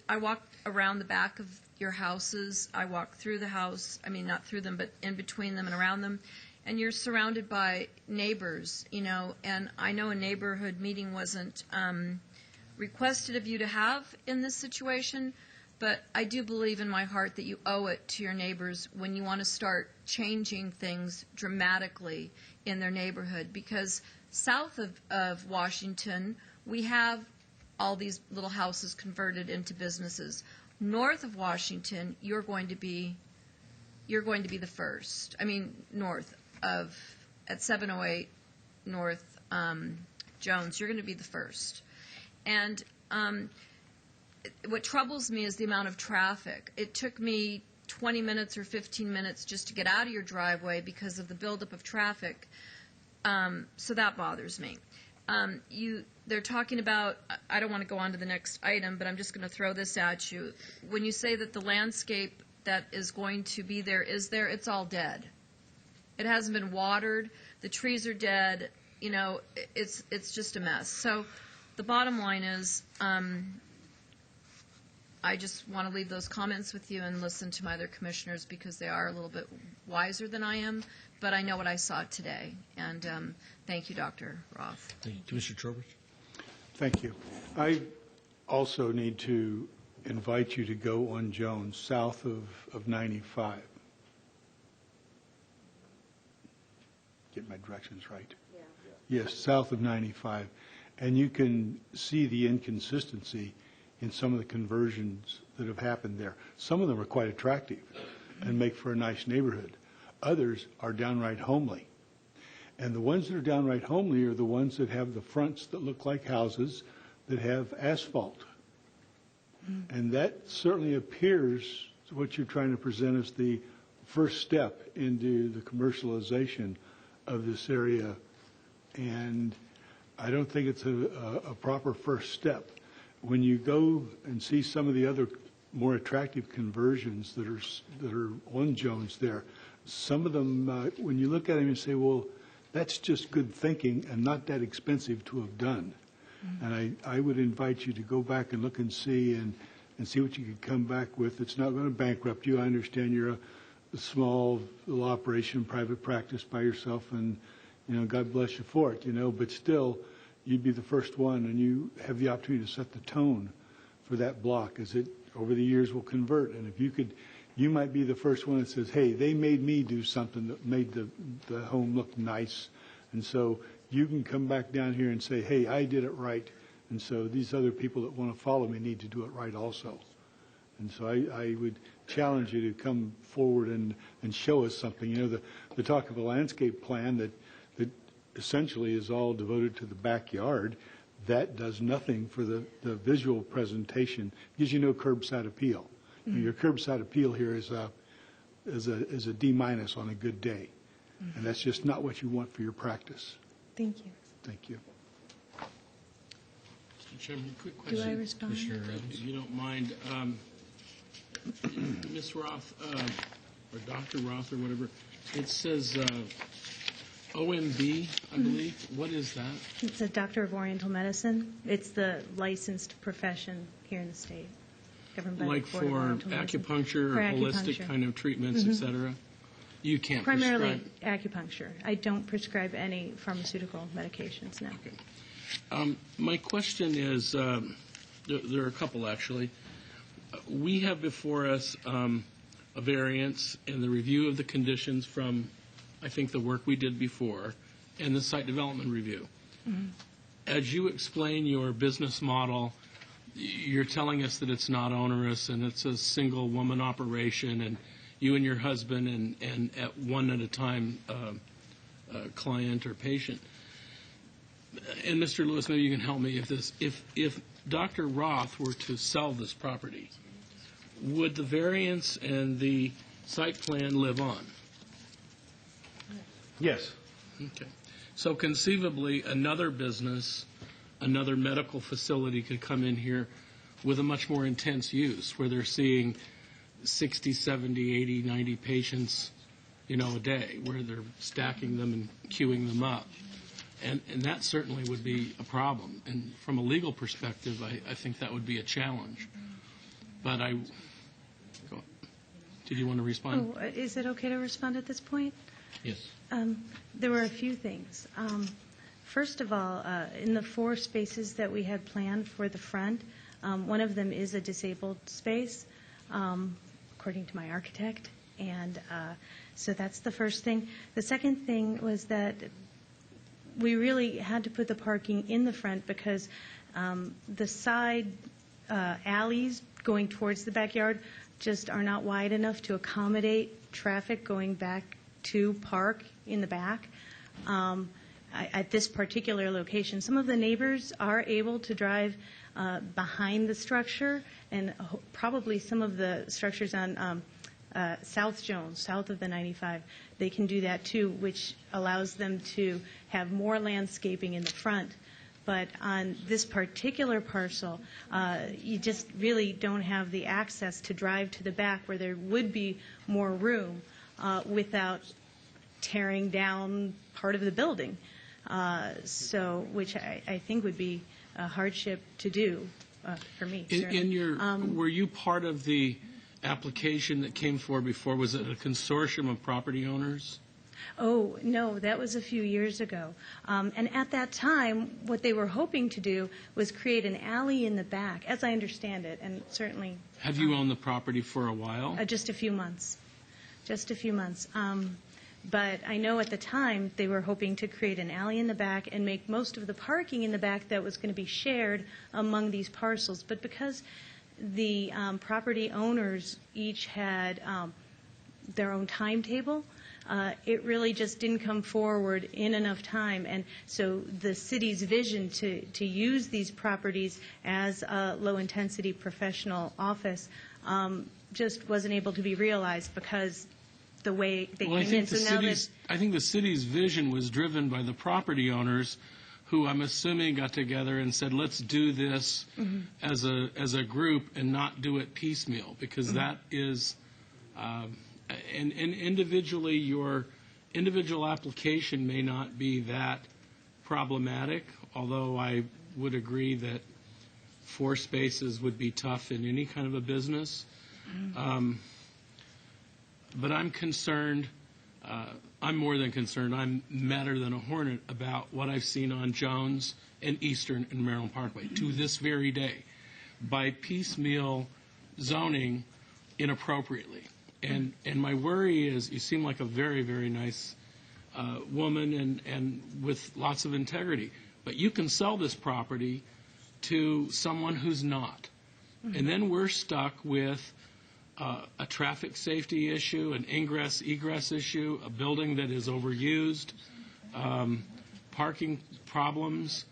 I walked around the back of your houses. I walked through the house. I mean, not through them, but in between them and around them. And you're surrounded by neighbors, you know, and I know a neighborhood meeting wasn't requested of you to have in this situation, but I do believe in my heart that you owe it to your neighbors when you want to start changing things dramatically in their neighborhood, because south of Washington, we have all these little houses converted into businesses. North of Washington, you're going to be the first. I mean, north of, at 708 North Jones, you're going to be the first. And what troubles me is the amount of traffic. It took me 20 minutes or 15 minutes just to get out of your driveway because of the buildup of traffic. So that bothers me. They're talking about, I don't want to go on to the next item, but I'm just going to throw this at you. When you say that the landscape that is going to be there is there, it's all dead. It hasn't been watered. The trees are dead. You know, it's just a mess. So the bottom line is, I just want to leave those comments with you and listen to my other commissioners because they are a little bit wiser than I am, but I know what I saw today. And thank you, Dr. Roth. Thank you. Commissioner Trowbridge? Thank you. I also need to invite you to go on Jones, south of 95. Get my directions right. Yeah. Yes, south of 95. And you can see the inconsistency in some of the conversions that have happened there. Some of them are quite attractive and make for a nice neighborhood. Others are downright homely. And the ones that are downright homely are the ones that have the fronts that look like houses that have asphalt. And that certainly appears what you're trying to present as the first step into the commercialization of this area. And I don't think it's a proper first step. When you go and see some of the other more attractive conversions that are on Jones there, some of them, when you look at them, you say, well, that's just good thinking and not that expensive to have done. And I would invite you to go back and look and see what you could come back with. It's not going to bankrupt you. I understand you're a small little operation, private practice by yourself, and God bless you for it. But still, you'd be the first one, and you have the opportunity to set the tone for that block as it over the years will convert. And if you might be the first one that says, hey, they made me do something that made the home look nice. And so you can come back down here and say, hey, I did it right. And so these other people that want to follow me need to do it right also. And so I would challenge you to come forward and show us something. The talk of a landscape plan that essentially is all devoted to the backyard, that does nothing for the visual presentation. It gives you no curbside appeal. Your curbside appeal here is a D- on a good day. And that's just not what you want for your practice. Thank you. Thank you. Mr. Chairman, quick question. Do I respond? If you don't mind, Ms. Roth, or Dr. Roth, or whatever, it says OMB, I believe. What is that? It's a doctor of Oriental Medicine. It's the licensed profession here in the state. Governed by Like the Board of for Oriental Medicine. acupuncture or holistic acupuncture. kind of treatments, et cetera? You can't Primarily prescribe? acupuncture. I don't prescribe any pharmaceutical medications now. Okay. My question is, there are a couple actually. We have before us a variance and the review of the conditions from, I think, the work we did before and the site development review. As you explain your business model, you're telling us that it's not onerous and it's a single woman operation and you and your husband and at one at a time client or patient. And Mr. Lewis, maybe you can help me if Dr. Roth were to sell this property, would the variance and the site plan live on? Yes. Okay. So conceivably, another business, another medical facility could come in here with a much more intense use, where they're seeing 60, 70, 80, 90 patients, a day, where they're stacking them and queuing them up. And that certainly would be a problem. And from a legal perspective, I think that would be a challenge. But did you want to respond? Oh, is it okay to respond at this point? Yes. There were a few things. First of all, in the 4 spaces that we had planned for the front, one of them is a disabled space, according to my architect. And so that's the first thing. The second thing was that we really had to put the parking in the front because the side alleys going towards the backyard just are not wide enough to accommodate traffic going back to park in the back. At this particular location, some of the neighbors are able to drive behind the structure, and probably some of the structures on South Jones, south of the 95, they can do that too, which allows them to have more landscaping in the front. But on this particular parcel, you just really don't have the access to drive to the back where there would be more room without tearing down part of the building. Which I think would be a hardship to do for me. Were you part of the application that came forward before? Was it a consortium of property owners? Oh, no, that was a few years ago. And at that time, what they were hoping to do was create an alley in the back, as I understand it, and certainly... Have you owned the property for a while? Just a few months. Just a few months. But I know at the time they were hoping to create an alley in the back and make most of the parking in the back that was going to be shared among these parcels. But because the property owners each had their own timetable, it really just didn't come forward in enough time. And so the city's vision to use these properties as a low-intensity professional office just wasn't able to be realized because the way they came in. I think the city's vision was driven by the property owners who I'm assuming got together and said, let's do this as a group and not do it piecemeal, because that is... And individually, your individual application may not be that problematic, although I would agree that 4 spaces would be tough in any kind of a business. But I'm concerned, I'm more than concerned, I'm madder than a hornet about what I've seen on Jones and Eastern and Maryland Parkway to this very day by piecemeal zoning inappropriately. And my worry is, you seem like a very, very nice woman and with lots of integrity, but you can sell this property to someone who's not. And then we're stuck with a traffic safety issue, an ingress-egress issue, a building that is overused, parking problems,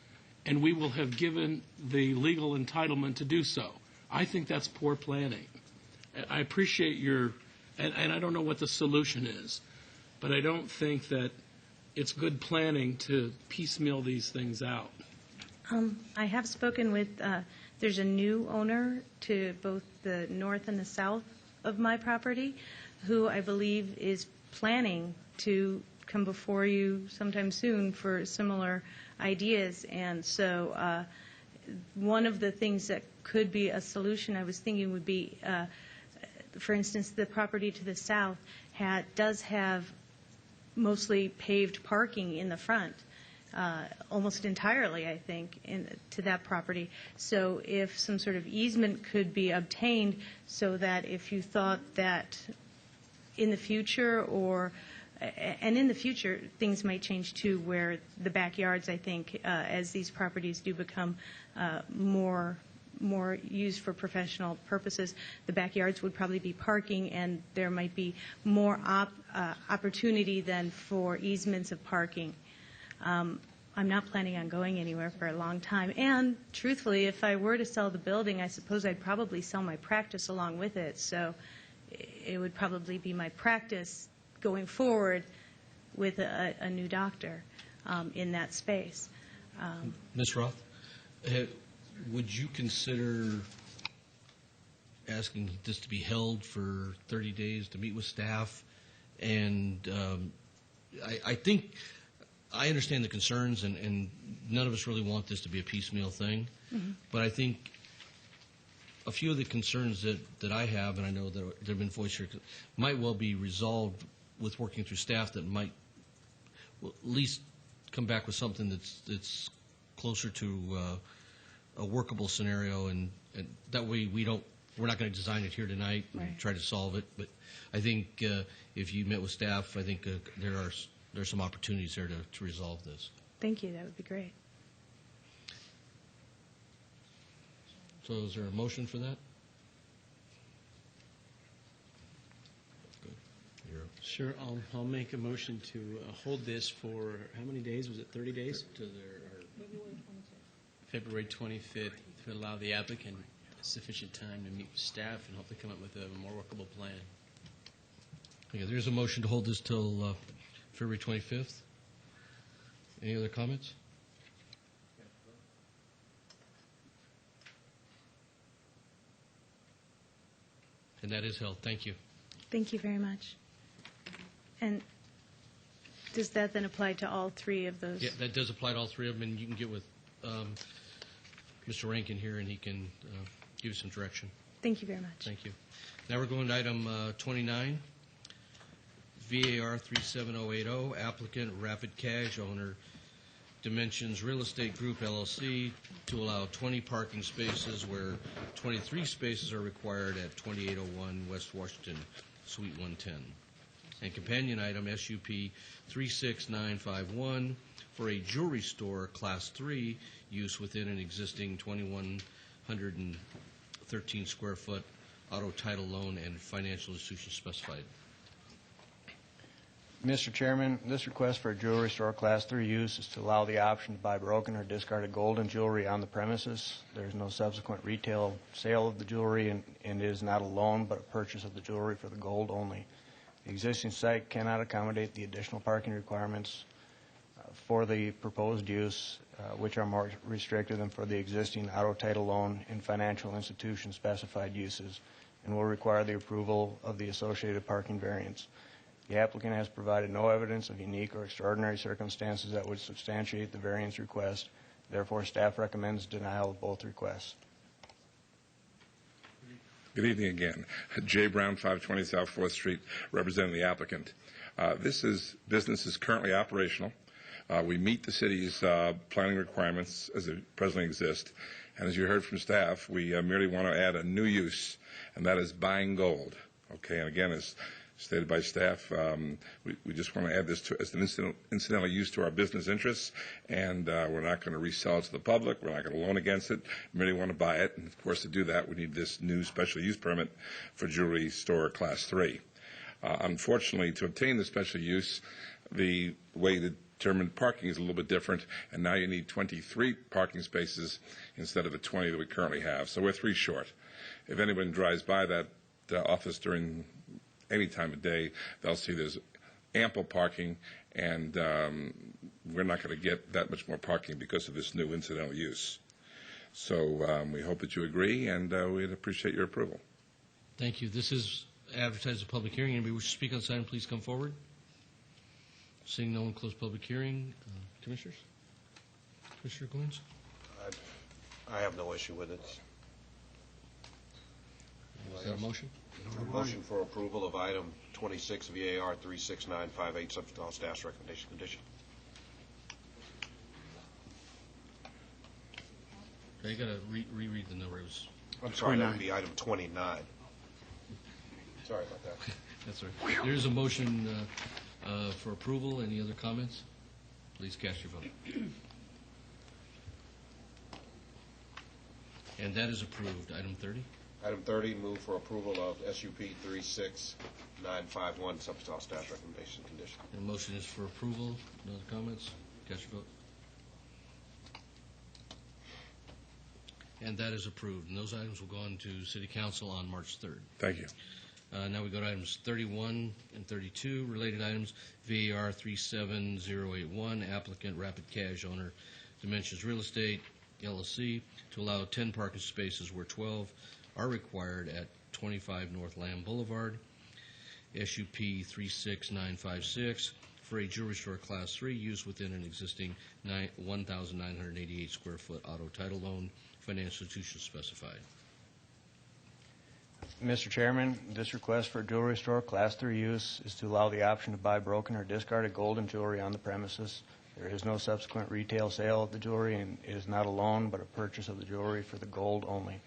and we will have given the legal entitlement to do so. I think that's poor planning. I appreciate your... And I don't know what the solution is, but I don't think that it's good planning to piecemeal these things out. I have spoken with, there's a new owner to both the north and the south of my property who I believe is planning to come before you sometime soon for similar ideas. And so one of the things that could be a solution I was thinking would be, for instance, the property to the south does have mostly paved parking in the front, almost entirely, I think, to that property. So if some sort of easement could be obtained so that if you thought that in the future, and in the future, things might change too, where the backyards, I think, as these properties do become more used for professional purposes, the backyards would probably be parking, and there might be more opportunity then for easements of parking. I'm not planning on going anywhere for a long time. And truthfully, if I were to sell the building, I suppose I'd probably sell my practice along with it. So it would probably be my practice going forward with a new doctor in that space. Ms. Roth, would you consider asking this to be held for 30 days to meet with staff? And I think I understand the concerns, and none of us really want this to be a piecemeal thing. Mm-hmm. But I think a few of the concerns that I have, and I know that have been voiced here, might well be resolved with working through staff that might at least come back with something that's closer to a workable scenario, and that way we're not going to design it here tonight and try to solve it. But I think if you met with staff, I think there's some opportunities there to resolve this. Thank you. That would be great. So is there a motion for that? Sure, I'll make a motion to hold this for, how many days? Was it 30 days? To their February 25th, to allow the applicant sufficient time to meet with staff and hopefully come up with a more workable plan. Okay, there's a motion to hold this till February 25th. Any other comments? And that is held. Thank you. Thank you very much. And does that then apply to all three of those? Yeah, that does apply to all three of them, and you can get with Mr. Rankin here, and he can give you some direction. Thank you very much. Thank you. Now we're going to item 29, VAR 37080, applicant Rapid Cash, owner Dimensions Real Estate Group, LLC, to allow 20 parking spaces where 23 spaces are required at 2801 West Washington, Suite 110. And companion item SUP 36951 for a jewelry store Class 3 use within an existing 2,113 square foot auto title loan and financial institution specified. Mr. Chairman, this request for a jewelry store Class 3 use is to allow the option to buy broken or discarded gold and jewelry on the premises. There is no subsequent retail sale of the jewelry, and it is not a loan but a purchase of the jewelry for the gold only. The existing site cannot accommodate the additional parking requirements for the proposed use, which are more restricted than for the existing auto title loan and financial institution specified uses, and will require the approval of the associated parking variance. The applicant has provided no evidence of unique or extraordinary circumstances that would substantiate the variance request. Therefore, staff recommends denial of both requests. Good evening again. Jay Brown, 520 South 4th Street, representing the applicant. Business is currently operational. We meet the city's planning requirements as they presently exist. And as you heard from staff, we merely want to add a new use, and that is buying gold. Okay, and again, as stated by staff, we just want to add this as an incidental use to our business interests, and we're not going to resell it to the public. We're not going to loan against it. We merely want to buy it, and of course, to do that, we need this new special use permit for jewelry store Class 3. Unfortunately, to obtain the special use, the way to determine parking is a little bit different, and now you need 23 parking spaces instead of the 20 that we currently have. So we're 3 short. If anyone drives by that office during any time of day, they'll see there's ample parking, and we're not going to get that much more parking because of this new incidental use. So we hope that you agree, and we'd appreciate your approval. Thank you. This is advertised as a public hearing. Anybody wish to speak on this item, please come forward. Seeing no one, close public hearing. Commissioners? Commissioner Goins? I have no issue with it. Is there a motion? A motion for approval of item 26 VAR 36958, subject to all staff's recommendation condition. Okay, you got to reread the numbers. I'm sorry, that would be item 29. Sorry about that. That's right. There is a motion for approval. Any other comments? Please cast your vote. And that is approved. Item 30. Item 30, move for approval of SUP 36951, subject to all staff recommendation condition. The motion is for approval. No other comments? Cast your vote. And that is approved. And those items will go on to City Council on March 3rd. Thank you. Now we go to items 31 and 32, related items. VAR 37081, applicant Rapid Cash, owner Dimensions Real Estate, LLC, to allow 10 parking spaces where 12 are required at 25 North Lamb Boulevard. SUP 36956, for a jewelry store Class 3 use within an existing 1,988 square foot auto title loan, financial institution specified. Mr. Chairman, this request for a jewelry store Class 3 use is to allow the option to buy broken or discarded gold and jewelry on the premises. There is no subsequent retail sale of the jewelry, and it is not a loan but a purchase of the jewelry for the gold only.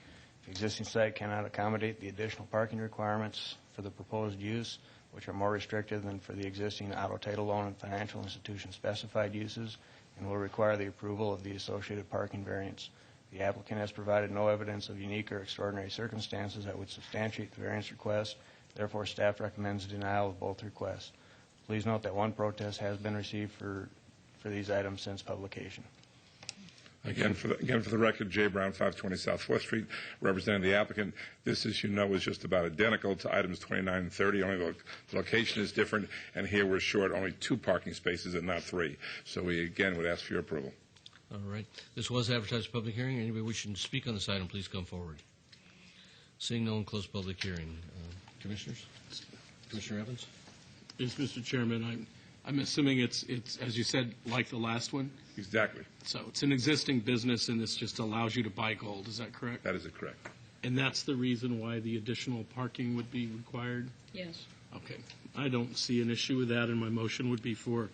The existing site cannot accommodate the additional parking requirements for the proposed use, which are more restrictive than for the existing auto title loan and financial institution specified uses, and will require the approval of the associated parking variance. The applicant has provided no evidence of unique or extraordinary circumstances that would substantiate the variance request. Therefore, staff recommends denial of both requests. Please note that one protest has been received for these items since publication. Again, for the record, Jay Brown, 520 South 4th Street, representing the applicant. This, as you know, is just about identical to items 29 and 30. Only the location is different, and here we're short only 2 parking spaces and not 3. So we, again, would ask for your approval. All right. This was advertised public hearing. Anybody wishing to speak on this item, please come forward. Seeing no one, close public hearing. Commissioners? Commissioner Evans? Yes, Mr. Chairman, I'm assuming it's, as you said, like the last one? Exactly. So it's an existing business, and this just allows you to buy gold. Is that correct? That is correct. And that's the reason why the additional parking would be required? Yes. Okay. I don't see an issue with that, and my motion would be for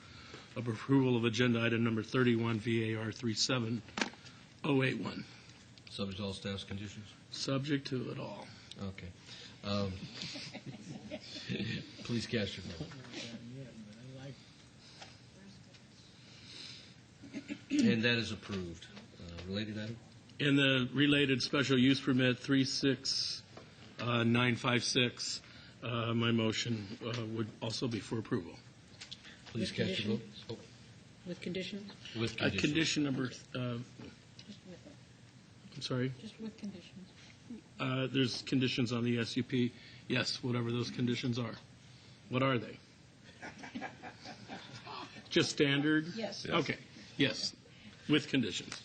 approval of agenda item number 31, VAR 37081. Subject to all staff's conditions? Subject to it all. Okay. Please cast your vote. And that is approved. Related item? In the related special use permit 36956, my motion would also be for approval. Please cast your vote. Oh. With conditions? With conditions. Condition number, I'm sorry? Just with conditions. There's conditions on the SUP. Yes, whatever those conditions are. What are they? Just standard? Yes. Okay, yes, with conditions.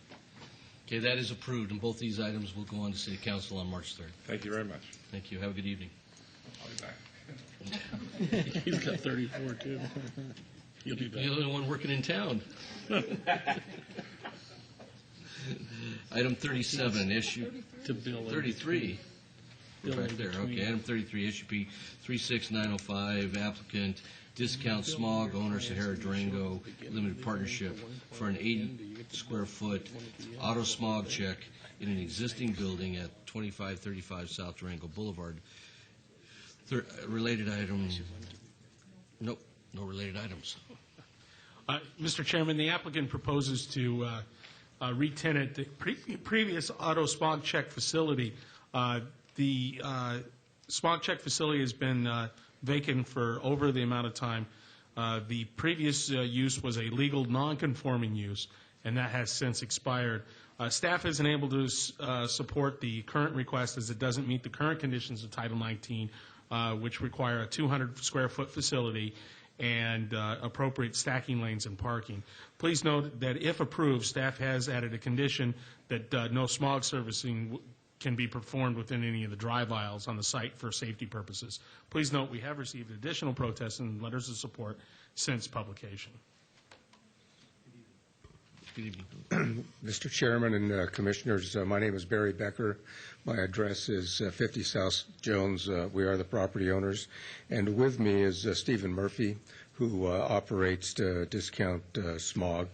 Okay, that is approved, and both these items will go on to City Council on March 3rd. Thank you very much. Thank you. Have a good evening. I'll be back. He's got 34, too. You'll be back. You're the only one working in town. Item 37, issue to bill 33. Right there. Okay, item 33, SUP 36905, applicant Discount Smog, owner Sahara Durango Limited Partnership, for an 80-square-foot auto smog check in an existing building at 2535 South Durango Boulevard. Related item? Nope, no related items. Mr. Chairman, the applicant proposes to re-tenant the previous auto smog check facility. The smog check facility has been vacant for over the amount of time. The previous use was a legal non-conforming use, and that has since expired. Staff isn't able to support the current request as it doesn't meet the current conditions of Title 19, which require a 200-square-foot facility and appropriate stacking lanes and parking. Please note that if approved, staff has added a condition that no smog servicing can be performed within any of the drive aisles on the site for safety purposes. Please note we have received additional protests and letters of support since publication. Good evening. Mr. Chairman and Commissioners, my name is Barry Becker. My address is 50 South Jones. We are the property owners. And with me is Stephen Murphy, who operates Discount Smog.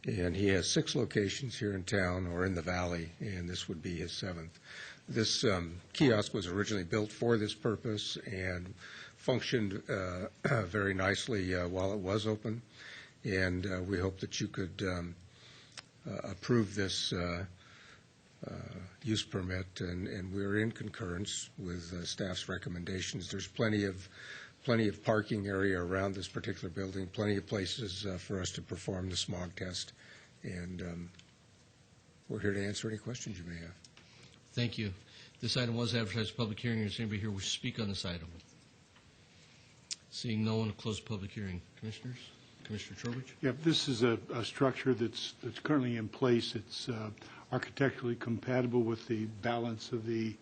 And he has 6 locations here in town or in the valley, and this would be his 7th. This kiosk was originally built for this purpose, and functioned very nicely while it was open, and we hope that you could approve this use permit, and we're in concurrence with staff's recommendations. There's plenty of parking area around this particular building, plenty of places for us to perform the smog test, and we're here to answer any questions you may have. Thank you. This item was advertised as a public hearing. Is anybody here wish to speak on this item? Seeing no one, will close the public hearing. Commissioners? Commissioner Trowbridge? Yeah, this is a structure that's currently in place. It's architecturally compatible with the balance of the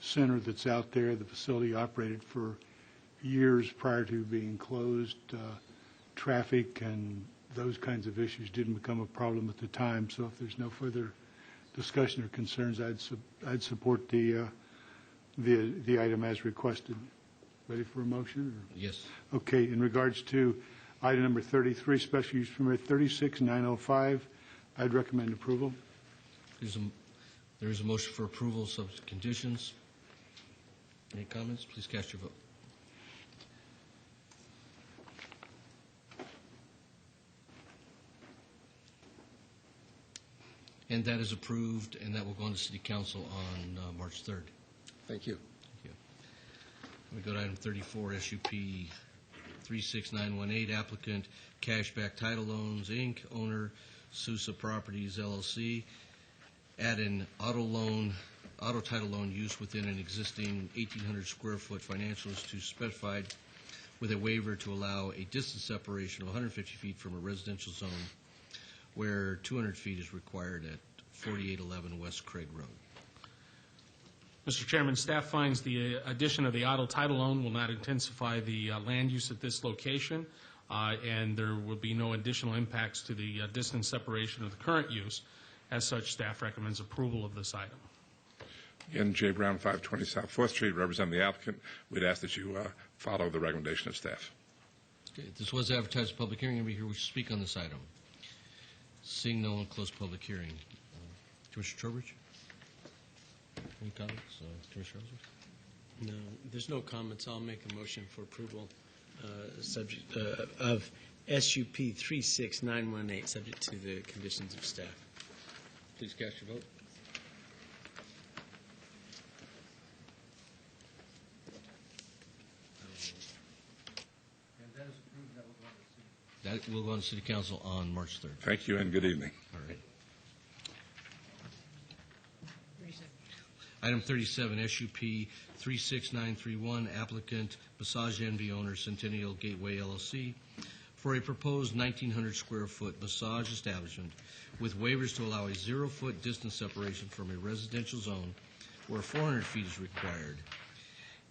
center that's out there. The facility operated for years prior to being closed. Traffic and those kinds of issues didn't become a problem at the time. So if there's no further discussion or concerns, I'd support the item as requested. Ready for a motion? Or? Yes. Okay. In regards to item number 33, special use permit 36905, I'd recommend approval. There is a motion for approval, subject to conditions. Any comments? Please cast your vote. And that is approved, and that will go on to City Council on March 3rd. Thank you. Thank you. We go to item 34, SUP 36918, applicant Cashback Title Loans, Inc., owner Sousa Properties, LLC, add an auto title loan use within an existing 1,800 square foot financial institution specified with a waiver to allow a distance separation of 150 feet from a residential zone where 200 feet is required at 4811 West Craig Road. Mr. Chairman, staff finds the addition of the auto title loan will not intensify the land use at this location, and there will be no additional impacts to the distance separation of the current use. As such, staff recommends approval of this item. Again, J. Brown, 520 South 4th Street, representing the applicant. We'd ask that you follow the recommendation of staff. Okay, this was advertised as a public hearing. Anybody here wish to speak on this item? Seeing no one, close public hearing. Commissioner Trowbridge? Any comments? Commissioner Ellsworth? No, there's no comments. I'll make a motion for approval subject of SUP 36918, subject to the conditions of staff. Please cast your vote. That will go on to City Council on March 3rd. Thank you and good evening. All right. Item 37, SUP 36931, applicant Massage Envy, owner Centennial Gateway LLC, for a proposed 1,900 square foot massage establishment with waivers to allow a 0-foot distance separation from a residential zone where 400 feet is required,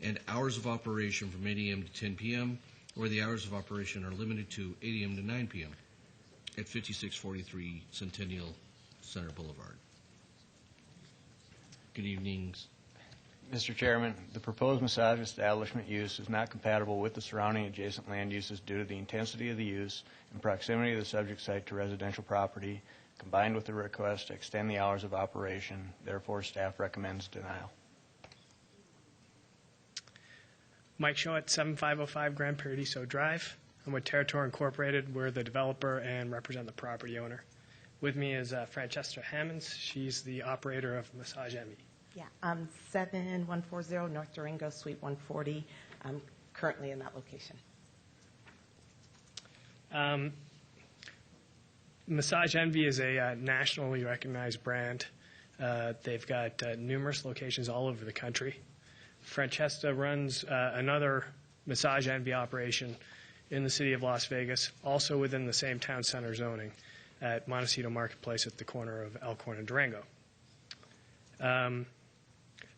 and hours of operation from 8 a.m. to 10 p.m., where the hours of operation are limited to 8 a.m. to 9 p.m. at 5643 Centennial Center Boulevard. Good evening. Mr. Chairman, the proposed massage establishment use is not compatible with the surrounding adjacent land uses due to the intensity of the use and proximity of the subject site to residential property, combined with the request to extend the hours of operation. Therefore, staff recommends denial. Mike Shaw at 7505 Grand Paradiso Drive. I'm with Territory Incorporated. We're the developer and represent the property owner. With me is Francesca Hammonds. She's the operator of Massage Envy. Yeah, 7140 North Durango, Suite 140. I'm currently in that location. Massage Envy is a nationally recognized brand. They've got numerous locations all over the country. Francesca runs another Massage Envy operation in the city of Las Vegas, also within the same town center zoning at Montecito Marketplace at the corner of Elkhorn and Durango.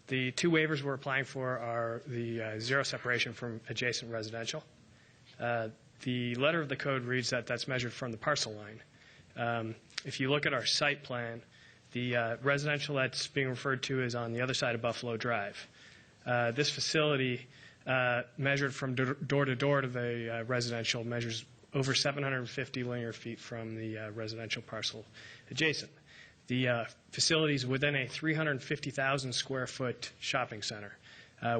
The two waivers we're applying for are the zero separation from adjacent residential. The letter of the code reads that that's measured from the parcel line. If you look at our site plan, the residential that's being referred to is on the other side of Buffalo Drive. This facility, measured from door to door to the residential, measures over 750 linear feet from the residential parcel adjacent. The facility is within a 350,000 square foot shopping center.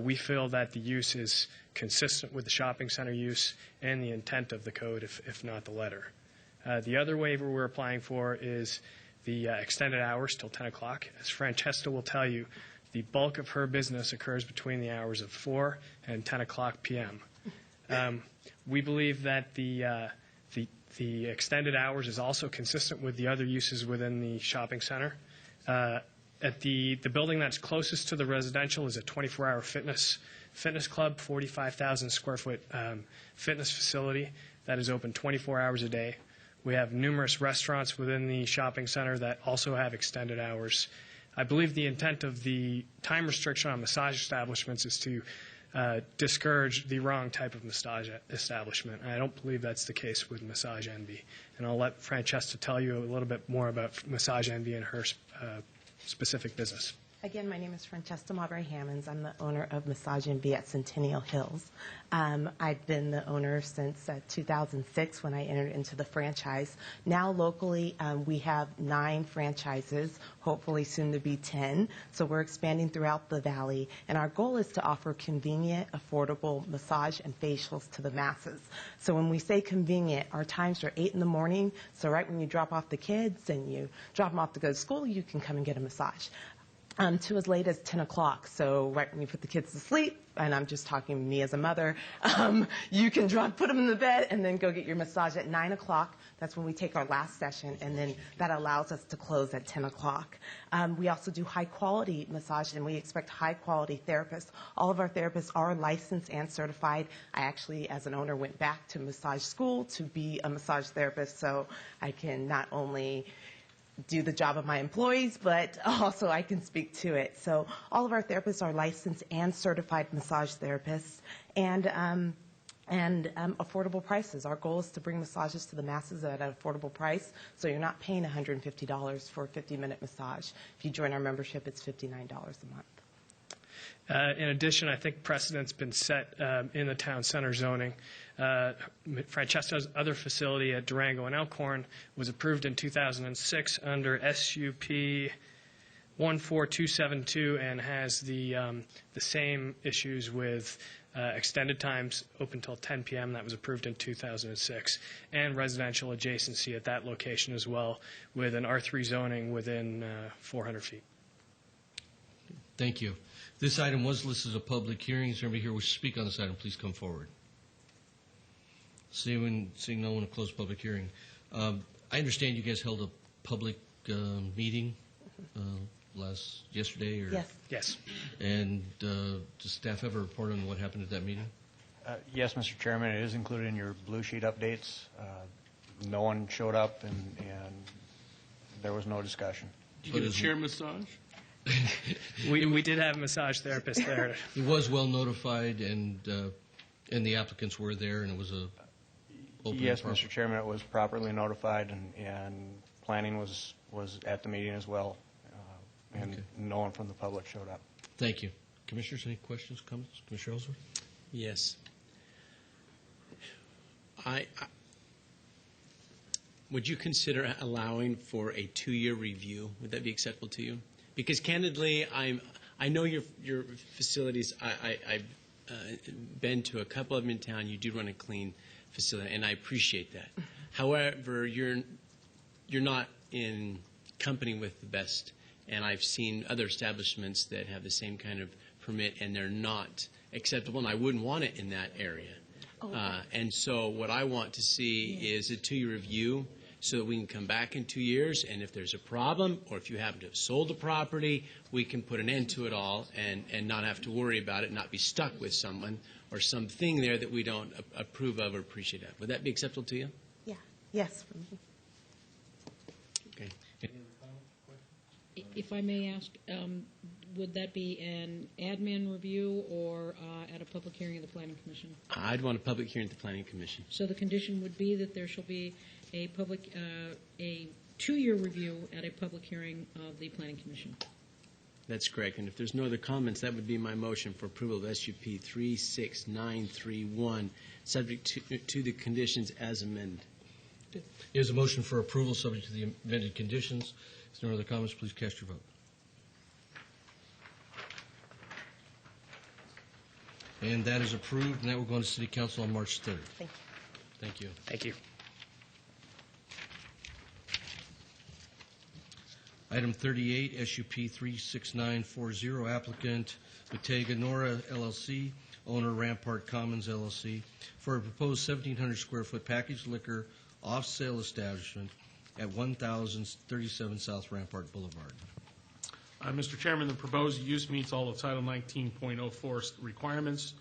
We feel that the use is consistent with the shopping center use and the intent of the code, if not the letter. The other waiver we're applying for is the extended hours till 10 o'clock. As Francesca will tell you, the bulk of her business occurs between the hours of 4 and 10 o'clock p.m. We believe that the extended hours is also consistent with the other uses within the shopping center. At the building that's closest to the residential is a 24-hour fitness club, 45,000 square foot fitness facility that is open 24 hours a day. We have numerous restaurants within the shopping center that also have extended hours. I believe the intent of the time restriction on massage establishments is to discourage the wrong type of massage establishment. I don't believe that's the case with Massage Envy. And I'll let Francesca tell you a little bit more about Massage Envy and her specific business. Again, my name is Francesca Maubrey Hammonds. I'm the owner of Massage Envy at Centennial Hills. I've been the owner since 2006 when I entered into the franchise. Now locally, we have 9 franchises, hopefully soon to be 10. So we're expanding throughout the valley. And our goal is to offer convenient, affordable massage and facials to the masses. So when we say convenient, our times are 8 in the morning. So right when you drop off the kids and you drop them off to go to school, you can come and get a massage. To as late as 10 o'clock. So right when you put the kids to sleep, and I'm just talking me as a mother, you can put them in the bed and then go get your massage at 9 o'clock. That's when we take our last session, and then that allows us to close at 10 o'clock. We also do high-quality massage, and we expect high-quality therapists. All of our therapists are licensed and certified. I actually, as an owner, went back to massage school to be a massage therapist, so I can not only do the job of my employees, but also I can speak to it. So all of our therapists are licensed and certified massage therapists, and affordable prices. Our goal is to bring massages to the masses at an affordable price, so you're not paying $150 for a 50-minute massage. If you join our membership, it's $59 a month. In addition, I think precedent's been set in the town center zoning. Francesca's other facility at Durango and Elkhorn was approved in 2006 under SUP 14272 and has the same issues with extended times open till 10 p.m. That was approved in 2006, and residential adjacency at that location as well, with an R3 zoning within 400 feet. Thank you. This item was listed as a public hearing. Is there anybody here who wishes to speak on this item? Please come forward. Seeing no one to close public hearing. I understand you guys held a public meeting yesterday? Or? Yes. Yes. And does staff have a report on what happened at that meeting? Yes, Mr. Chairman, it is included in your blue sheet updates. No one showed up, and there was no discussion. Did you get a chair massage? We did have a massage therapist there. It was well notified, and the applicants were there, and it was a open. Yes, Mr. Chairman, it was properly notified, and planning was at the meeting as well, and no one from the public showed up. Thank you. Commissioners, any questions, comments? Commissioner Ellsworth? Yes. Would you consider allowing for a 2-year review? Would that be acceptable to you? Because candidly, I know your facilities. I've been to a couple of them in town. You do run a clean facility, and I appreciate that. However, you're not in company with the best, and I've seen other establishments that have the same kind of permit, and they're not acceptable, and I wouldn't want it in that area. And so what I want to see is a 2-year review, so that we can come back in 2 years, and if there's a problem, or if you happen to have sold the property, we can put an end to it all and not have to worry about it, not be stuck with someone or something there that we don't approve of or appreciate of. Would that be acceptable to you? Yeah. Yes. Okay. If I may ask, would that be an admin review or at a public hearing of the Planning Commission? I'd want a public hearing at the Planning Commission. So the condition would be that there shall be a 2-year review at a public hearing of the Planning Commission. That's correct. And if there's no other comments, that would be my motion for approval of SUP 36931, subject to the conditions as amended. There's a motion for approval subject to the amended conditions. If there are no other comments, please cast your vote. And that is approved, and that will go into City Council on March 3rd. Thank you. Thank you. Thank you. Item 38, SUP 36940, applicant Bottega Nora LLC, owner Rampart Commons LLC, for a proposed 1,700 square foot packaged liquor off-sale establishment at 1037 South Rampart Boulevard. Mr. Chairman, the proposed use meets all of Title 19.04 requirements,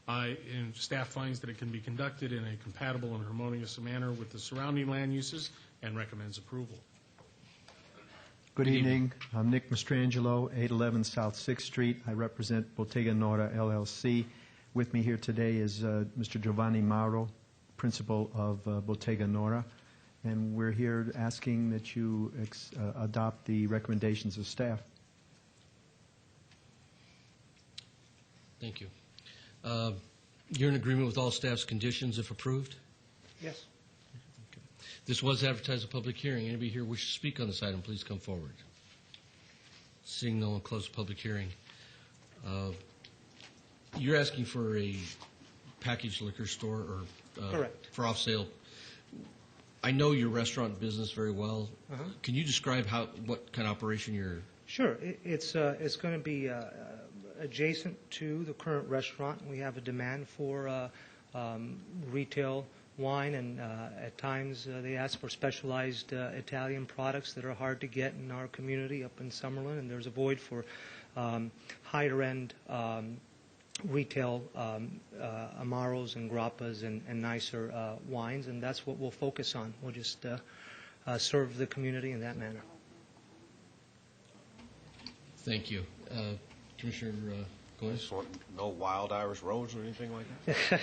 and staff finds that it can be conducted in a compatible and harmonious manner with the surrounding land uses and recommends approval. Good evening. I'm Nick Mastrangelo, 811 South 6th Street. I represent Bottega Nora LLC. With me here today is Mr. Giovanni Mauro, principal of Bottega Nora, and we're here asking that you adopt the recommendations of staff. Thank you. You're in agreement with all staff's conditions if approved? Yes. This was advertised a public hearing. Anybody here wish to speak on this item, please come forward. Seeing no one, close the public hearing. You're asking for a packaged liquor store or Correct. for off-sale. I know your restaurant business very well. Can you describe what kind of operation you're? Sure. It's going to be adjacent to the current restaurant. We have a demand for retail wine, and at times they ask for specialized Italian products that are hard to get in our community up in Summerlin, and there's a void for higher-end retail Amaros and Grappas and nicer wines, and that's what we'll focus on. We'll just serve the community in that manner. Thank you. Commissioner Goins? No wild Irish rose or anything like that?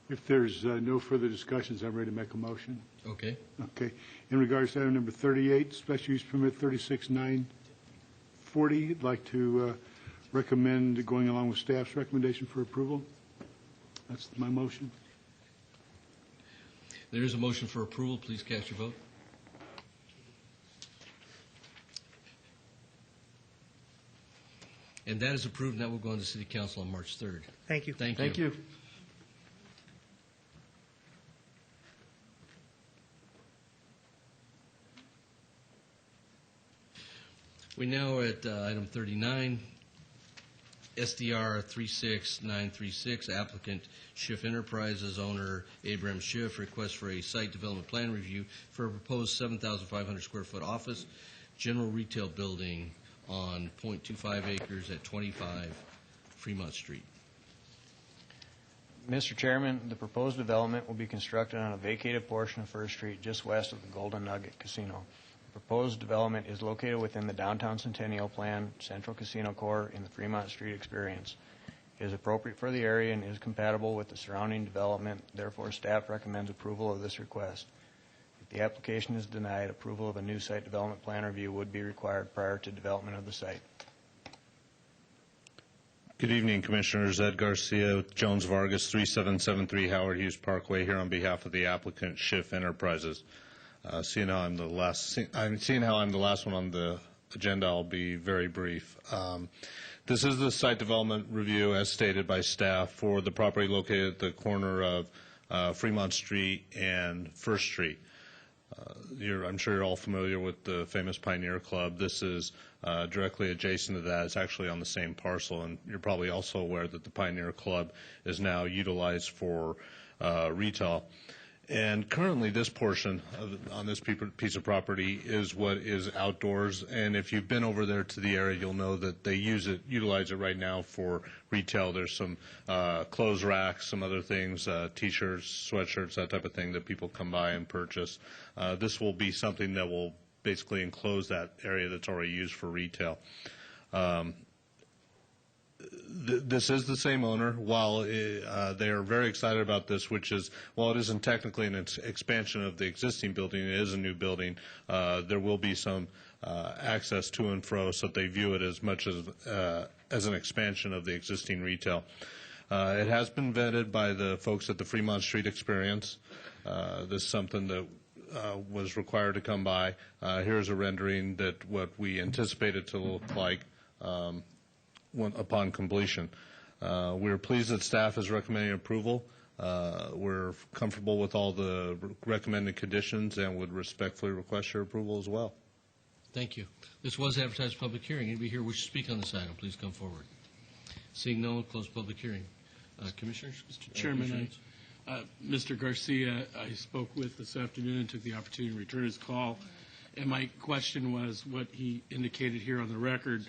If there's no further discussions, I'm ready to make a motion. Okay. Okay. In regards to item number 38, special use permit 36940, I'd like to recommend going along with staff's recommendation for approval. That's my motion. There is a motion for approval. Please cast your vote. And that is approved, and that will go into City Council on March 3rd. Thank you. Thank you. Thank you. We now are at item 39, SDR 36936, applicant Schiff Enterprises, owner Abraham Schiff, request for a site development plan review for a proposed 7,500 square foot office general retail building on 0.25 acres at 25 Fremont Street. Mr. Chairman, the proposed development will be constructed on a vacated portion of First Street just west of the Golden Nugget Casino. The proposed development is located within the Downtown Centennial Plan Central Casino Core in the Fremont Street Experience. It is appropriate for the area and is compatible with the surrounding development. Therefore, staff recommends approval of this request. If the application is denied, approval of a new site development plan review would be required prior to development of the site. Good evening, Commissioners. Ed Garcia, Jones Vargas, 3773 Howard Hughes Parkway, here on behalf of the applicant Schiff Enterprises. Seeing how I'm the last one on the agenda, I'll be very brief. This is the site development review, as stated by staff, for the property located at the corner of Fremont Street and First Street. I'm sure you're all familiar with the famous Pioneer Club. This is directly adjacent to that. It's actually on the same parcel, and you're probably also aware that the Pioneer Club is now utilized for retail. And currently, this portion on this piece of property is what is outdoors. And if you've been over there to the area, you'll know that they utilize it right now for retail. There's some clothes racks, some other things, T-shirts, sweatshirts, that type of thing that people come by and purchase. This will be something that will basically enclose that area that's already used for retail. This is the same owner. While they are very excited about this, which is, while it isn't technically an expansion of the existing building, it is a new building, there will be some access to and fro, so they view it as much as an expansion of the existing retail. It has been vetted by the folks at the Fremont Street Experience. This is something that was required to come by. Here's a rendering that what we anticipate it to look like. upon completion. We're pleased that staff is recommending approval. We're comfortable with all the recommended conditions and would respectfully request your approval as well. Thank you. This was advertised public hearing. Anybody here wish to speak on this item, please come forward. Seeing no one, close public hearing. Commissioners? Mr. Chairman, Mr. Garcia, I spoke with this afternoon and took the opportunity to return his call. And my question was what he indicated here on the record,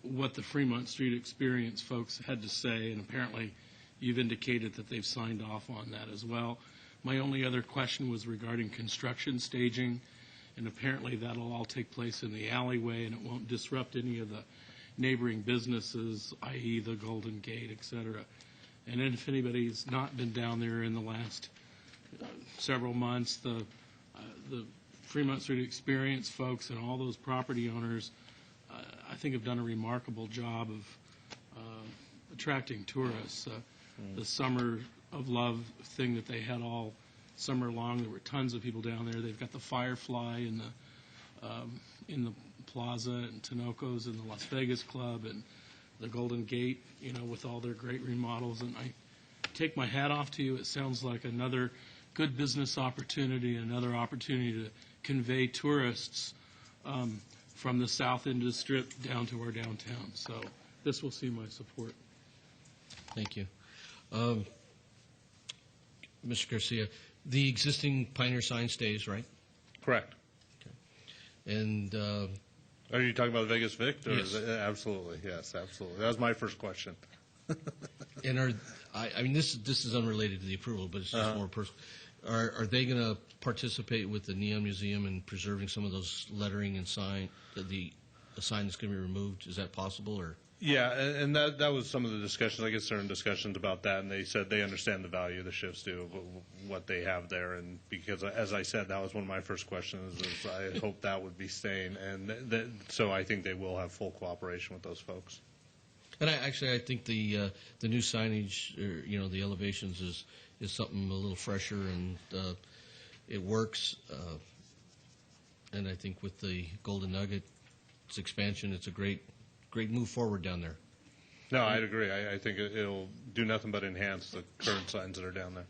what the Fremont Street Experience folks had to say, and apparently you've indicated that they've signed off on that as well. My only other question was regarding construction staging, and apparently that'll all take place in the alleyway and it won't disrupt any of the neighboring businesses, i.e. the Golden Gate, et cetera. And if anybody's not been down there in the last several months, the Fremont Street Experience folks and all those property owners, I think, have done a remarkable job of attracting tourists. The Summer of Love thing that they had all summer long, there were tons of people down there. They've got the Firefly in the Plaza and Tinoco's and the Las Vegas Club and the Golden Gate, with all their great remodels. And I take my hat off to you. It sounds like another good business opportunity, another opportunity to convey tourists from the south end of the Strip down to our downtown. So this will see my support. Thank you. Mr. Garcia, the existing Pioneer sign stays, right? Correct. Okay. And are you talking about Vegas Vic? Yes. Absolutely. Yes, absolutely. That was my first question. and I mean, this is unrelated to the approval, but it's just more personal. Are they going to participate with the Neon Museum in preserving some of those lettering and sign, the sign that's going to be removed? Is that possible, or? Yeah, and that was some of the discussions. I guess there were discussions about that, and they said they understand the value the shifts do, what they have there, and because, as I said, that was one of my first questions, is I hope that would be staying, and so I think they will have full cooperation with those folks. And I think the new signage, or, the elevations is something a little fresher, and it works. And I think with the Golden Nugget's expansion, it's a great move forward down there. No, I'd agree. I think it'll do nothing but enhance the current signs that are down there.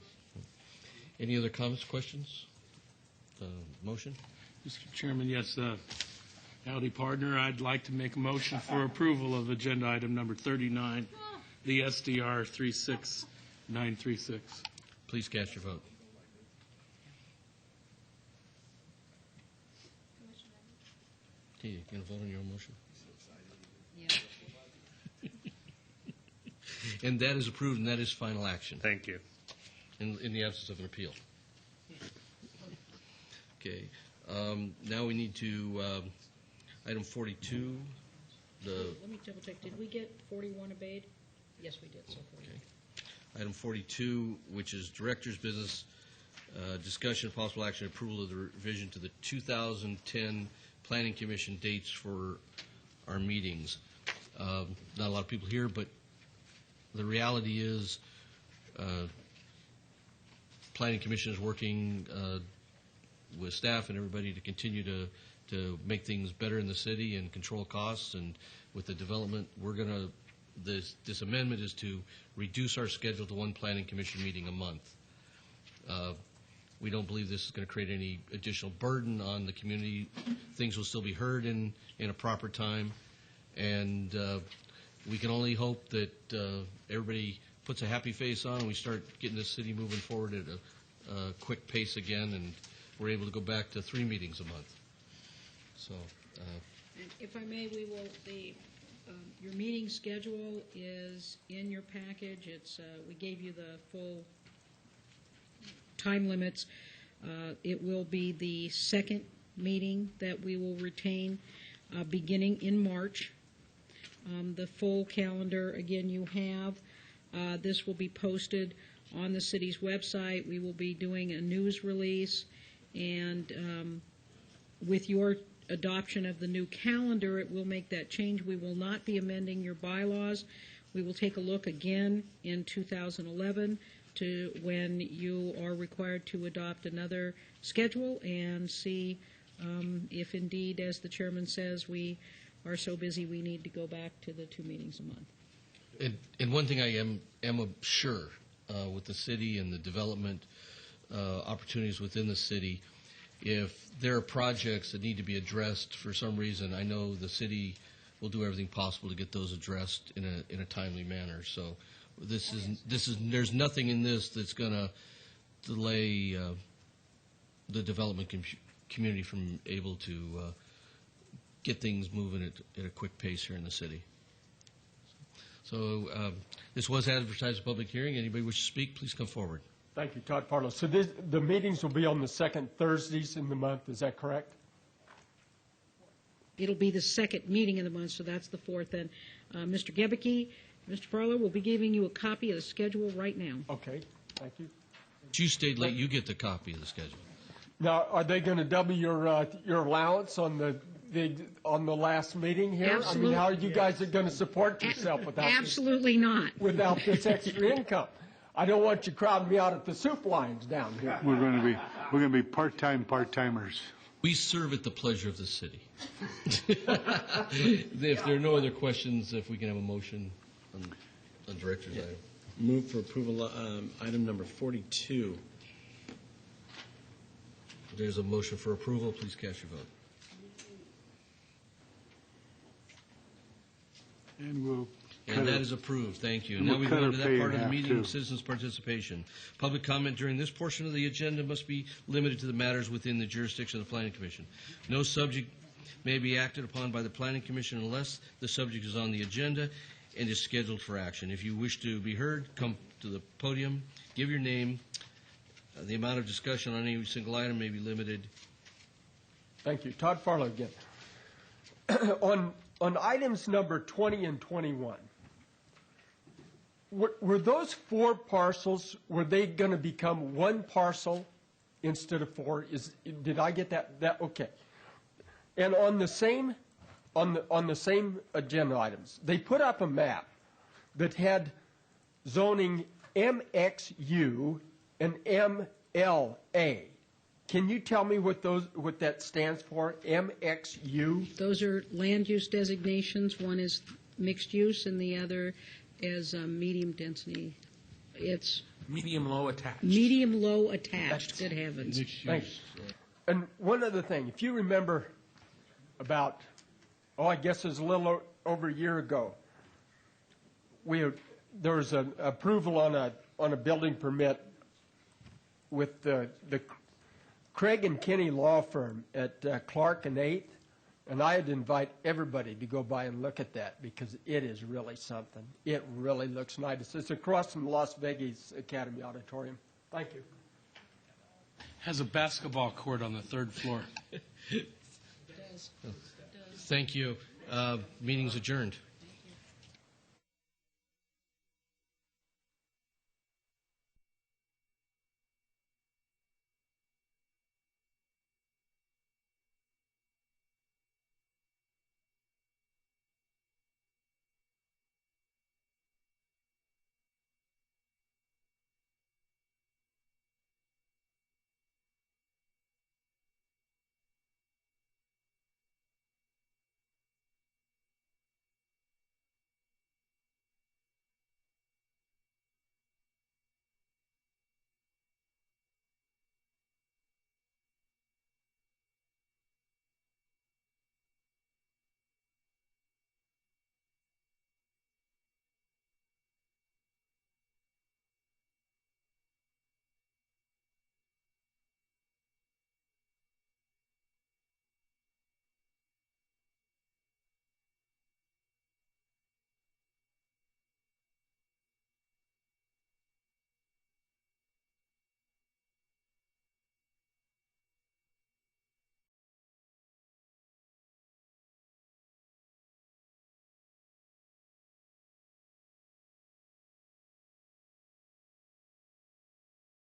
Any other comments, questions? Motion? Mr. Chairman, yes. Howdy, partner. I'd like to make a motion for approval of agenda item number 39, the SDR 36936. Please cast your vote. Okay, you going to vote on your own motion? And that is approved, and that is final action. Thank you. In the absence of an appeal. Okay. Now we need to, item 42. Let me double check. Did we get 41 obeyed? Yes, we did. So 40. Okay. Item 42, which is Director's Business, discussion of possible action, approval of the revision to the 2010 Planning Commission dates for our meetings. Not a lot of people here, but the reality is Planning Commission is working with staff and everybody to continue to make things better in the city and control costs. And with the development, we're going to, this amendment is to reduce our schedule to one Planning Commission meeting a month. We don't believe this is going to create any additional burden on the community. Things will still be heard in a proper time. And we can only hope that everybody puts a happy face on and we start getting this city moving forward at a quick pace again, and we're able to go back to 3 meetings a month. So, and if I may, we will. Your meeting schedule is in your package. It's we gave you the full time limits. It will be the second meeting that we will retain, beginning in March. The full calendar, again, you have. This will be posted on the city's website. We will be doing a news release, and with your adoption of the new calendar, it will make that change. We will not be amending your bylaws. We will take a look again in 2011 to when you are required to adopt another schedule and see if indeed, as the chairman says, we are so busy we need to go back to the 2 meetings a month. And one thing I am sure with the city and the development opportunities within the city, if there are projects that need to be addressed for some reason, I know the city will do everything possible to get those addressed in a timely manner. So there's nothing in this that's going to delay the development community from able to get things moving at a quick pace here in the city. So this was advertised a public hearing. Anybody wish to speak, please come forward. Thank you, Todd Parlow. So the meetings will be on the second Thursdays in the month, is that correct? It'll be the second meeting of the month, so that's the 4th. And Mr. Gebicki, Mr. Parlow will be giving you a copy of the schedule right now. Okay, thank you. If you stayed late, you get the copy of the schedule. Now, are they going to double your allowance on the last meeting here? Absolutely. I mean, how are you guys going to support yourself without Absolutely not. Without this extra income? I don't want you crowding me out at the soup lines down here. We're going to be part-timers. We serve at the pleasure of the city. If there are no other questions, if we can have a motion on director's item. Move for approval, item number 42. There's a motion for approval. Please cast your vote. And that is approved. Thank you. And now we go into that part of the meeting, citizens' participation. Public comment during this portion of the agenda must be limited to the matters within the jurisdiction of the Planning Commission. No subject may be acted upon by the Planning Commission unless the subject is on the agenda and is scheduled for action. If you wish to be heard, come to the podium, give your name. The amount of discussion on any single item may be limited. Thank you. Todd Farlow again. On items number 20 and 21, were those 4 parcels, were they going to become 1 parcel instead of 4? Did I get that? Okay. And on the same agenda items, they put up a map that had zoning MXU and MLA. Can you tell me what that stands for, MXU? Those are land use designations. One is mixed use and the other is medium density. It's medium-low attached. Medium-low attached. Good heavens. Thanks. And one other thing, if you remember about, I guess it was a little over a year ago, there was an approval on a building permit with the Craig and Kinney law firm at Clark and 8th, and I had to invite everybody to go by and look at that because it is really something. It really looks nice. It's across from Las Vegas Academy Auditorium. Thank you. Has a basketball court on the 3rd floor. Thank you. Meeting's adjourned.